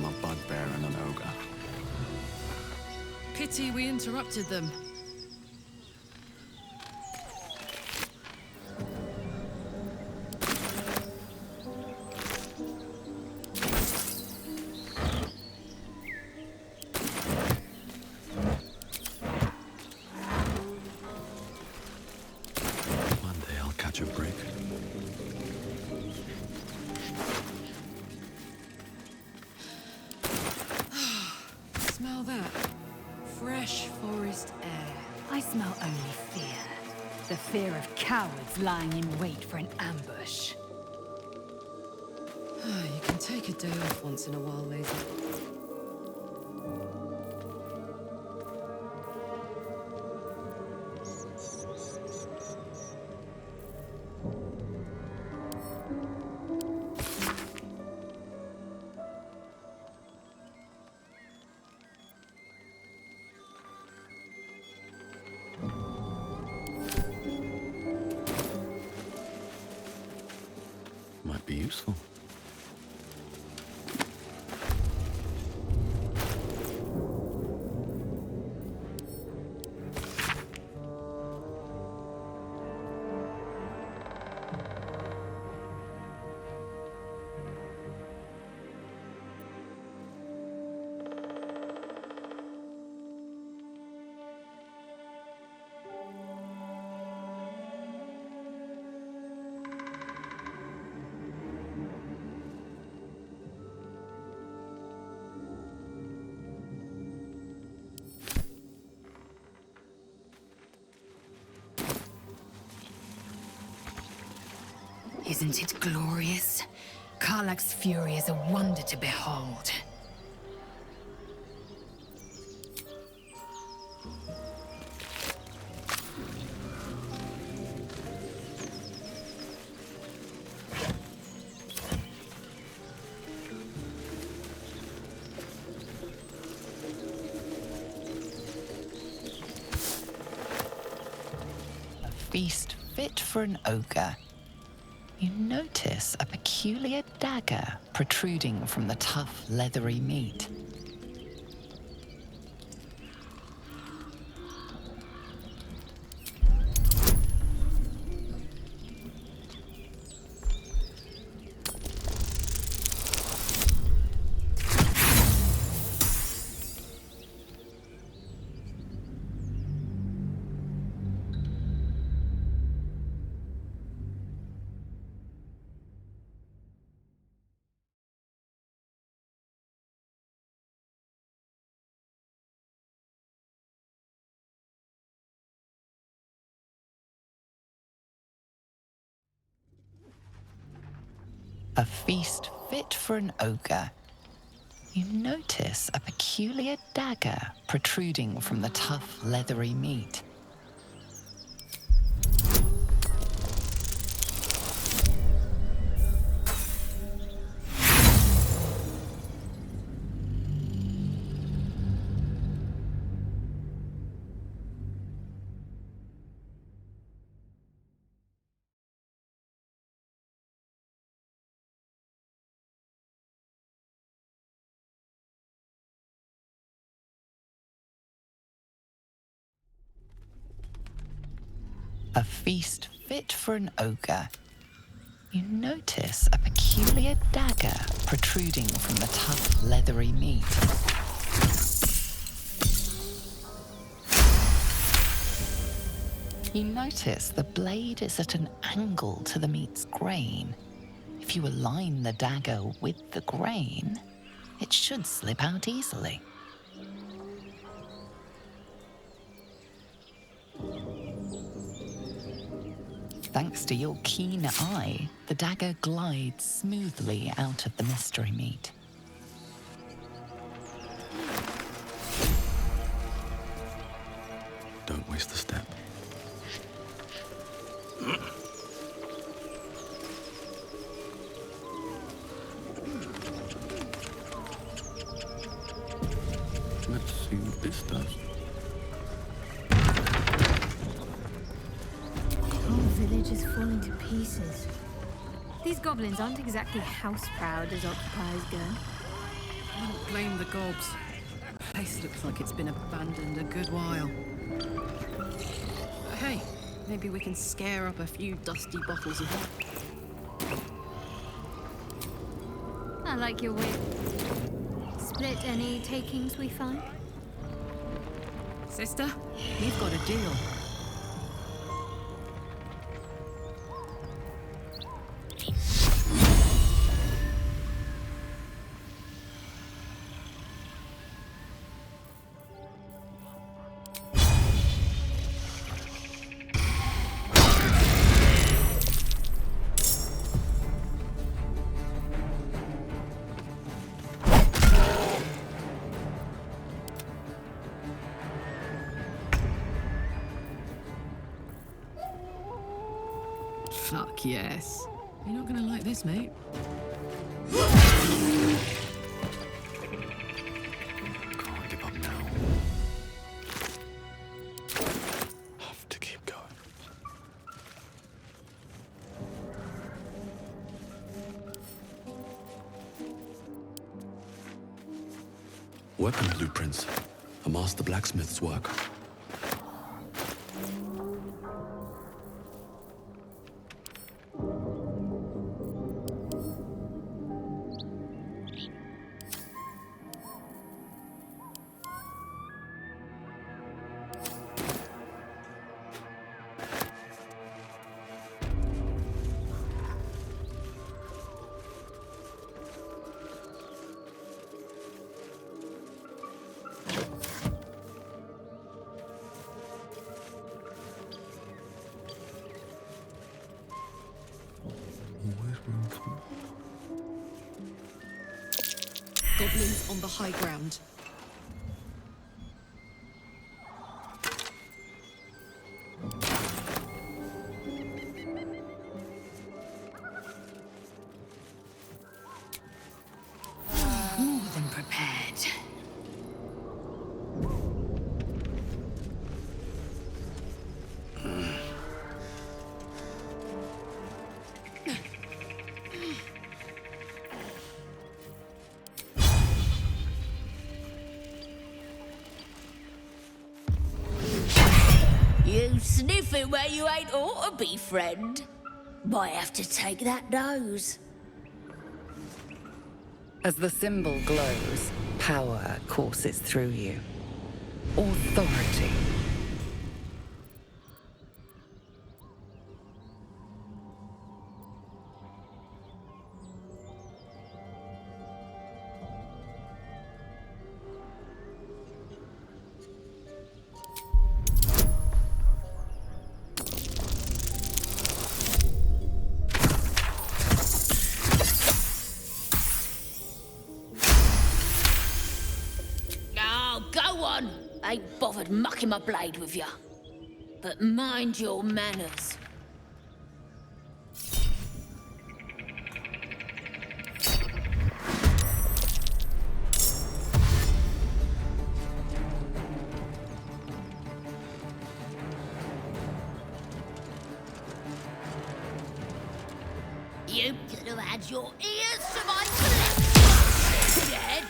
from a bugbear and an ogre. Pity we interrupted them. One day I'll catch a break. Smell that. Fresh forest air. I smell only fear. The fear of cowards lying in wait for an ambush. You can take a day off once in a while, lady. Might be useful. Isn't it glorious? Karlach's fury is a wonder to behold. A feast fit for an ogre. You notice a peculiar dagger protruding from the tough, leathery meat. A feast fit for an ogre. You notice a peculiar dagger protruding from the tough, leathery meat. A feast fit for an ogre. You notice a peculiar dagger protruding from the tough, leathery meat. You notice the blade is at an angle to the meat's grain. If you align the dagger with the grain, it should slip out easily. Thanks to your keen eye, the dagger glides smoothly out of the mystery meat. Don't waste a step. Let's see what this does. The whole village is falling to pieces. These goblins aren't exactly house-proud as occupiers go. Wouldn't blame the gobs. The place looks like it's been abandoned a good while. But hey, maybe we can scare up a few dusty bottles of wine. I like your wit. Split any takings we find? Sister, we've got a deal. Fuck yes. You're not gonna like this, mate. Can't give up now. Have to keep going. Weapon blueprints. A master blacksmith's work. Goblins on the high ground. More than prepared. You sniffing where you ain't ought to be, friend. Might have to take that nose. As the symbol glows, power courses through you. Authority. Oh, go on. Ain't bothered mucking my blade with ya. But mind your manners. You could have had your ears to my lips, dead.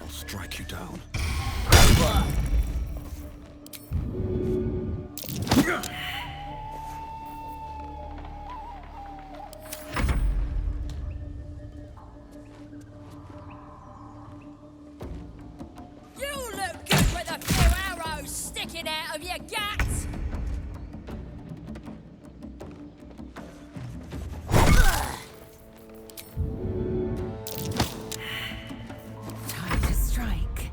I'll strike you down. You look good with a few arrows sticking out of your guts. Time to strike.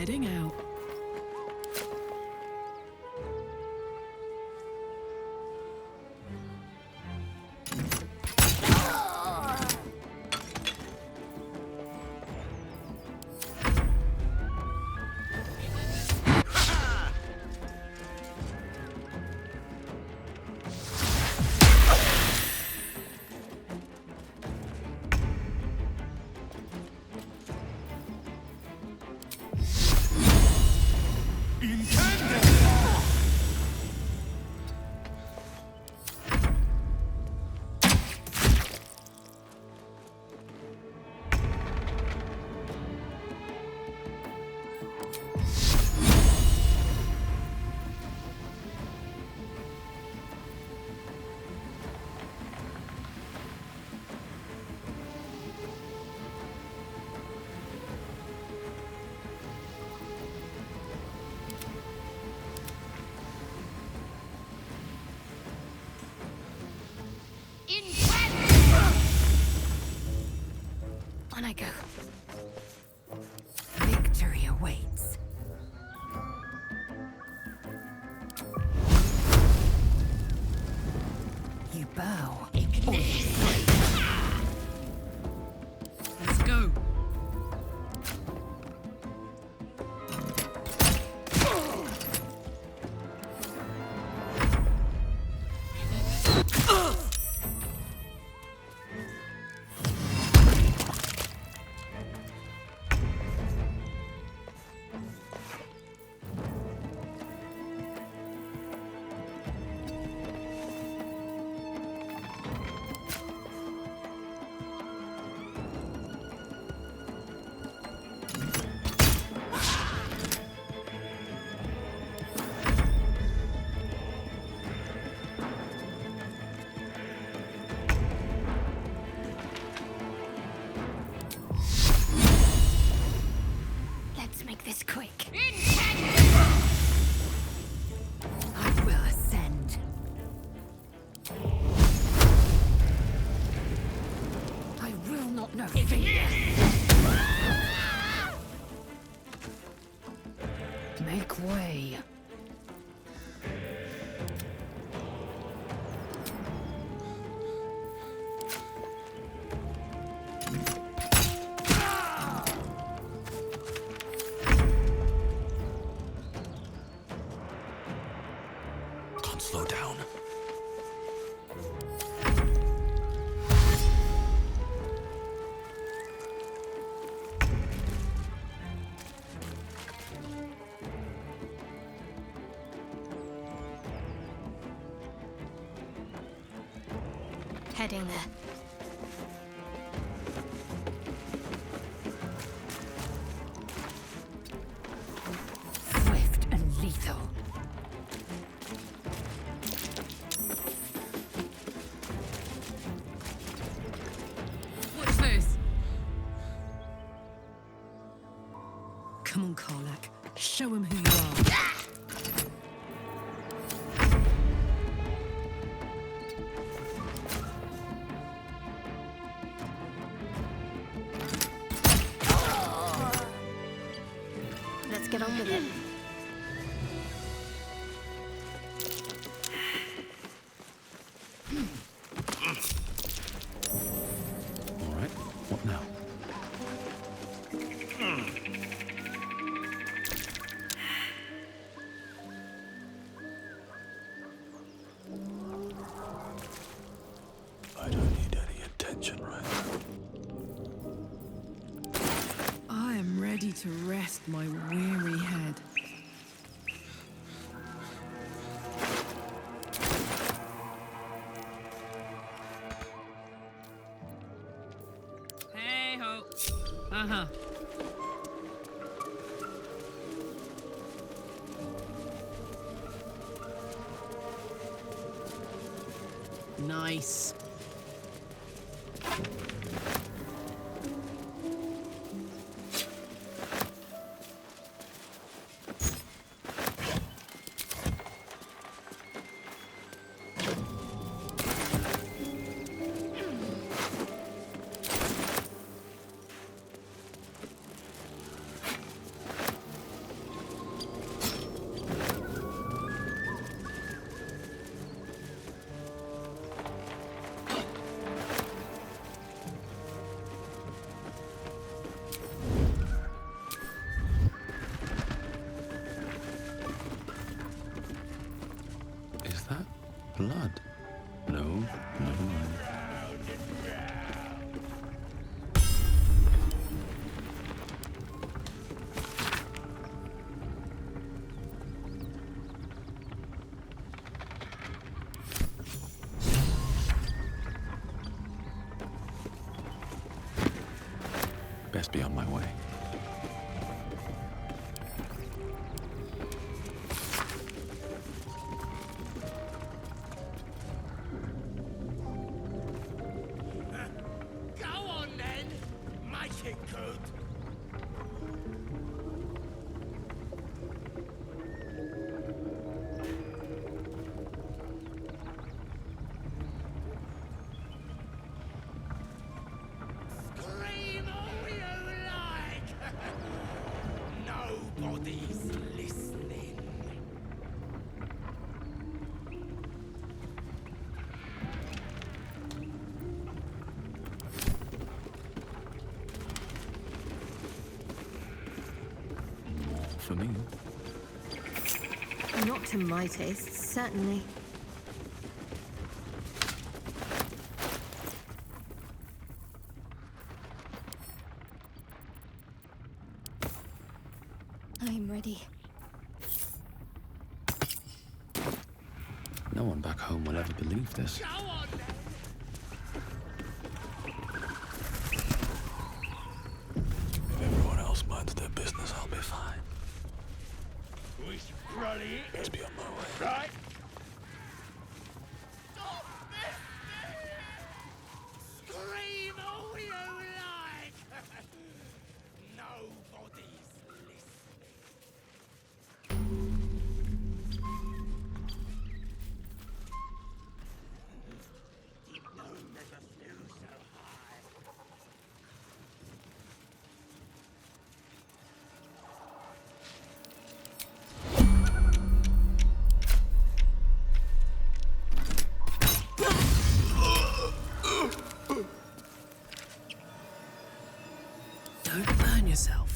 heading out. On I go. Victory awaits. You bow. Or you fight. Let's go. Let's make this quick. I will ascend. I will not know fear. Make way. Can't slow down. Heading there. Swift and lethal. What's this? Come on, Karlak. Show him who you are. Let's get on with it. All right, what now? I don't need any attention right now. I am ready to rest my weary head. Hey ho. Uh-huh. Nice. No, never mind. Best be on my way. Go on then! Make it good! Scream all you like! Nobody's listening. More for me. Not to my taste, certainly. I'm ready. No one back home will ever believe this. Go on then! If everyone else minds their business, I'll be fine. We should probably eat it. Best be on my way. Right? Scream all you like! Nobody's listening. Deep down never flew so high. Don't burn yourself.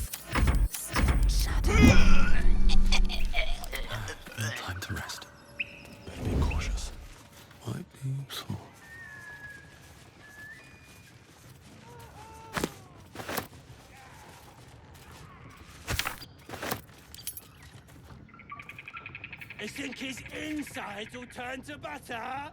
Time to rest. Better be cautious. Might be useful. You think his insides will turn to butter?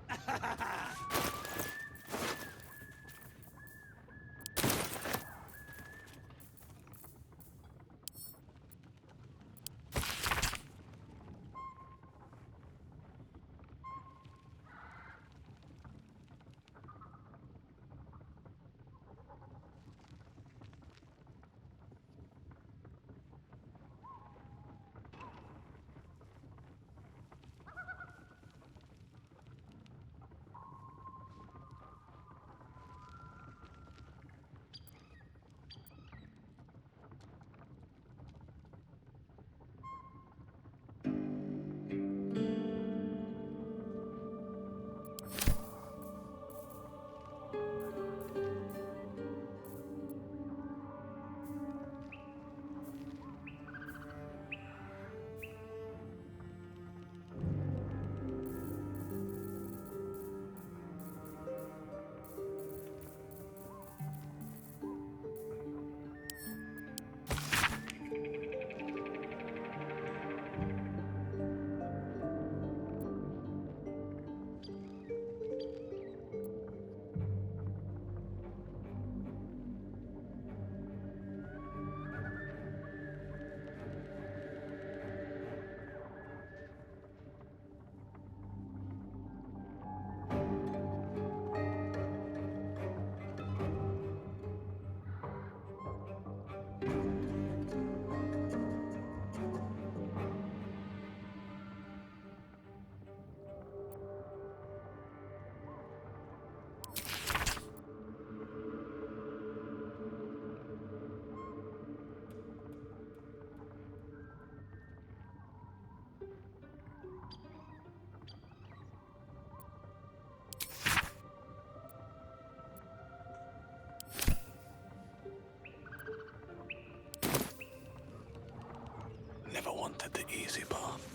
Never wanted the easy path.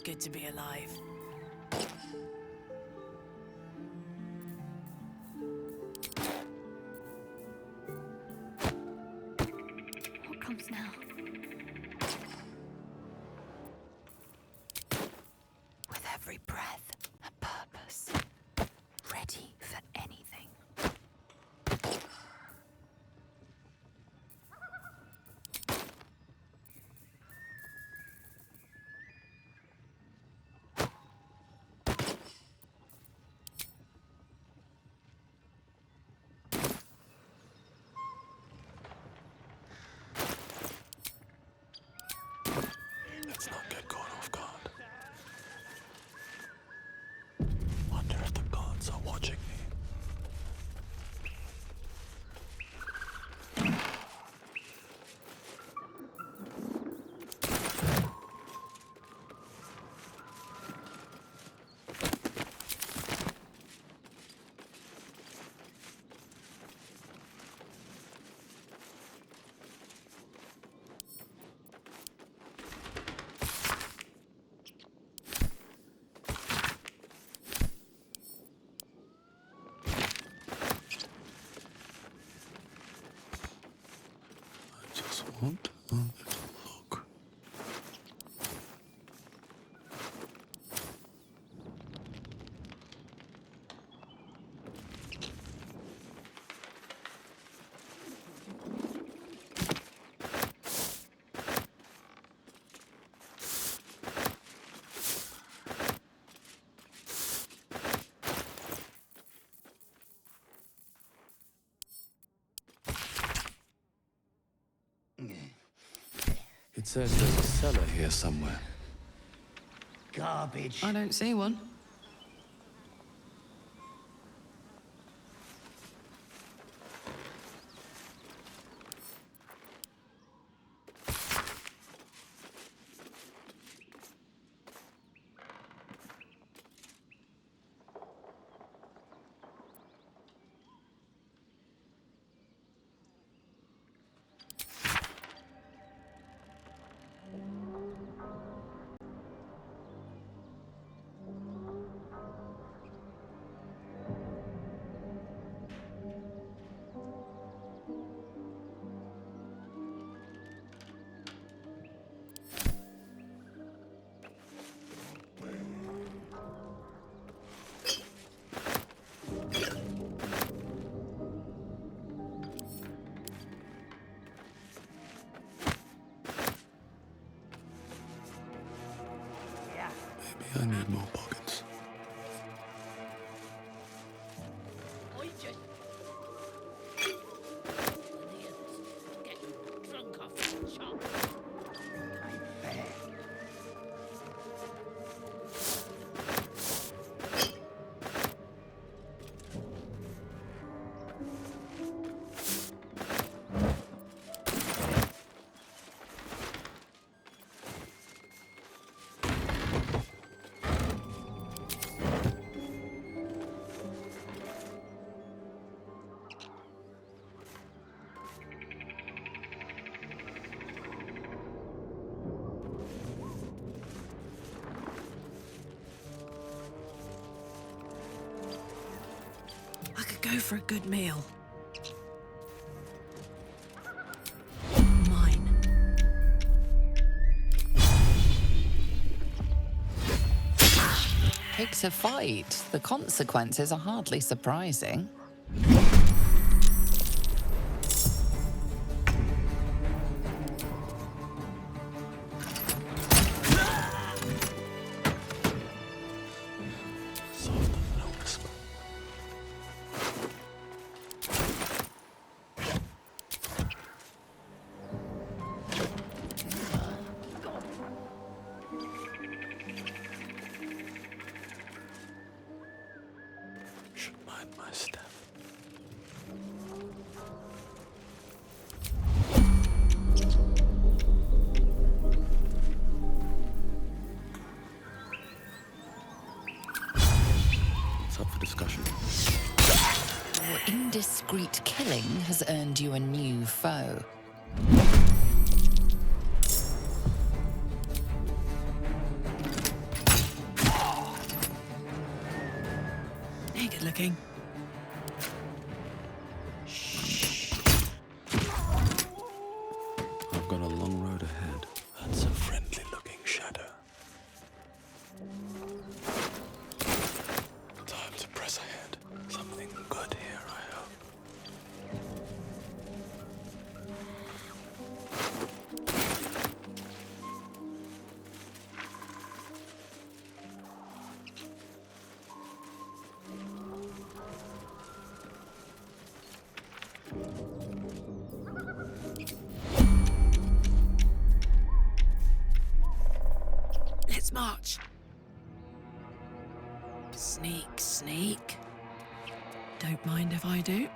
good to be alive. What comes now? With every breath, a purpose. Ready for anything. Let's not get caught off guard. Wonder if the gods are watching me. I just want a little look. It says there's a cellar here somewhere. Garbage. I don't see one. Maybe I need more pockets. I just... And the others getting drunk off the chop. I could go for a good meal. Mine. Picks a fight. The consequences are hardly surprising. Should mind my step. It's up for discussion. Your indiscreet killing has earned you a new foe. looking. I've got a long road ahead. That's a friendly-looking shadow. Time to press ahead. Something good here, I hope. Let's march. Sneak, sneak. Don't mind if I do.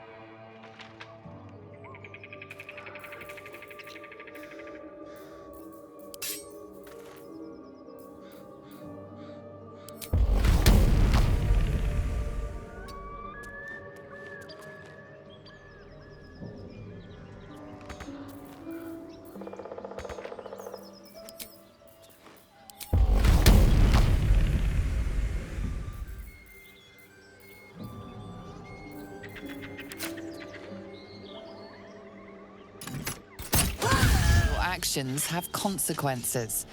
Actions have consequences.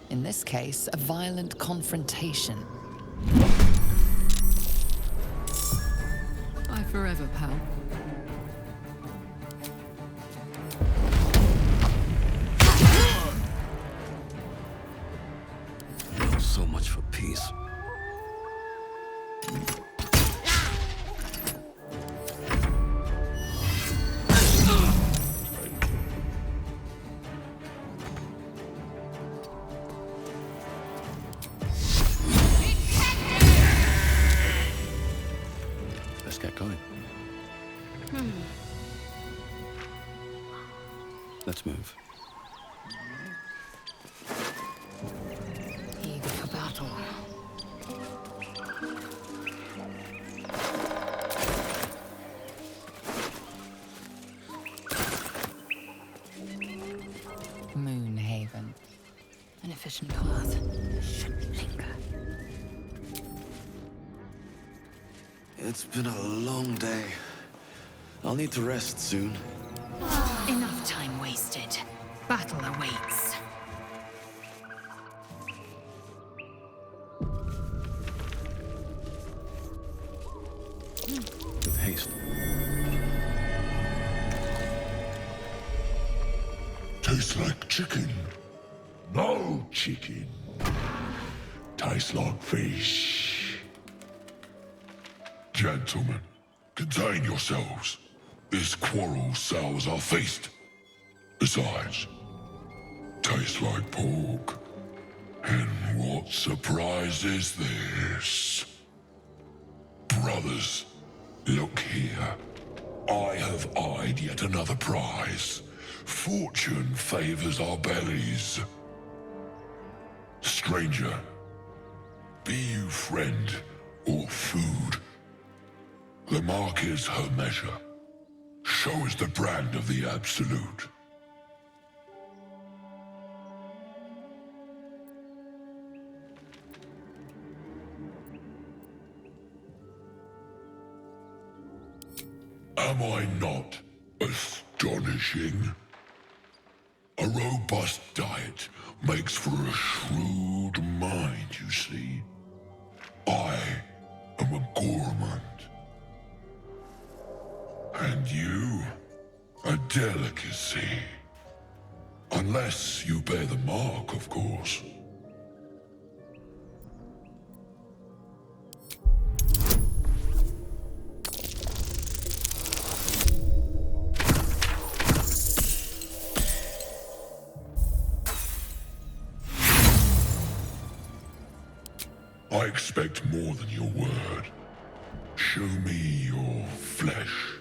In this case, a violent confrontation. Bye forever, pal. So much for peace. Let's get going. Let's move. Eager for battle. Moonhaven. An efficient path. Shouldn't linger. It's been a long day. I'll need to rest soon. Enough time wasted. Battle awaits. With haste. Tastes like chicken. No chicken. Tastes like fish. Gentlemen, contain yourselves. This quarrel sours our feast. Besides, tastes like pork. And what surprise is this? Brothers, look here. I have eyed yet another prize. Fortune favors our bellies. Stranger, be you friend or food, the mark is her measure. Show is the brand of the absolute. Am I not astonishing? A robust diet makes for a shrewd mind, you see. I am a gourmand. And you, a delicacy. Unless you bear the mark, of course. I expect more than your word. Show me your flesh.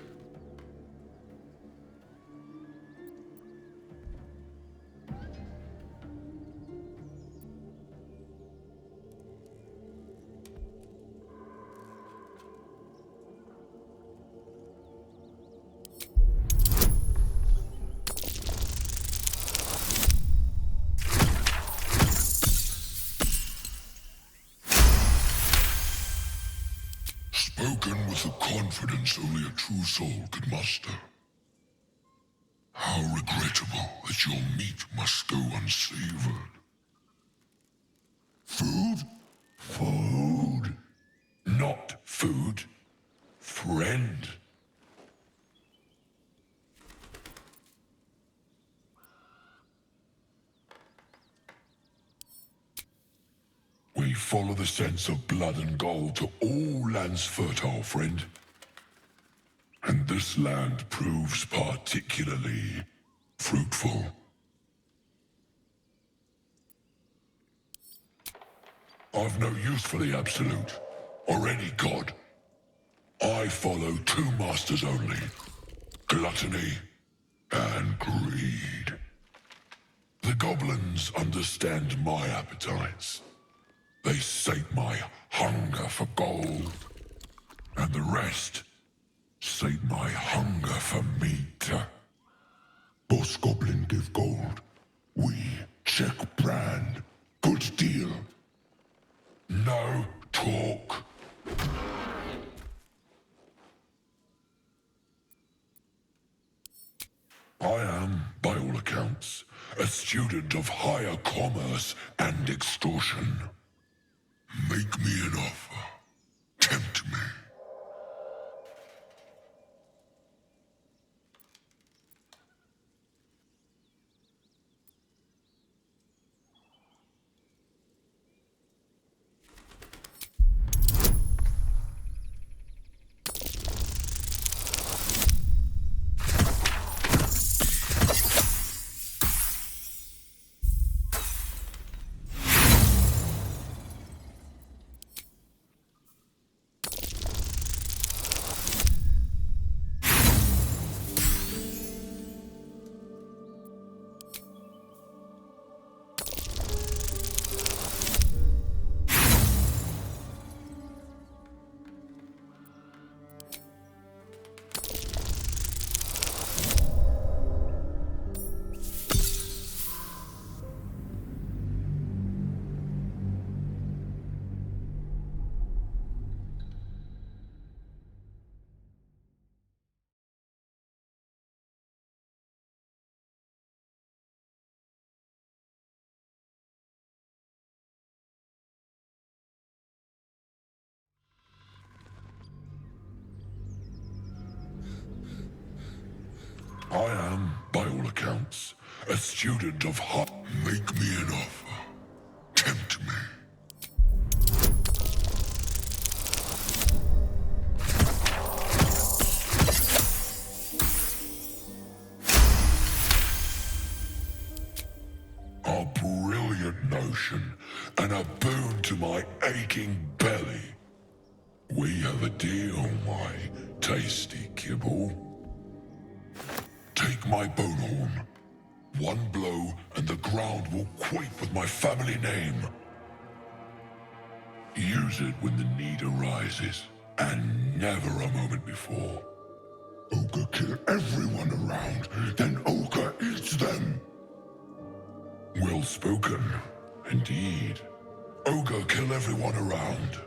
Spoken with true soul could muster. How regrettable that your meat must go unsavored. Food? Food. Not food. Friend. We follow the sense of blood and gold to all lands fertile, friend. And this land proves particularly fruitful. I've no use for the Absolute, or any god. I follow two masters only, gluttony and greed. The goblins understand my appetites. They sate my hunger for gold, and the rest sate my hunger for meat. Boss Goblin give gold. We check brand. Good deal. No talk. I am, by all accounts, a student of higher commerce and extortion. Make me an offer. Tempt me. I am, by all accounts, a student of high. Make me an offer. Tempt me. A brilliant notion, and a boon to my aching belly. We have a deal, my tasty kibble. Take my bone horn. One blow, and the ground will quake with my family name. Use it when the need arises, and never a moment before. Ogre kill everyone around, then Ogre eats them. Well spoken, indeed. Ogre kill everyone around.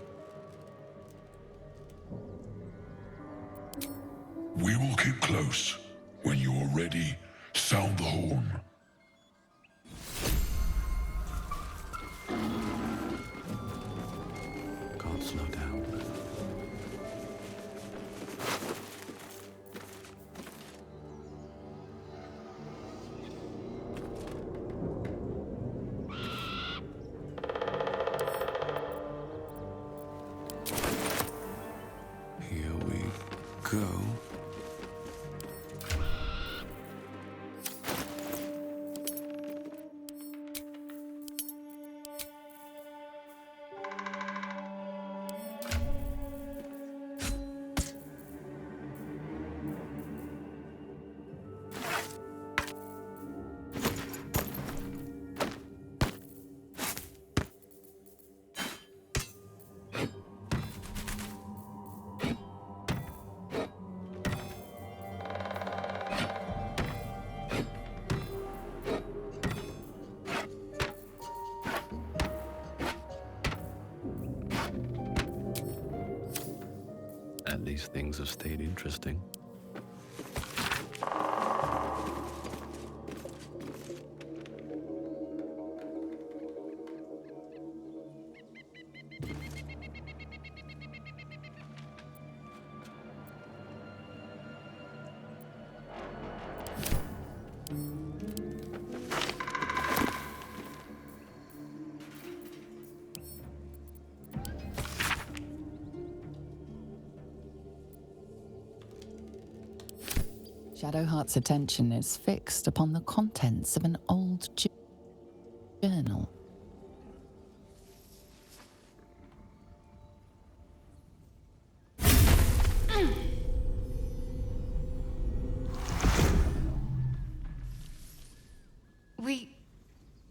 We will keep close. When you are ready, sound the horn. Can't slow down. Here we go. things have stayed interesting. Shadowheart's attention is fixed upon the contents of an old journal.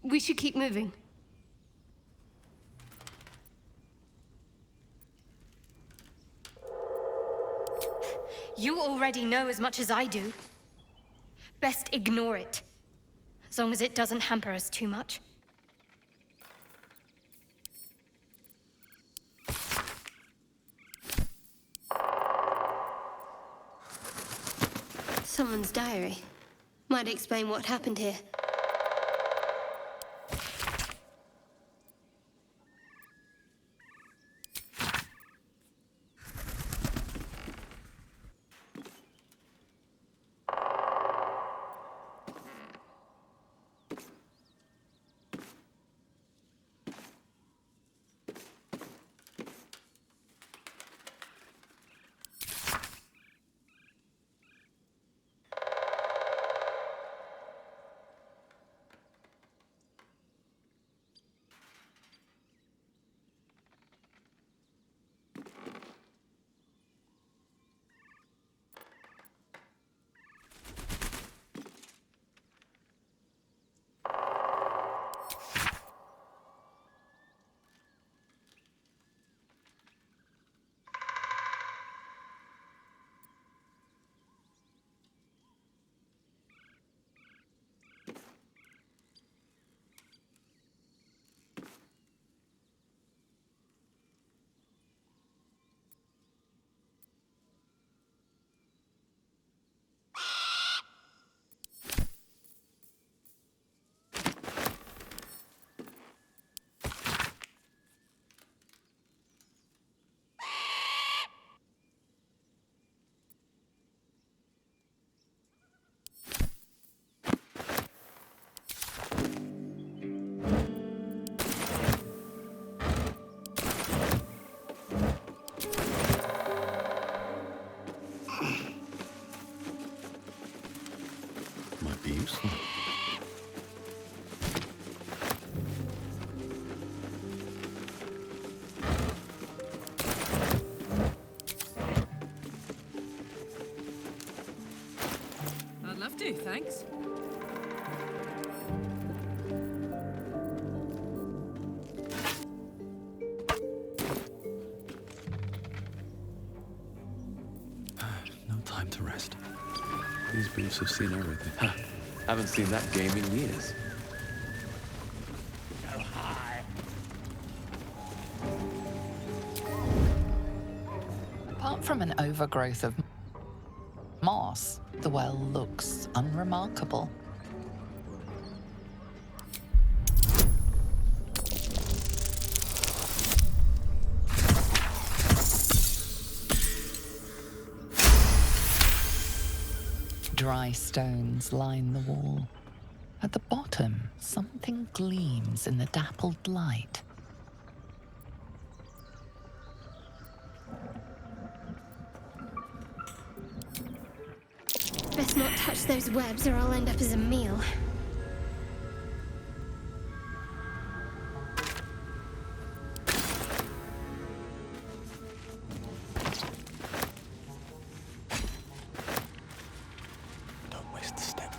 We should keep moving. You already know as much as I do. Best ignore it. As long as it doesn't hamper us too much. Someone's diary. Might explain what happened here. Might be useful. I'd love to, thanks. No time to rest. These boots have seen everything. Huh. Haven't seen that game in years. Apart from an overgrowth of moss, the well looks unremarkable. Dry stones line the wall. At the bottom, something gleams in the dappled light. Best not touch those webs or I'll end up as a meal. Don't waste the step.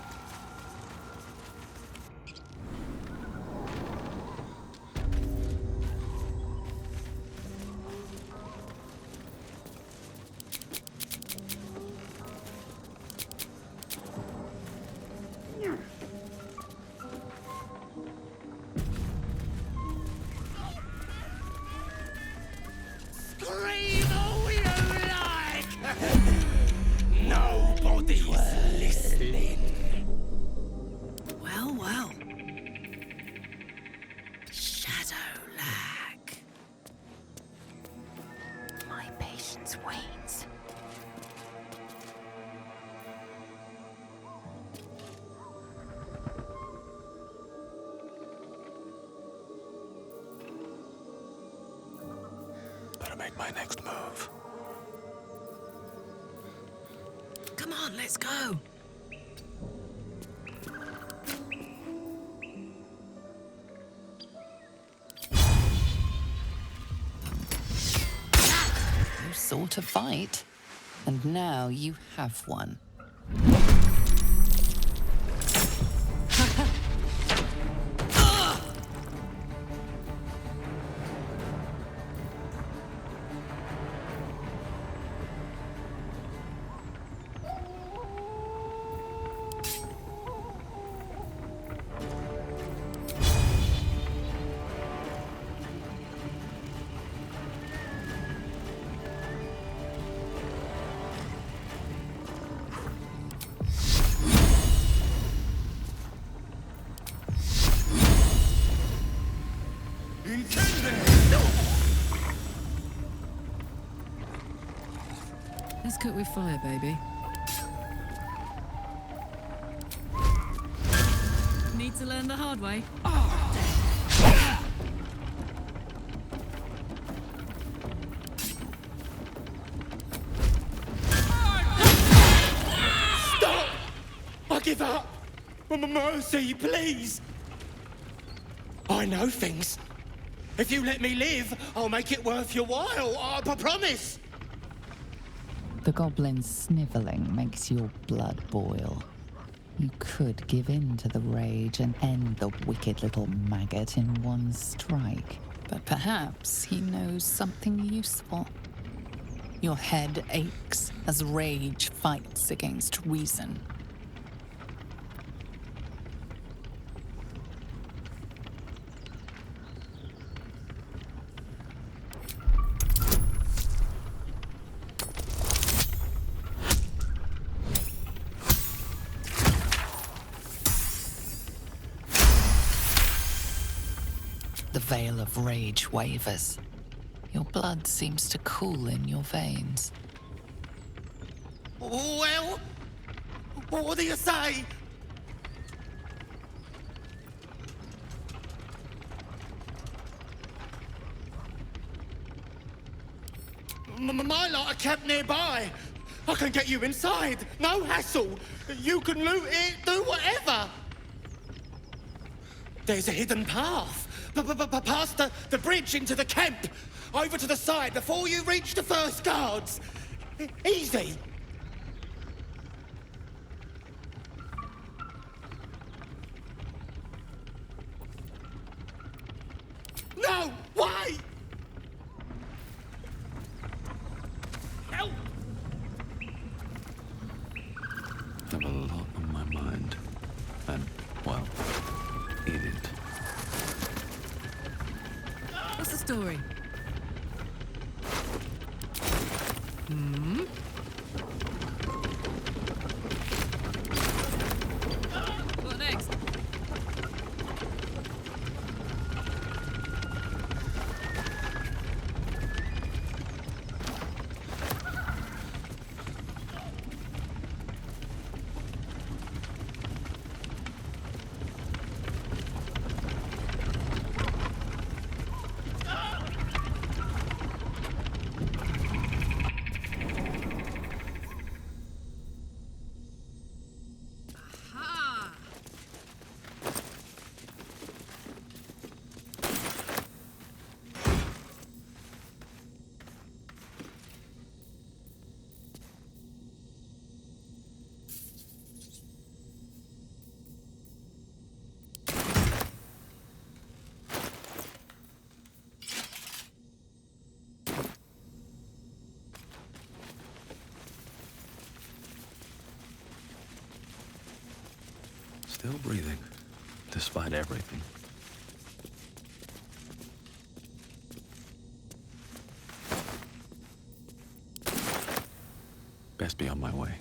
on, let's go. You sought a fight, and now you have one. Let's cook with fire, baby. Need to learn the hard way. Stop! I give up! Mercy, please! I know things. If you let me live, I'll make it worth your while. I promise! The goblin's sniveling makes your blood boil. You could give in to the rage and end the wicked little maggot in one strike. But perhaps he knows something useful. Your head aches as rage fights against reason. The veil of rage wavers. Your blood seems to cool in your veins. Well, what do you say? My lot are kept nearby. I can get you inside. No hassle. You can loot it, do whatever. There's a hidden path. Past the bridge into the camp. Over to the side before you reach the first guards. Easy. No! Why? Help! I have a lot on my mind. And, well, in it. What's the story? Hmm? What next? Still breathing, despite everything. Best be on my way.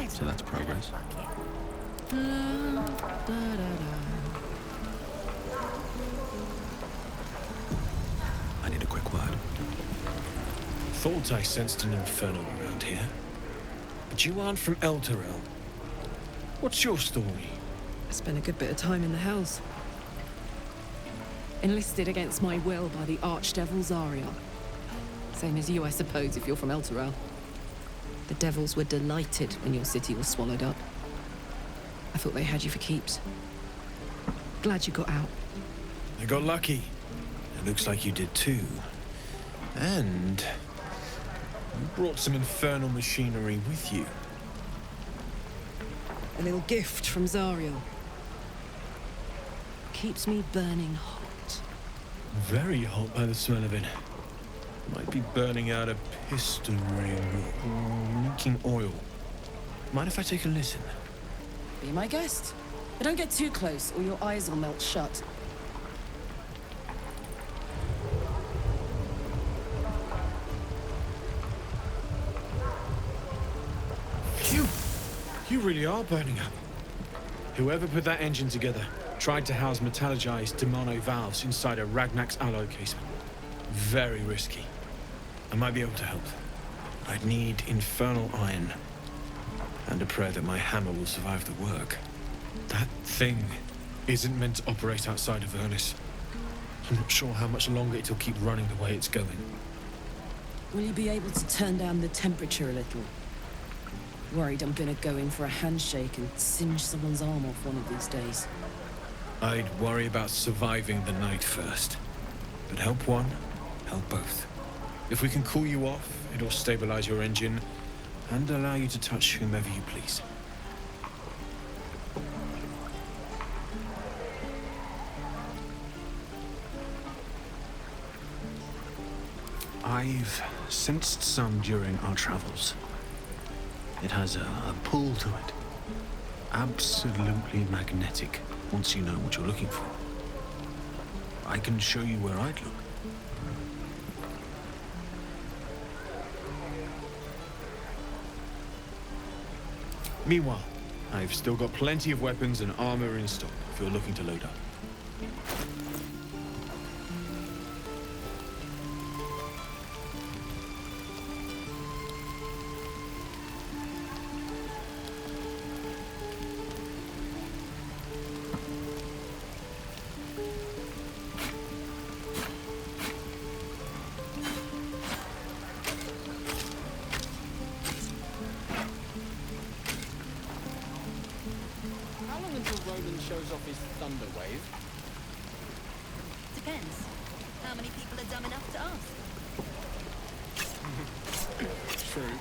so that's progress. I need a quick word. Thought I sensed an infernal around here. But you aren't from Elturel. What's your story? I spent a good bit of time in the Hells. Enlisted against my will by the Archdevil Zariel. Same as you, I suppose, if you're from Elturel. The Devils were delighted when your city was swallowed up. I thought they had you for keeps. Glad you got out. I got lucky. It looks like you did too. And you brought some infernal machinery with you. A little gift from Zariel. Keeps me burning hot. Very hot by the smell of it. Might be burning out a piston ring or leaking oil. Mind if I take a listen? Be my guest. But don't get too close or your eyes will melt shut. Phew! You really are burning up. Whoever put that engine together tried to house metallogized Demano valves inside a Ragnak's alloy casement. Very risky. I might be able to help. I'd need infernal iron. And a prayer that my hammer will survive the work. That thing isn't meant to operate outside of Vernus. I'm not sure how much longer it'll keep running the way it's going. Will you be able to turn down the temperature a little? Worried I'm gonna go in for a handshake and singe someone's arm off one of these days. I'd worry about surviving the night first. But help one, help both. If we can cool you off, it'll stabilize your engine and allow you to touch whomever you please. I've sensed some during our travels. It has a pull to it. Absolutely magnetic, once you know what you're looking for. I can show you where I'd look. Meanwhile, I've still got plenty of weapons and armor in stock if you're looking to load up. Shows off his thunder wave. Depends. How many people are dumb enough to ask? True.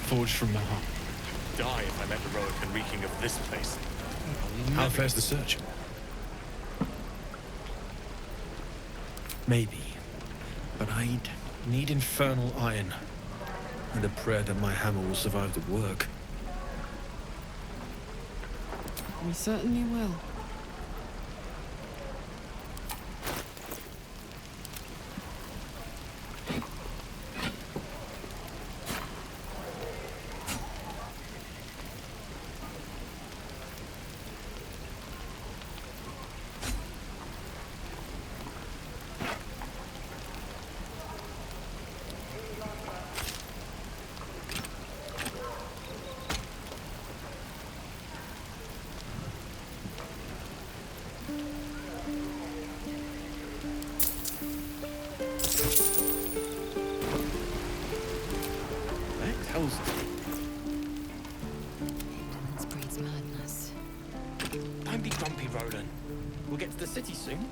Forged from the heart. Die if I met the Roican reeking of this place. How fares the search? Maybe. But I'd need infernal iron. And a prayer that my hammer will survive the work. We certainly will. Don't be grumpy, Roland. We'll get to the city soon.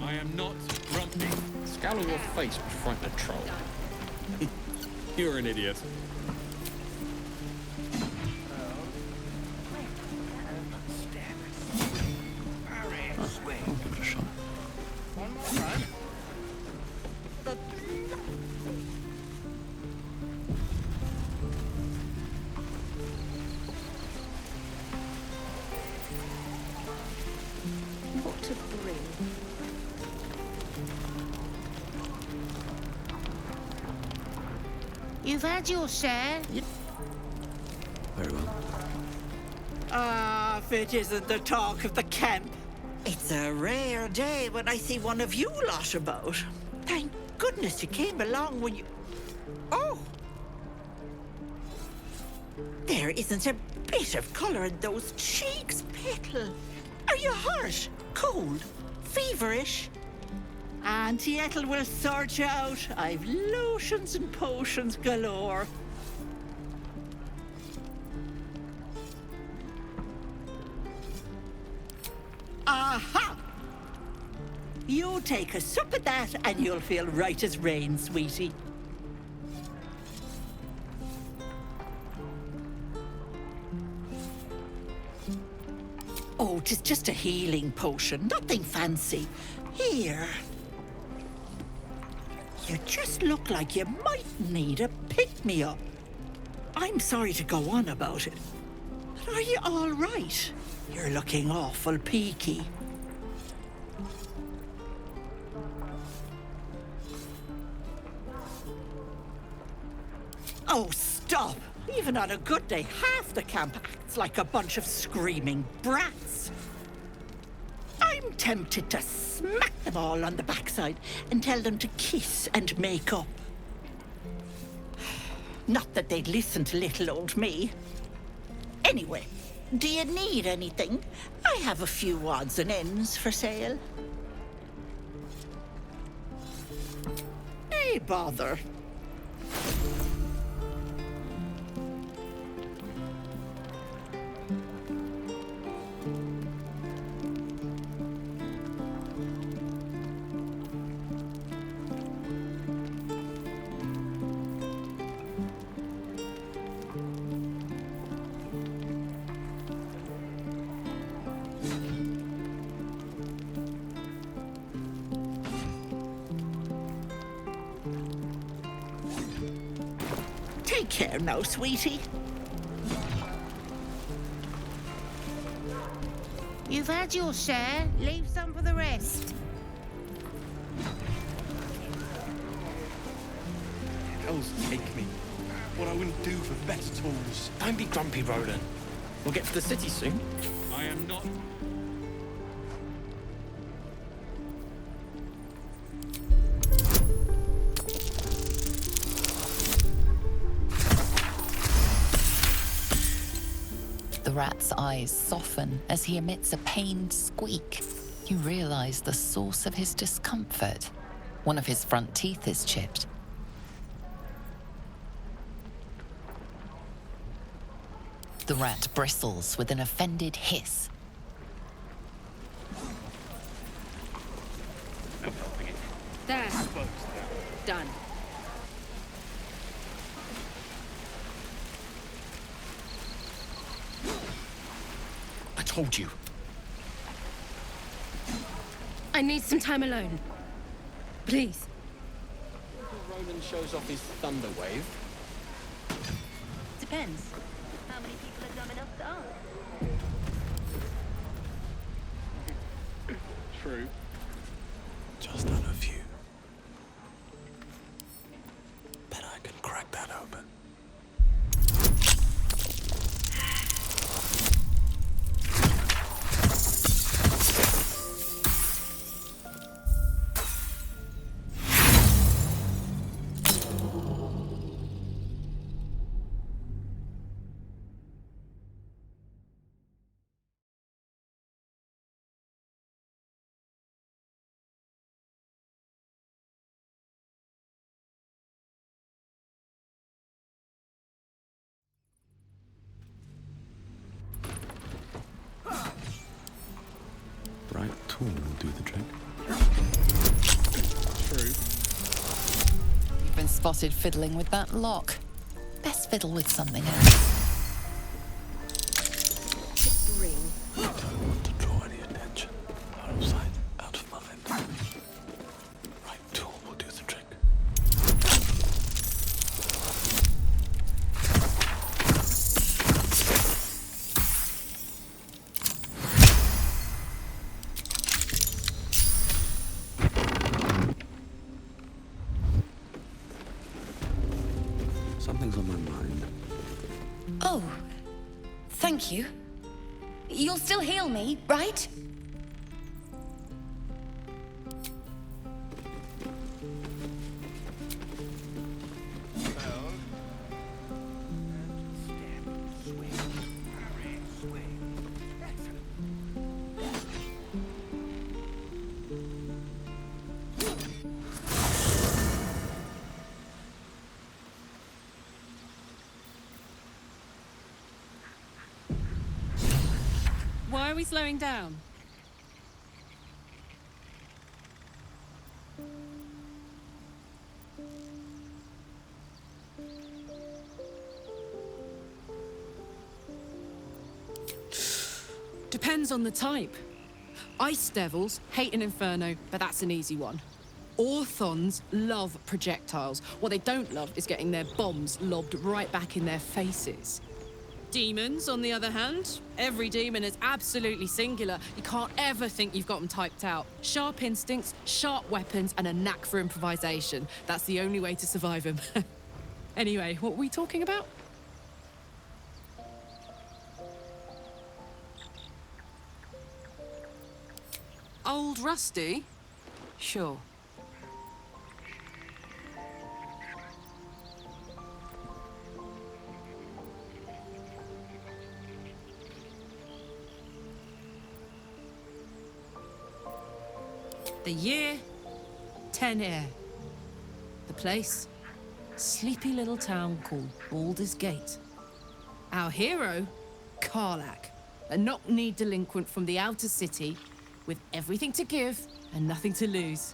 I am not grumpy. Scowl on your face would frighten a troll. You're an idiot. I'll give it a shot. What to bring? You've had your share. Very well. Ah, if it isn't the talk of the camp. It's a rare day when I see one of you lot about. Thank goodness you came along when you... Oh! There isn't a bit of colour in those cheeks, Petal. Are you hurt? Cold? Feverish? Auntie Ethel will sort you out. I've lotions and potions galore. Aha! You take a sup of that and you'll feel right as rain, sweetie. Oh, 'tis just a healing potion, nothing fancy. Here. You just look like you might need a pick-me-up. I'm sorry to go on about it, but are you all right? You're looking awful peaky. Oh, stop! Even on a good day, half the camp acts like a bunch of screaming brats. I'm tempted to smack them all on the backside and tell them to kiss and make up. Not that they'd listen to little old me. Anyway, do you need anything? I have a few odds and ends for sale. Hey, bother. Take care now, sweetie. You've had your share. Leave some for the rest. Hell's take me. What I wouldn't do for better tools. Don't be grumpy, Roland. We'll get to the city soon. I am not... The rat's eyes soften as he emits a pained squeak. You realize the source of his discomfort. One of his front teeth is chipped. The rat bristles with an offended hiss. There. Done. I told you. I need some time alone. Please. Roland shows off his thunder wave. Depends. How many people are dumb enough to ask? True. Just on a few. Bet I can crack that open. tool will do the trick. True. You've been spotted fiddling with that lock. Best fiddle with something else. Don't want to draw any attention. Out of sight, out of mind. Right tool will do the trick. Something's on my mind. Oh, thank you. You'll still heal me, right? Why are we slowing down? Depends on the type. Ice devils hate an inferno, but that's an easy one. Orthons love projectiles. What they don't love is getting their bombs lobbed right back in their faces. Demons, on the other hand, every demon is absolutely singular. You can't ever think you've got them typed out. Sharp instincts, sharp weapons, and a knack for improvisation. That's the only way to survive them. Anyway, what were we talking about? Old Rusty? Sure. The year, 10 Air. The place, sleepy little town called Baldur's Gate. Our hero, Karlach, a knock-knee delinquent from the outer city with everything to give and nothing to lose.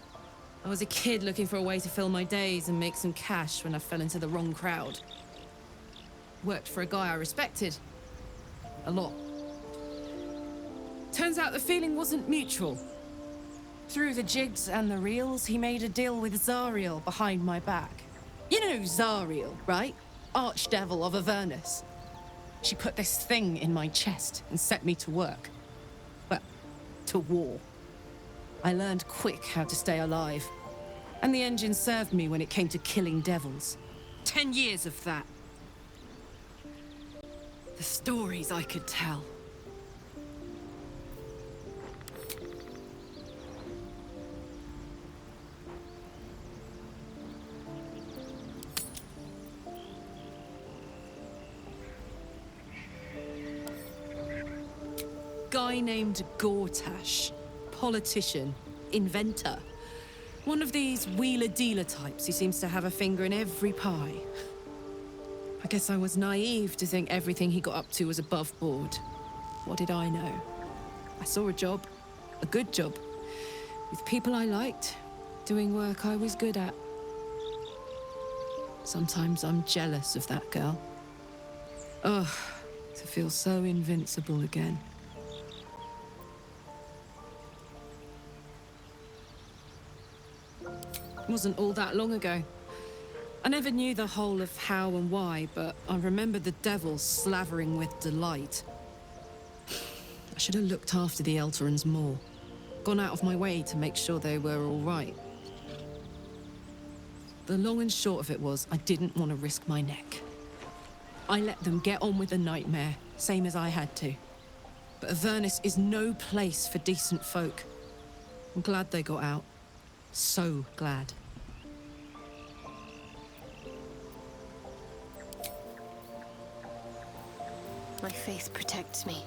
I was a kid looking for a way to fill my days and make some cash when I fell into the wrong crowd. Worked for a guy I respected. A lot. Turns out the feeling wasn't mutual. Through the jigs and the reels, he made a deal with Zariel behind my back. You know Zariel, right? Archdevil of Avernus. She put this thing in my chest and set me to work. Well, to war. I learned quick how to stay alive. And the engine served me when it came to killing devils. 10 years of that. The stories I could tell. Guy named Gortash. Politician. Inventor. One of these wheeler-dealer types who seems to have a finger in every pie. I guess I was naive to think everything he got up to was above board. What did I know? I saw a job. A good job. With people I liked. Doing work I was good at. Sometimes I'm jealous of that girl. Ugh. To feel so invincible again. It wasn't all that long ago. I never knew the whole of how and why, but I remember the devils slavering with delight. I should have looked after the Elterans more. Gone out of my way to make sure they were all right. The long and short of it was, I didn't want to risk my neck. I let them get on with the nightmare, same as I had to. But Avernus is no place for decent folk. I'm glad they got out. So glad. My faith protects me.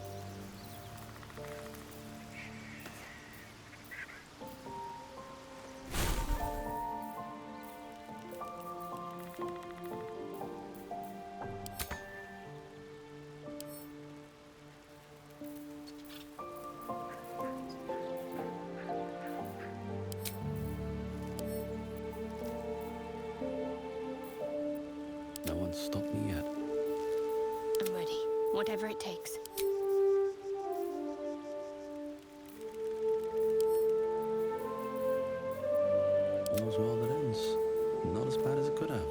stop me yet. I'm ready. Whatever it takes. All's well that ends. Not as bad as it could have.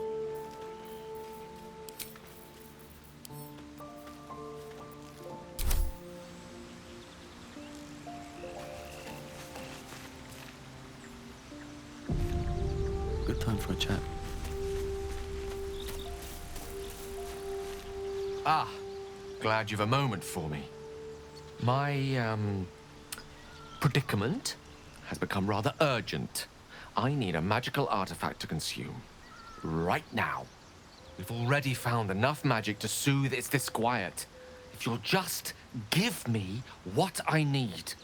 Good time for a chat. Ah, glad you've a moment for me. My, predicament has become rather urgent. I need a magical artifact to consume. Right now. We've already found enough magic to soothe its disquiet. If you'll just give me what I need.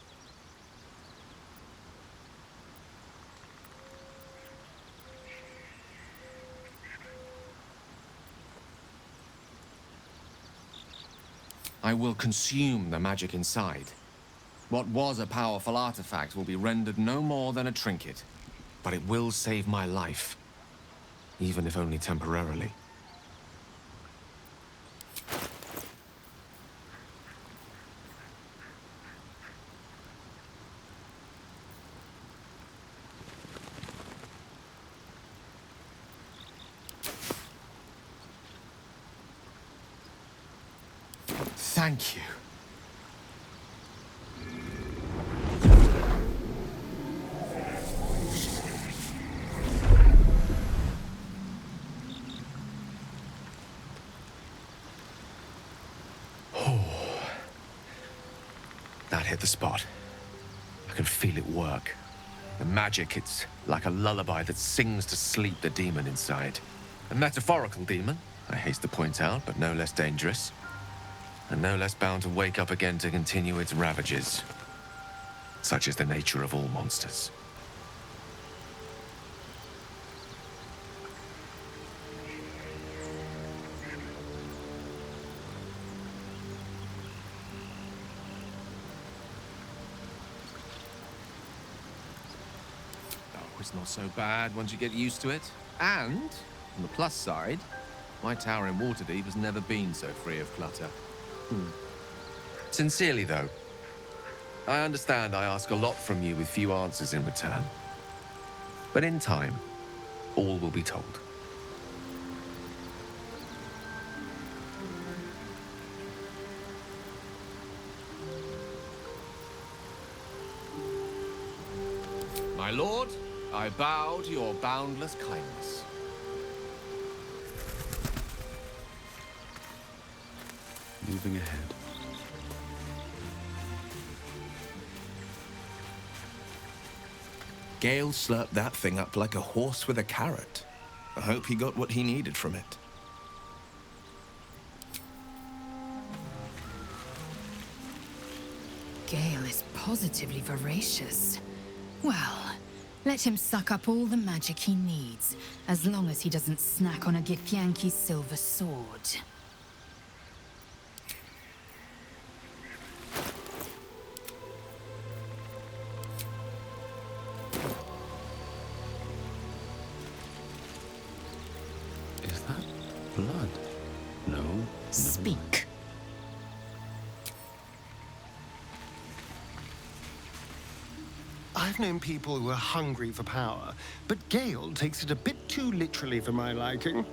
I will consume the magic inside. What was a powerful artifact will be rendered no more than a trinket. But it will save my life. Even if only temporarily. Thank you. That hit the spot. I can feel it work. The magic, it's like a lullaby that sings to sleep the demon inside. A metaphorical demon, I haste to point out, but no less dangerous. And no less bound to wake up again to continue its ravages. Such is the nature of all monsters. It's not so bad once you get used to it. And, on the plus side, my tower in Waterdeep has never been so free of clutter. Sincerely, though, I understand I ask a lot from you with few answers in return. But in time, all will be told. My lord, I bow to your boundless kindness. Moving ahead. Gale slurped that thing up like a horse with a carrot. I hope he got what he needed from it. Gale is positively voracious. Well, let him suck up all the magic he needs, as long as he doesn't snack on a Githyanki's silver sword. Is that blood? No. Speak. I've known people who are hungry for power, but Gale takes it a bit too literally for my liking.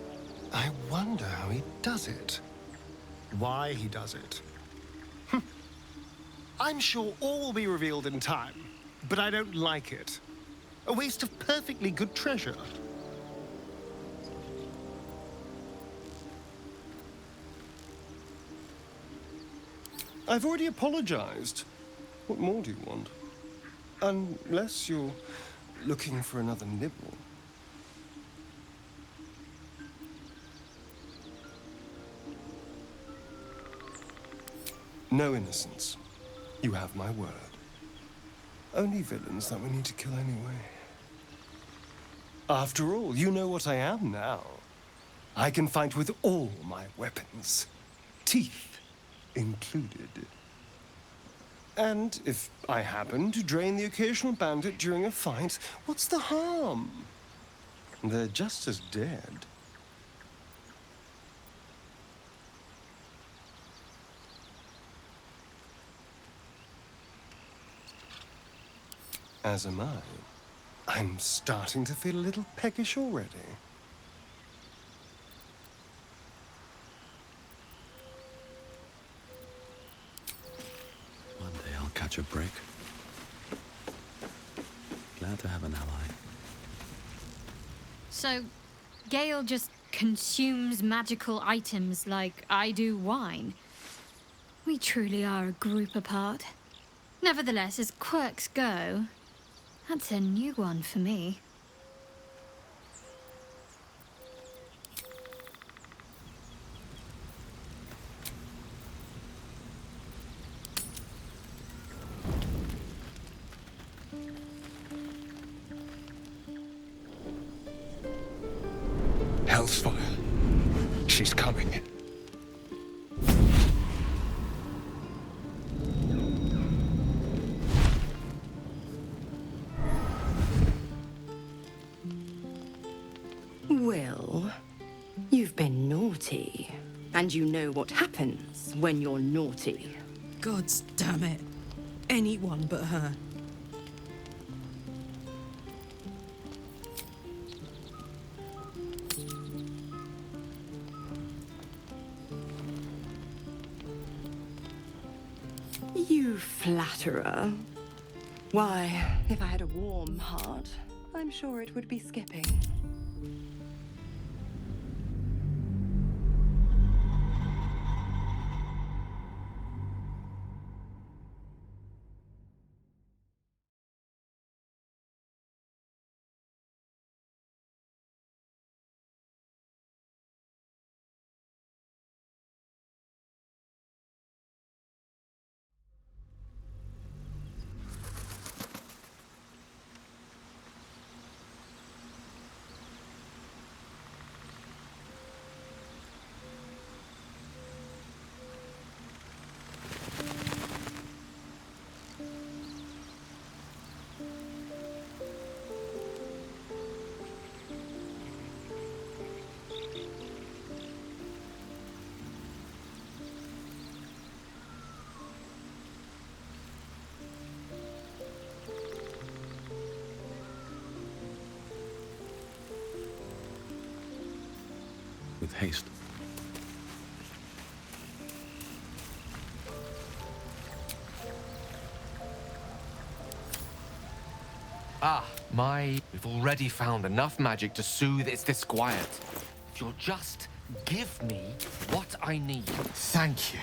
I wonder how he does it. Why he does it. I'm sure all will be revealed in time, but I don't like it. A waste of perfectly good treasure. I've already apologized. What more do you want? Unless you're looking for another nibble. No innocence. You have my word. Only villains that we need to kill anyway. After all, you know what I am now. I can fight with all my weapons. Teeth included. And if I happen to drain the occasional bandit during a fight, what's the harm? They're just as dead. As am I. I'm starting to feel a little peckish already. One day I'll catch a break. Glad to have an ally. So, Gale just consumes magical items like I do wine. We truly are a group apart. Nevertheless, as quirks go, that's a new one for me. Hellsfire. She's coming. Well, you've been naughty. And you know what happens when you're naughty. Gods damn it. Anyone but her. You flatterer. Why, if I had a warm heart, I'm sure it would be skipping. With haste. We've already found enough magic to soothe its disquiet. If you'll just give me what I need. Thank you.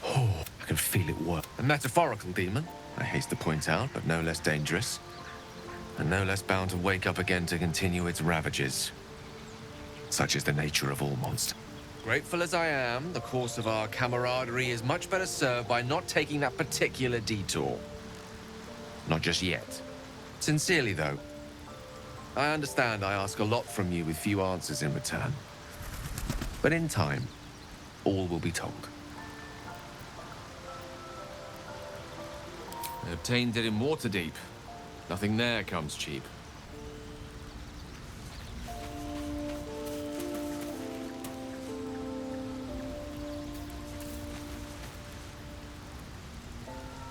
Oh, I can feel it work. A metaphorical demon, I haste to point out, but no less dangerous. And no less bound to wake up again to continue its ravages. Such is the nature of all monsters. Grateful as I am, the course of our camaraderie is much better served by not taking that particular detour. Not just yet. Sincerely, though, I understand I ask a lot from you with few answers in return. But in time, all will be told. I obtained it in Waterdeep. Nothing there comes cheap.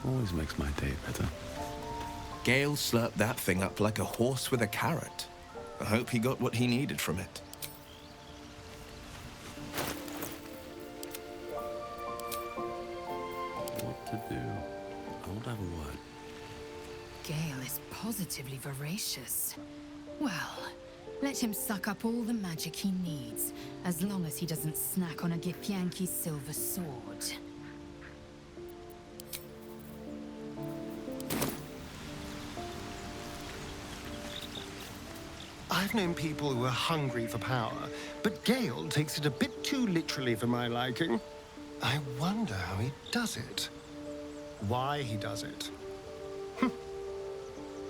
Always makes my day better. Gale slurped that thing up like a horse with a carrot. I hope he got what he needed from it. What to do? I won't have a word. Gale is positively voracious. Well, let him suck up all the magic he needs, as long as he doesn't snack on a Githyanki's silver sword. I've known people who are hungry for power, but Gale takes it a bit too literally for my liking. I wonder how he does it. Why he does it.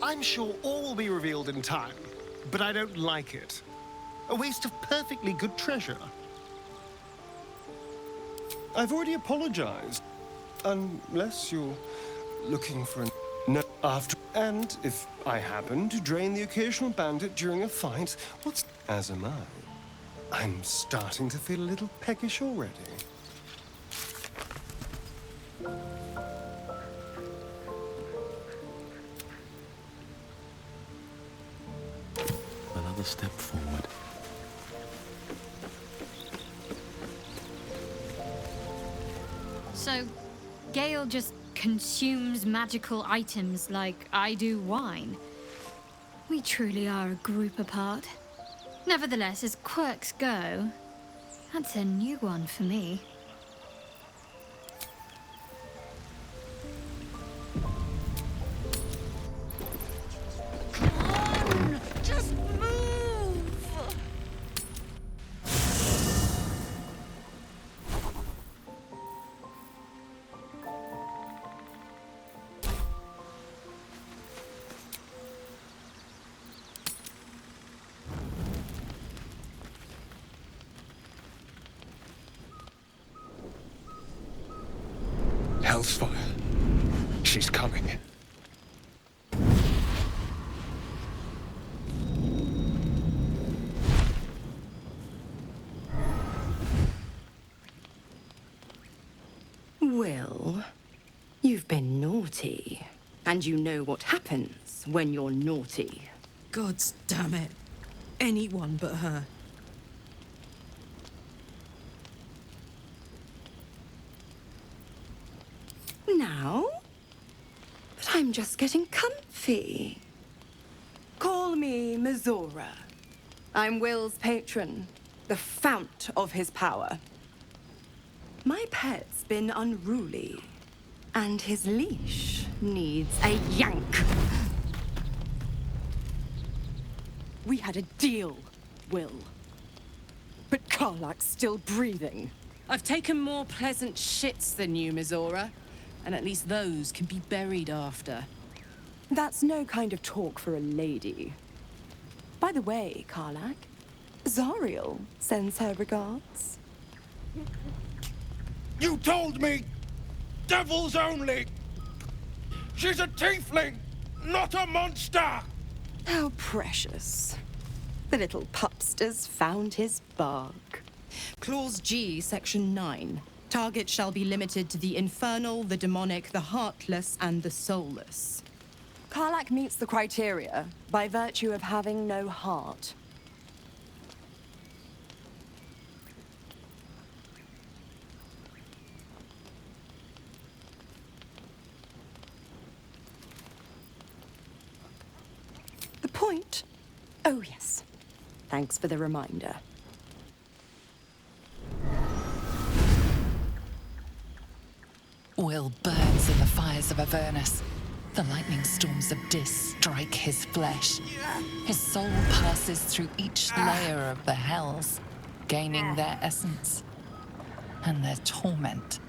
I'm sure all will be revealed in time, but I don't like it. A waste of perfectly good treasure. I've already apologized. Unless you're looking for no after. And if I happen to drain the occasional bandit during a fight, what's... As am I. I'm starting to feel a little peckish already. another step forward. So, Gale just consumes magical items like I do wine. We truly are a group apart. Nevertheless, as quirks go, that's a new one for me. Just move! Hell's fire. She's coming. Will, you've been naughty. And you know what happens when you're naughty. Gods damn it. Anyone but her. Now? But I'm just getting comfy. Call me Mizora. I'm Will's patron, the fount of his power. My pet's been unruly, and his leash needs a yank. We had a deal, Will. But Karlak's still breathing. I've taken more pleasant shits than you, Mizora. And at least those can be buried after. That's no kind of talk for a lady. By the way, Karlak, Zariel sends her regards. You told me! Devils only! She's a tiefling, not a monster! How precious. The little pupster's found his bark. Clause G, Section 9. Target shall be limited to the infernal, the demonic, the heartless, and the soulless. Karlak meets the criteria by virtue of having no heart. The point? Oh, yes. Thanks for the reminder. Will burns in the fires of Avernus. The lightning storms of Dis strike his flesh. His soul passes through each layer of the hells, gaining their essence and their torment.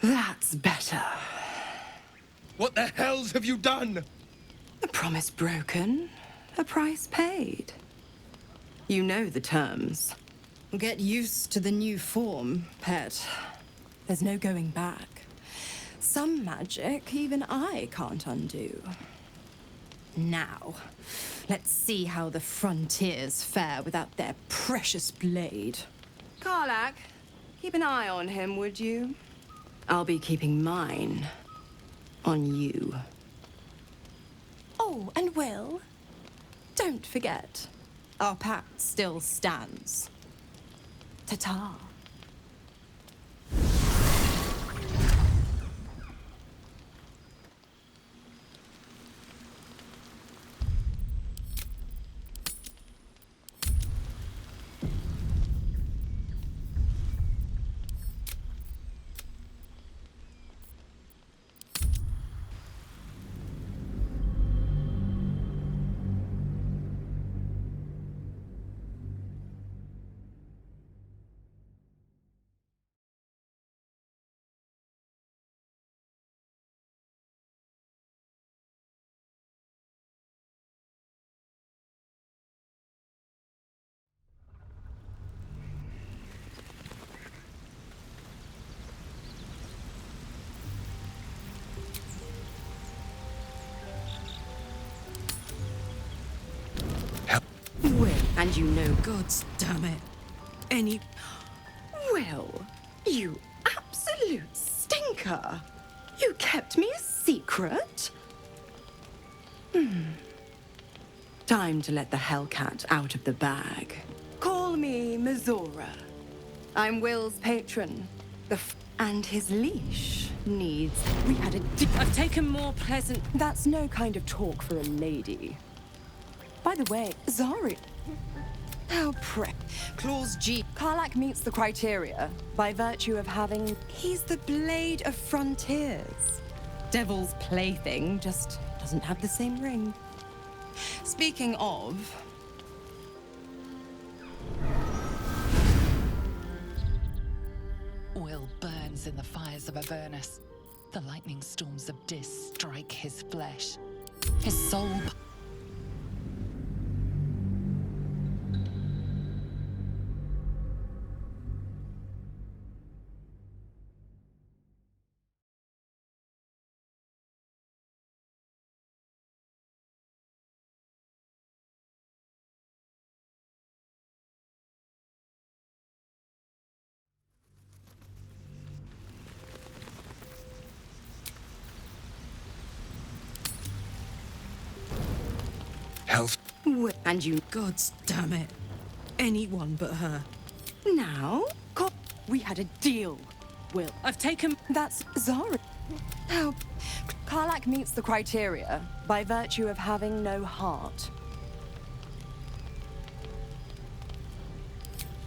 That's better. What the hells have you done? A promise broken, a price paid. You know the terms. Get used to the new form, pet. There's no going back. Some magic even I can't undo. Now, let's see how the frontiers fare without their precious blade. Karlak, keep an eye on him, would you? I'll be keeping mine on you. Oh, and Will? Don't forget, our pact still stands. Ta-ta. And you know... Gods damn it. Any... Will, you absolute stinker. You kept me a secret? Time to let the Hellcat out of the bag. Call me Mizora. I'm Will's patron. And his leash needs... We had a... I've taken more pleasant... That's no kind of talk for a lady. By the way, Zari... How Clause G. Karlak meets the criteria by virtue of having... He's the Blade of Frontiers. Devil's plaything just doesn't have the same ring. Speaking of... Will burns in the fires of Avernus. The lightning storms of Dis strike his flesh. His soul... Health. And you... Gods damn it. Anyone but her. Now? We had a deal, Will. I've taken... That's Zara. How... Karlak meets the criteria by virtue of having no heart.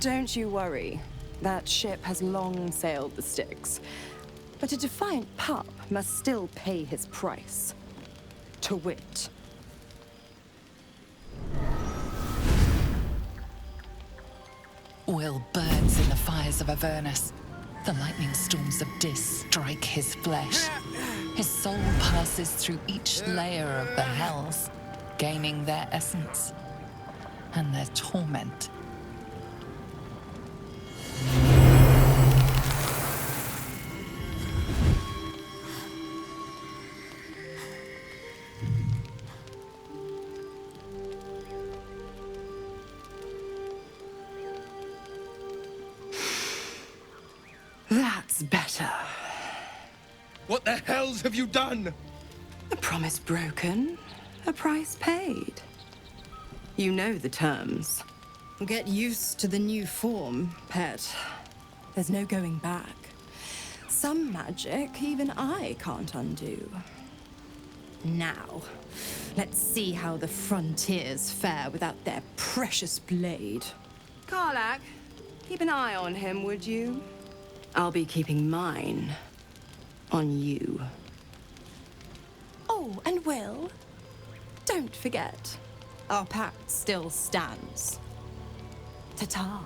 Don't you worry. That ship has long sailed the Styx. But a defiant pup must still pay his price. To wit... Will burns in the fires of Avernus. The lightning storms of Dis strike his flesh. His soul passes through each layer of the hells, gaining their essence and their torment. That's better. What the hells have you done? A promise broken, a price paid. You know the terms. Get used to the new form, pet. There's no going back. Some magic even I can't undo. Now, let's see how the frontiers fare without their precious blade. Karlak, keep an eye on him, would you? I'll be keeping mine on you. Oh, and Will, don't forget, our pact still stands. Ta-ta.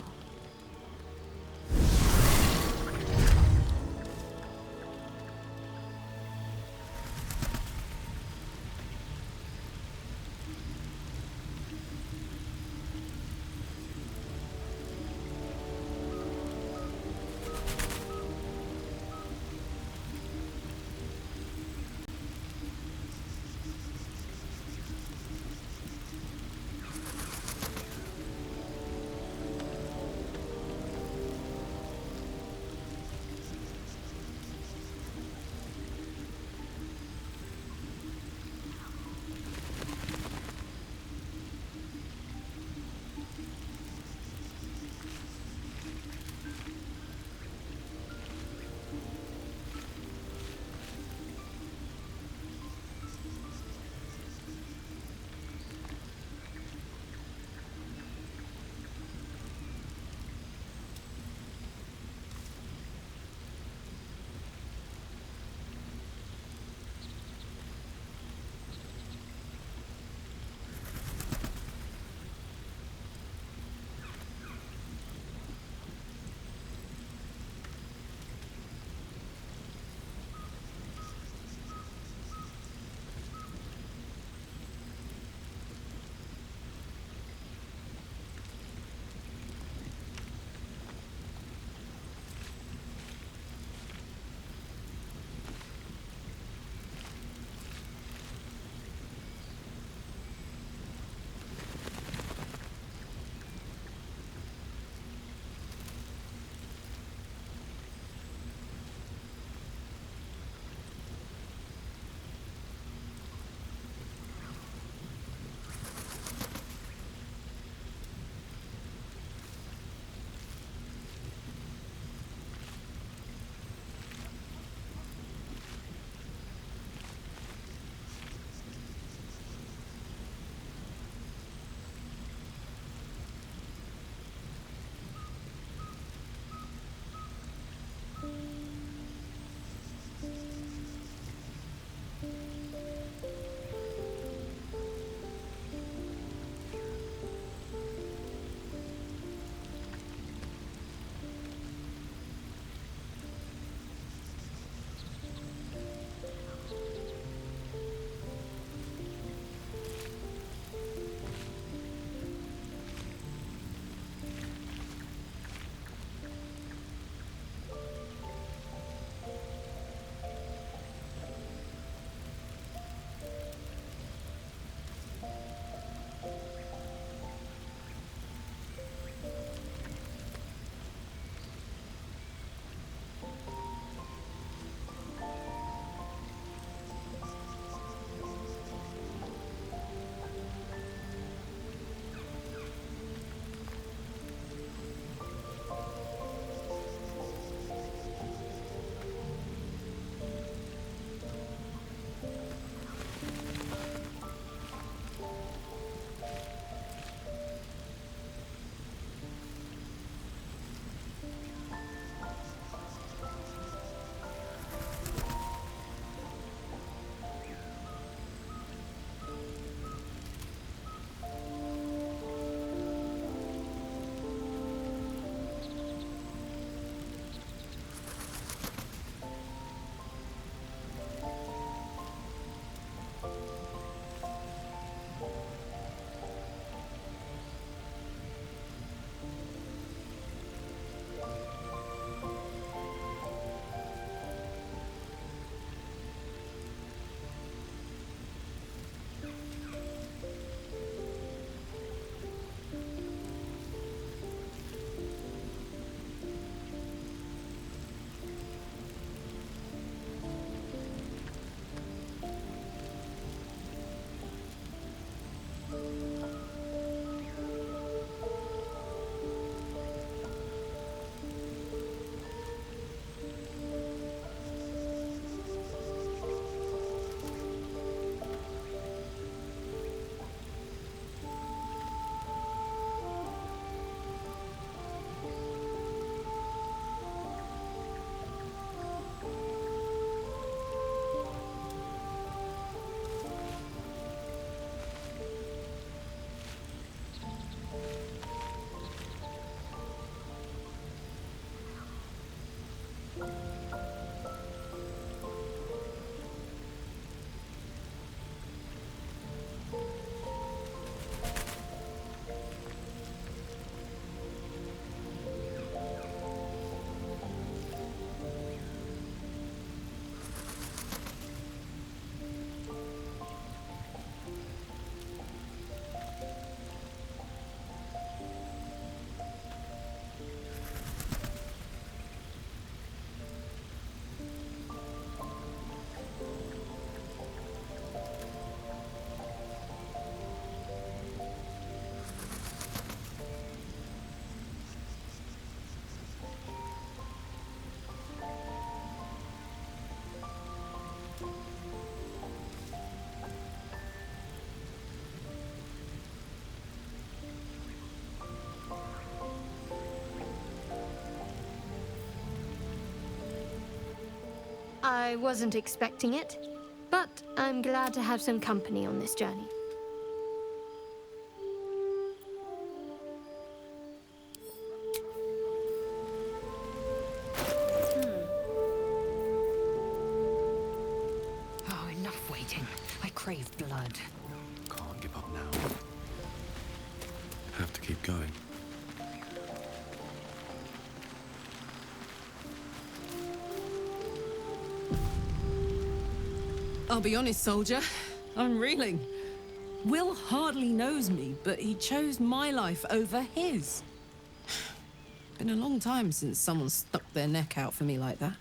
I wasn't expecting it, but I'm glad to have some company on this journey. Oh, enough waiting. I crave blood. Can't give up now. Have to keep going. I'll be honest, soldier. I'm reeling. Will hardly knows me, but he chose my life over his. Been a long time since someone stuck their neck out for me like that.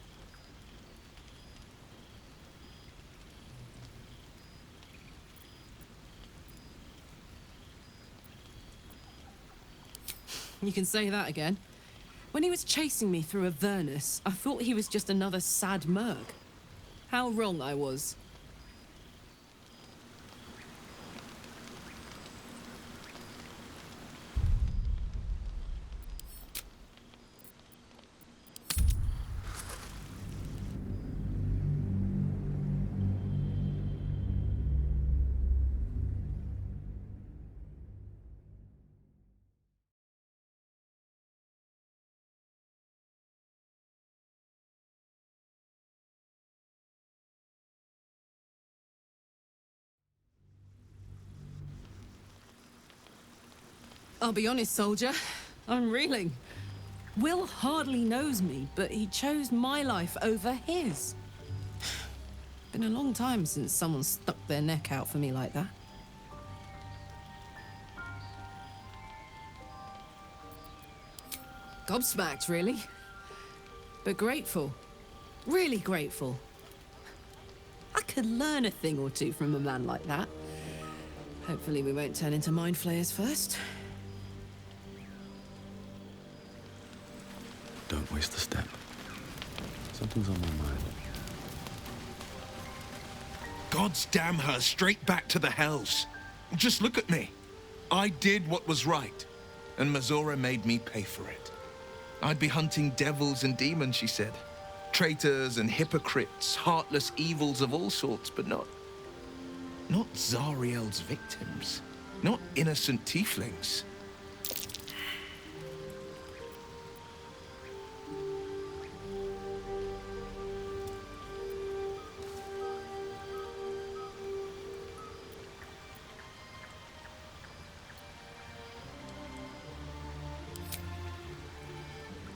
You can say that again. When he was chasing me through Avernus, I thought he was just another sad merc. How wrong I was. I'll be honest, soldier. I'm reeling. Will hardly knows me, but he chose my life over his. Been a long time since someone stuck their neck out for me like that. Gobsmacked, really. But grateful. Really grateful. I could learn a thing or two from a man like that. Hopefully we won't turn into mind flayers first. Don't waste a step. Something's on my mind. Gods damn her, straight back to the hells. Just look at me. I did what was right, and Mazora made me pay for it. I'd be hunting devils and demons, she said. Traitors and hypocrites, heartless evils of all sorts, but not Zariel's victims. Not innocent tieflings.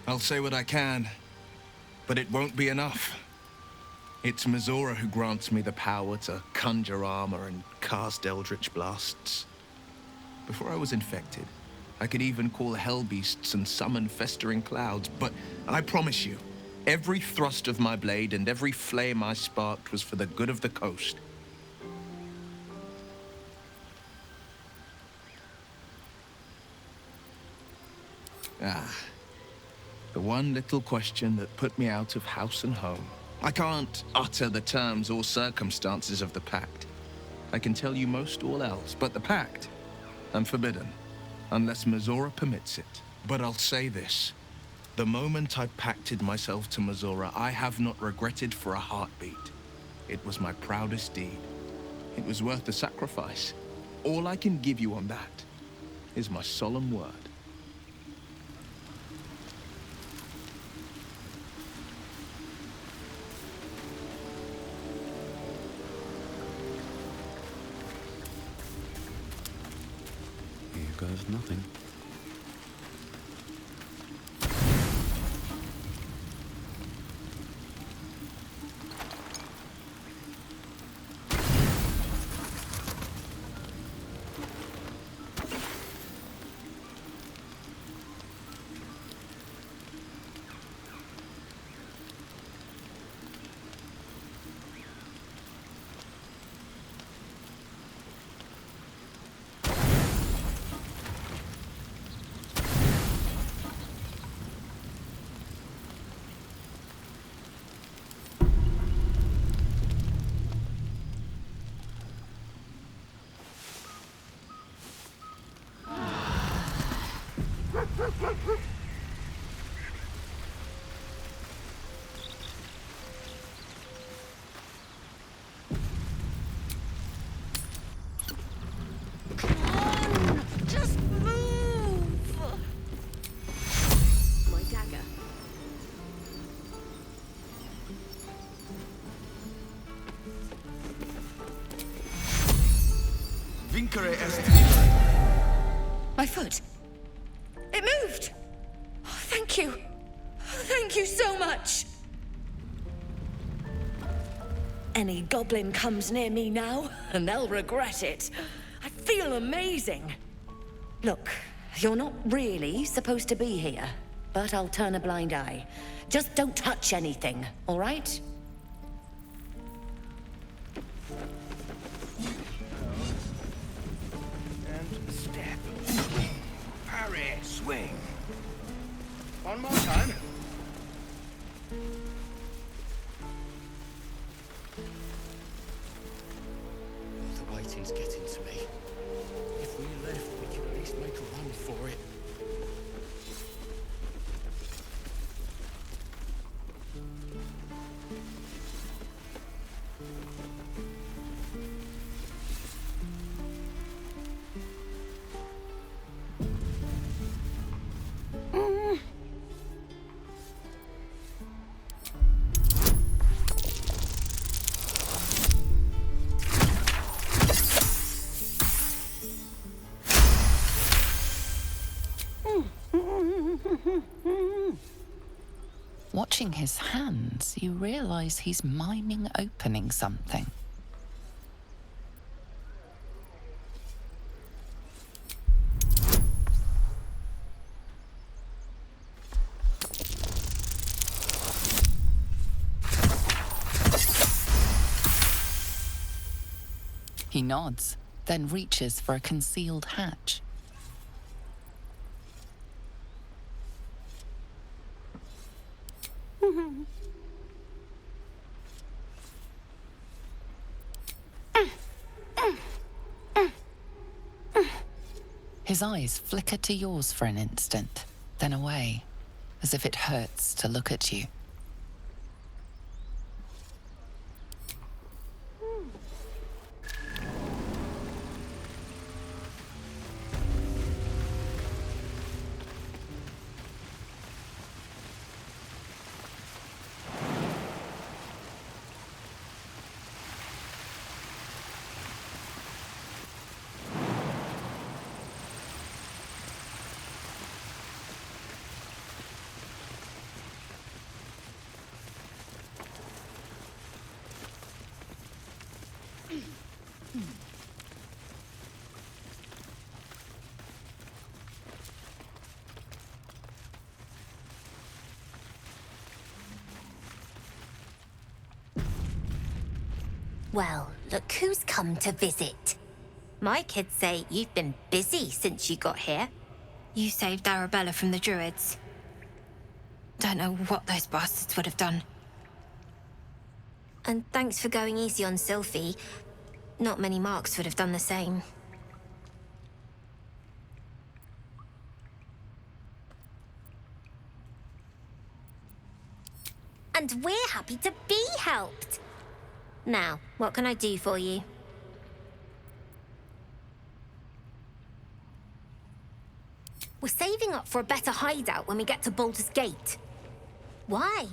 I'll say what I can, but it won't be enough. It's Mazora who grants me the power to conjure armor and cast eldritch blasts. Before I was infected, I could even call hell beasts and summon festering clouds, but I promise you, every thrust of my blade and every flame I sparked was for the good of the coast. The one little question that put me out of house and home. I can't utter the terms or circumstances of the pact. I can tell you most all else, but the pact, I'm forbidden, unless Mazora permits it. But I'll say this. The moment I pacted myself to Mazora, I have not regretted for a heartbeat. It was my proudest deed. It was worth the sacrifice. All I can give you on that is my solemn word. Here goes nothing. Vincere est libere. My foot. It moved. Oh, thank you. Thank you so much. Any goblin comes near me now, and they'll regret it. I feel amazing. Look, you're not really supposed to be here, but I'll turn a blind eye. Just don't touch anything, all right? And step. Swing. Parry. Swing. One more time. The waiting's getting to me. If we left, we could at least make a run for it. Watching his hands, you realize he's miming opening something. He nods, then reaches for a concealed hatch. His eyes flicker to yours for an instant, then away, as if it hurts to look at you. Well, look who's come to visit. My kids say you've been busy since you got here. You saved Arabella from the Druids. Don't know what those bastards would have done. And thanks for going easy on Sylphie. Not many Marks would have done the same. And we're happy to be helped. Now, what can I do for you? We're saving up for a better hideout when we get to Baldur's Gate. Why?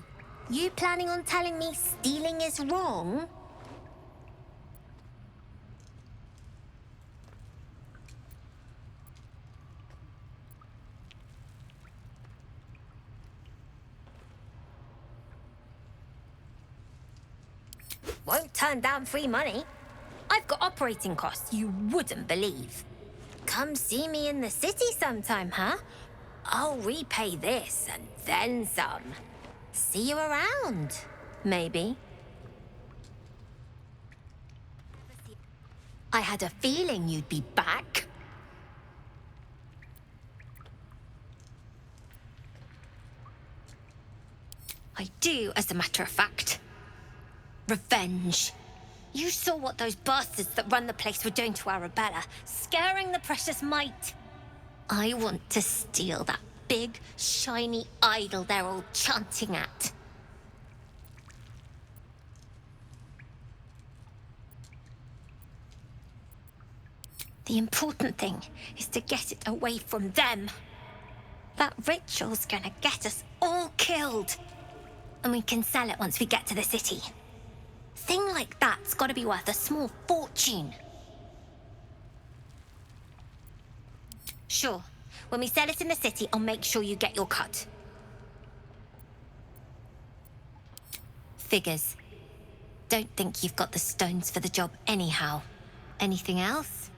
You planning on telling me stealing is wrong? Won't turn down free money. I've got operating costs you wouldn't believe. Come see me in the city sometime, huh? I'll repay this and then some. See you around, maybe. I had a feeling you'd be back. I do, as a matter of fact. Revenge. You saw what those bastards that run the place were doing to Arabella, scaring the precious mite. I want to steal that big, shiny idol they're all chanting at. The important thing is to get it away from them. That ritual's gonna get us all killed. And we can sell it once we get to the city. Thing like that's gotta be worth a small fortune. Sure. When we sell it in the city, I'll make sure you get your cut. Figures. Don't think you've got the stones for the job anyhow. Anything else?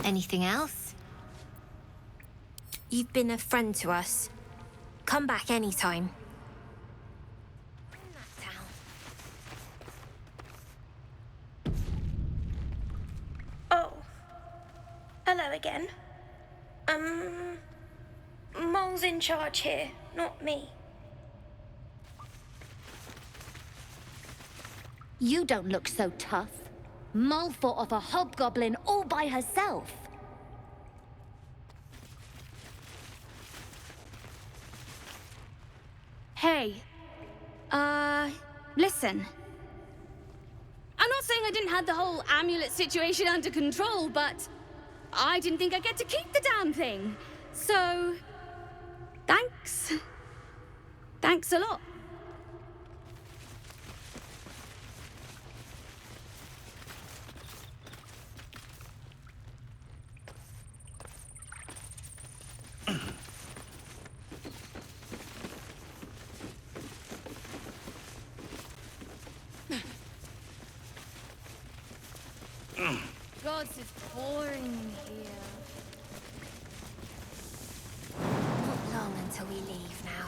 Anything else? You've been a friend to us. Come back anytime. Oh. Hello again. Mole's in charge here, not me. You don't look so tough. Mole fought off a hobgoblin all by herself. Hey. Listen. I'm not saying I didn't have the whole amulet situation under control, but I didn't think I'd get to keep the damn thing. So, thanks. Thanks a lot. Gods, it's pouring in here. Not long until we leave now.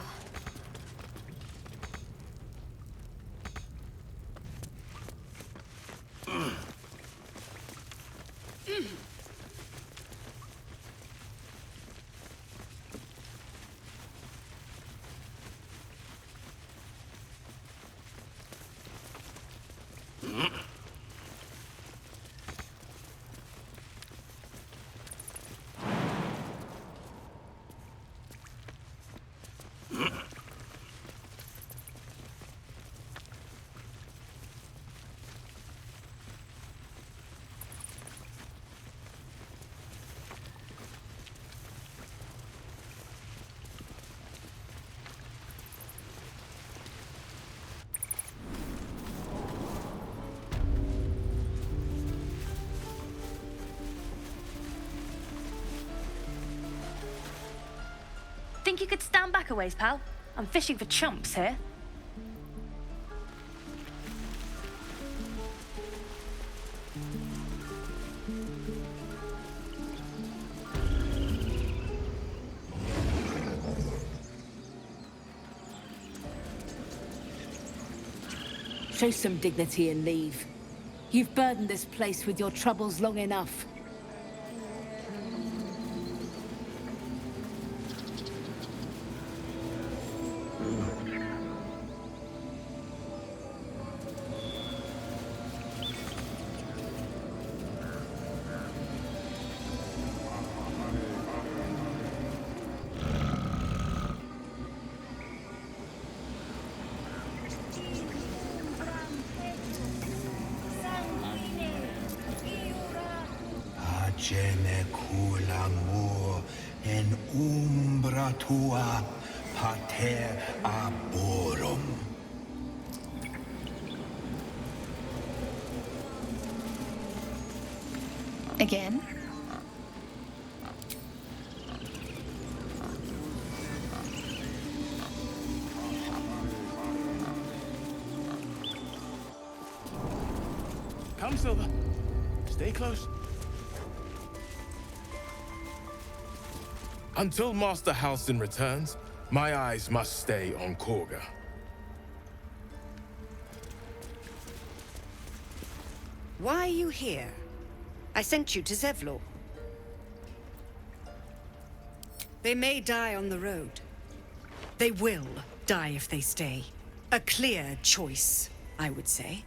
Think you could stand back a ways, pal? I'm fishing for chumps here. Show some dignity and leave. You've burdened this place with your troubles long enough. Gene culamur en umbra tua pater aborum. Again? Come, Silver. Stay close. Until Master Halsin returns, my eyes must stay on Korga. Why are you here? I sent you to Zevlor. They may die on the road. They will die if they stay. A clear choice, I would say.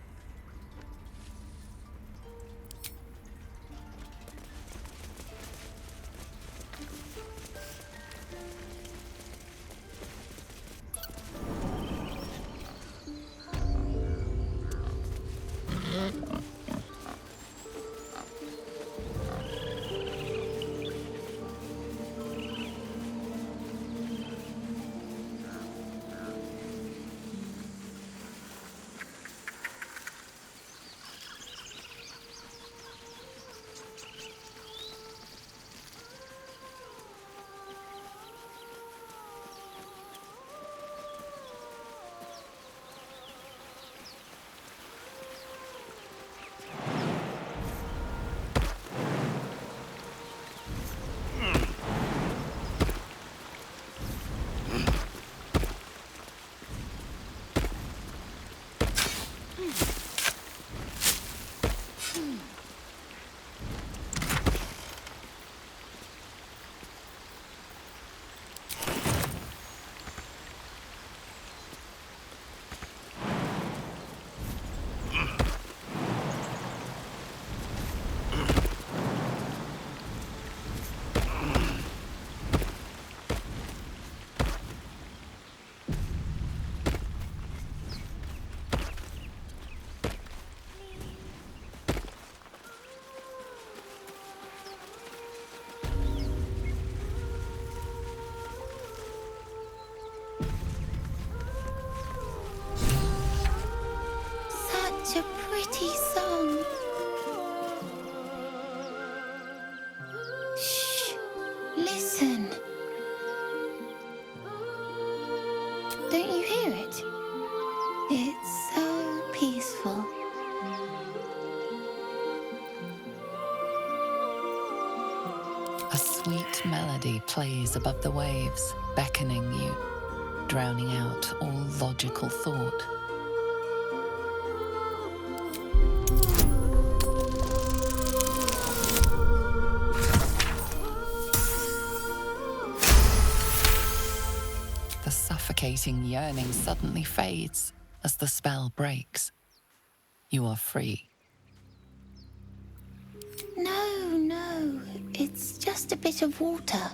Such a pretty song. Shh. Listen. Don't you hear it? It's so peaceful. A sweet melody plays above the waves, beckoning you, drowning out all logical thought. The suffocating yearning suddenly fades as the spell breaks. You are free. No. It's just a bit of water.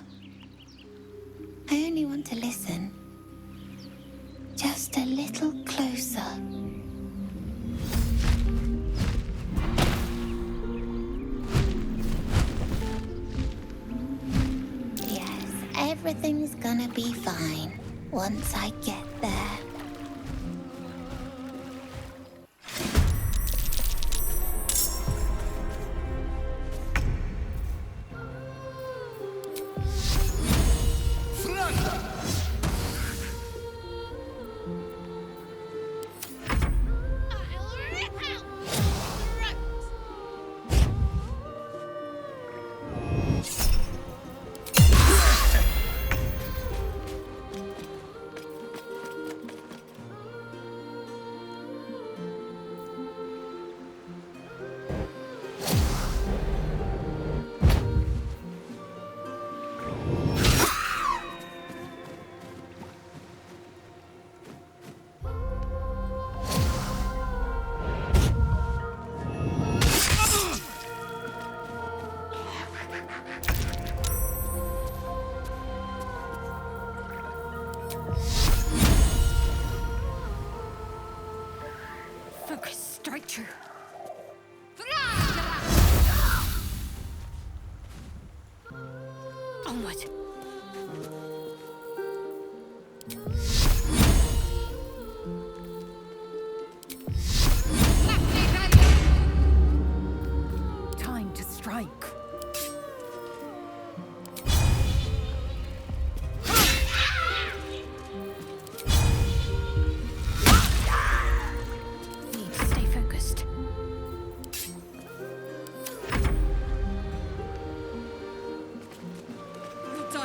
I only want to listen. Just a little closer. Yes, everything's gonna be fine once I get there. Focus, strike true. Onward. Time to strike. Need to stay focused. The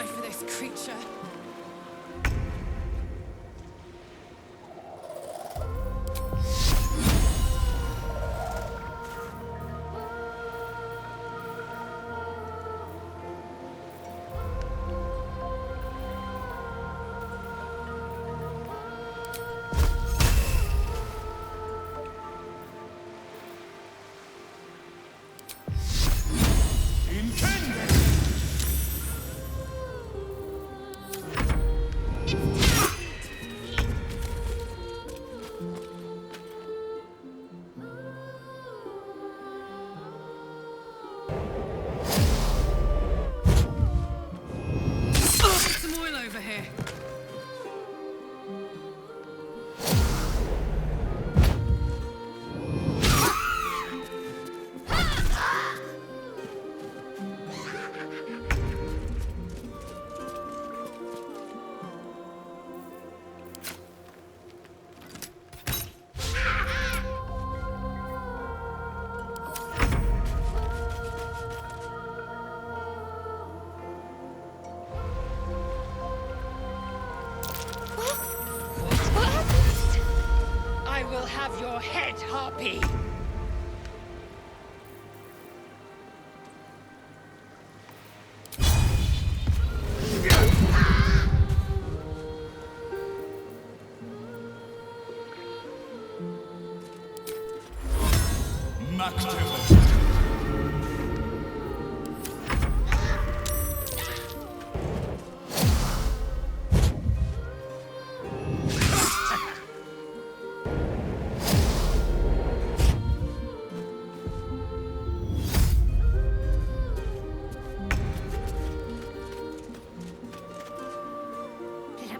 Let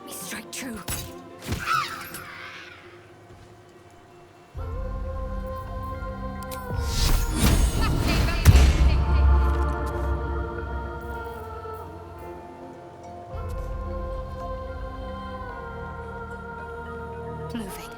me strike true. Moving.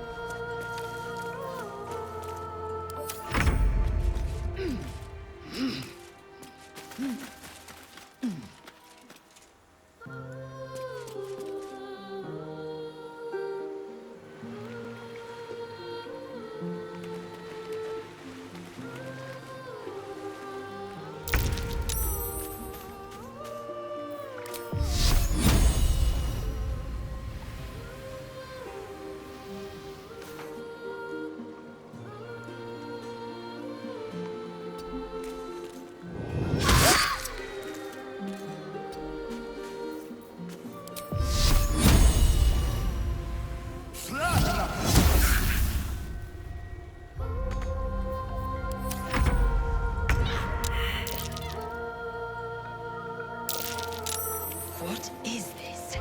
What is this?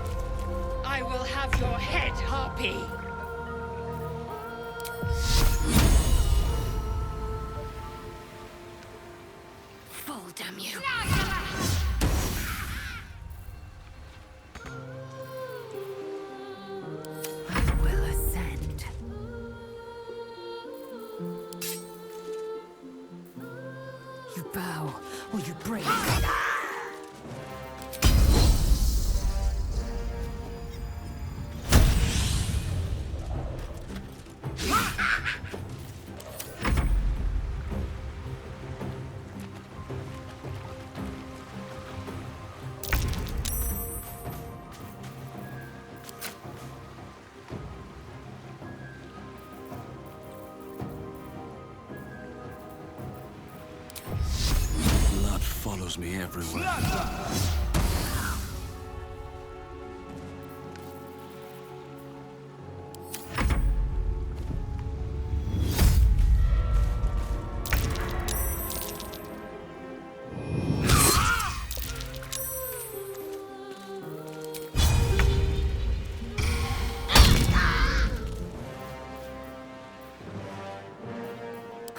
I will have your head, Harpy! Fall, damn you. I will ascend. You bow, or you break. Blood follows me everywhere.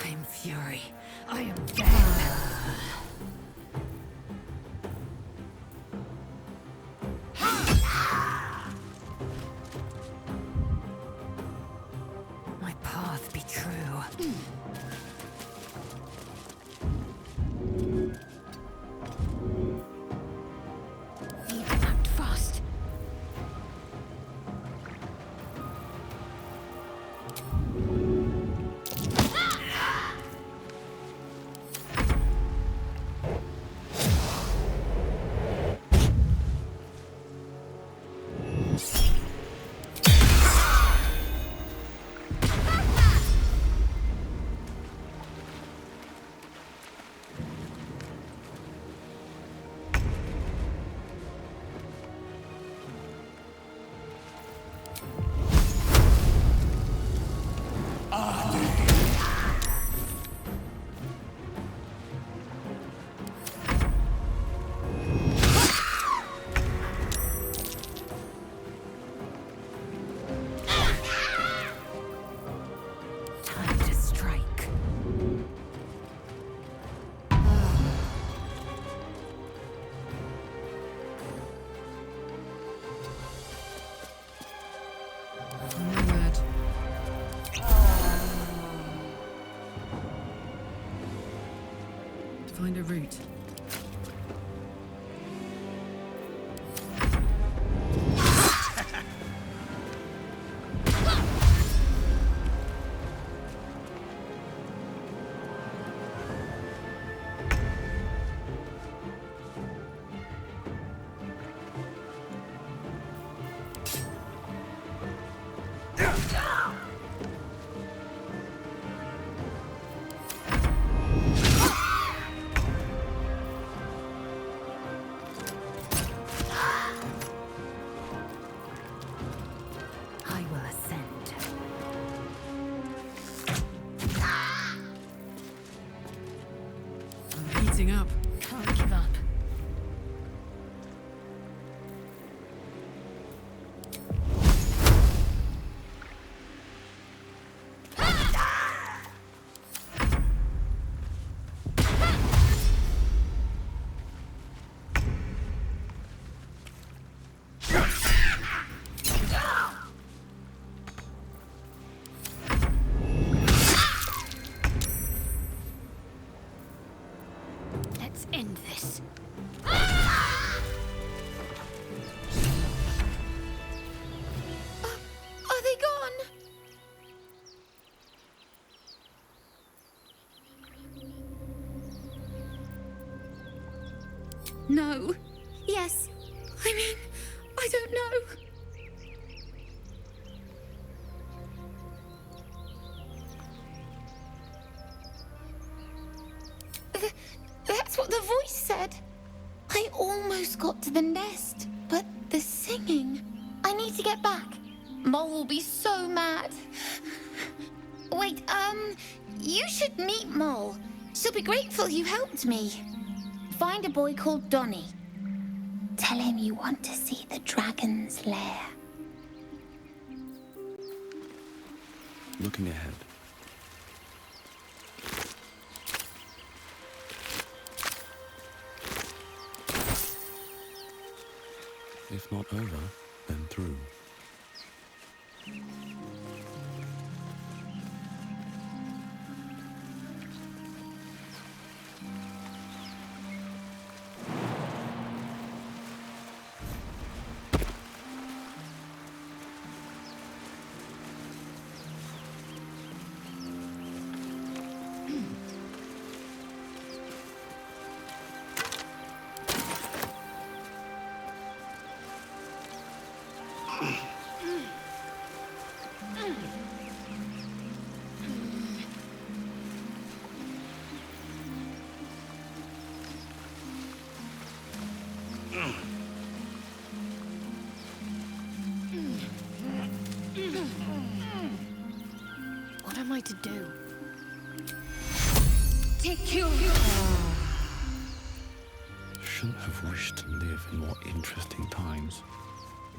I am fury. I am death. My path be true. Need to act fast. Time to strike. Onward. Find a route. heating up. Can't give up. Let's end this. Are they gone? No. Yes. I mean, I don't know. That's what the voice said. I almost got to the nest, but the singing. I need to get back. Mole will be so mad. Wait, you should meet Mole. She'll be grateful you helped me. Find a boy called Donny. Tell him you want to see the dragon's lair. Looking ahead. If not over, then through. What am I to do? Take you. Shouldn't have wished to live in more interesting times.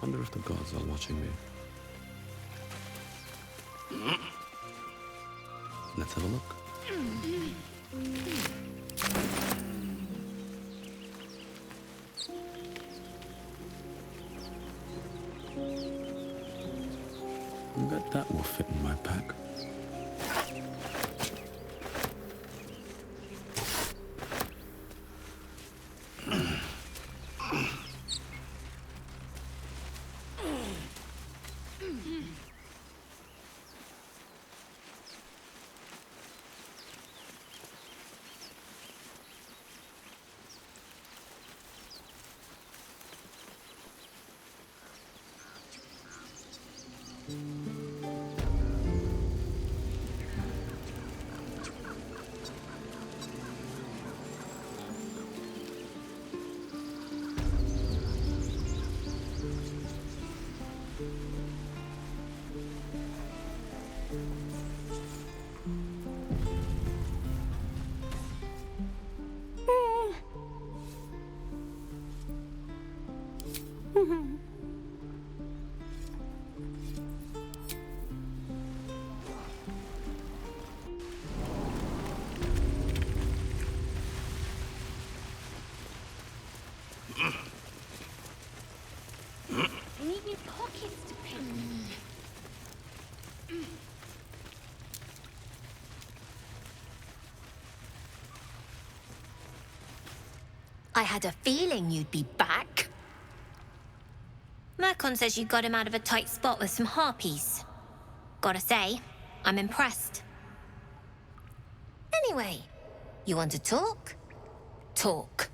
Wonder if the gods are watching me. Let's have a look. I bet that will fit in my pack. I need new pockets to pick. I had a feeling you'd be back. Mercon says you got him out of a tight spot with some harpies. Gotta say, I'm impressed. Anyway, you want to talk? Talk.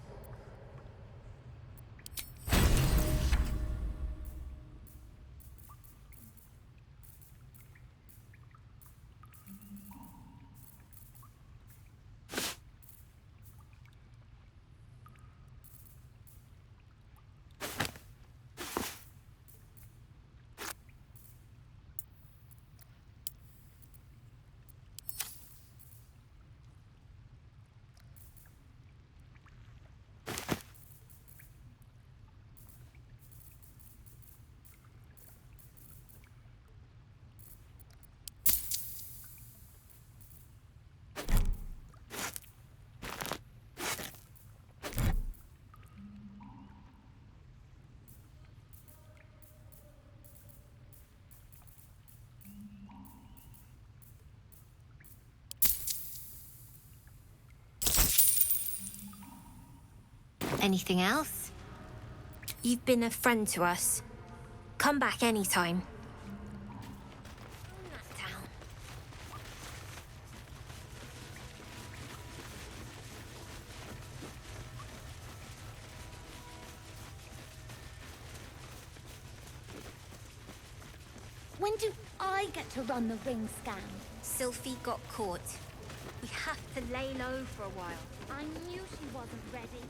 Anything else? You've been a friend to us. Come back anytime. When do I get to run the ring scan? Sylphie got caught. We have to lay low for a while. I knew she wasn't ready.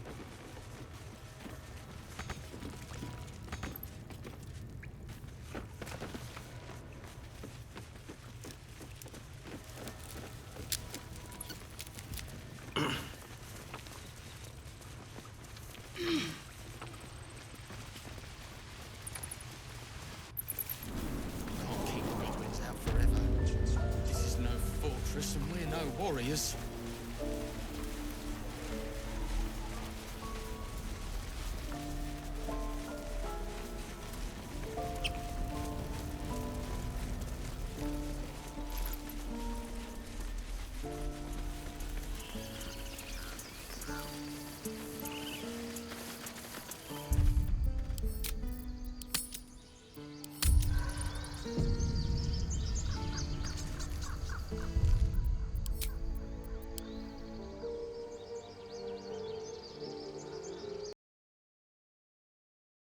Can't keep the goblins out forever. This is no fortress and we're no warriors.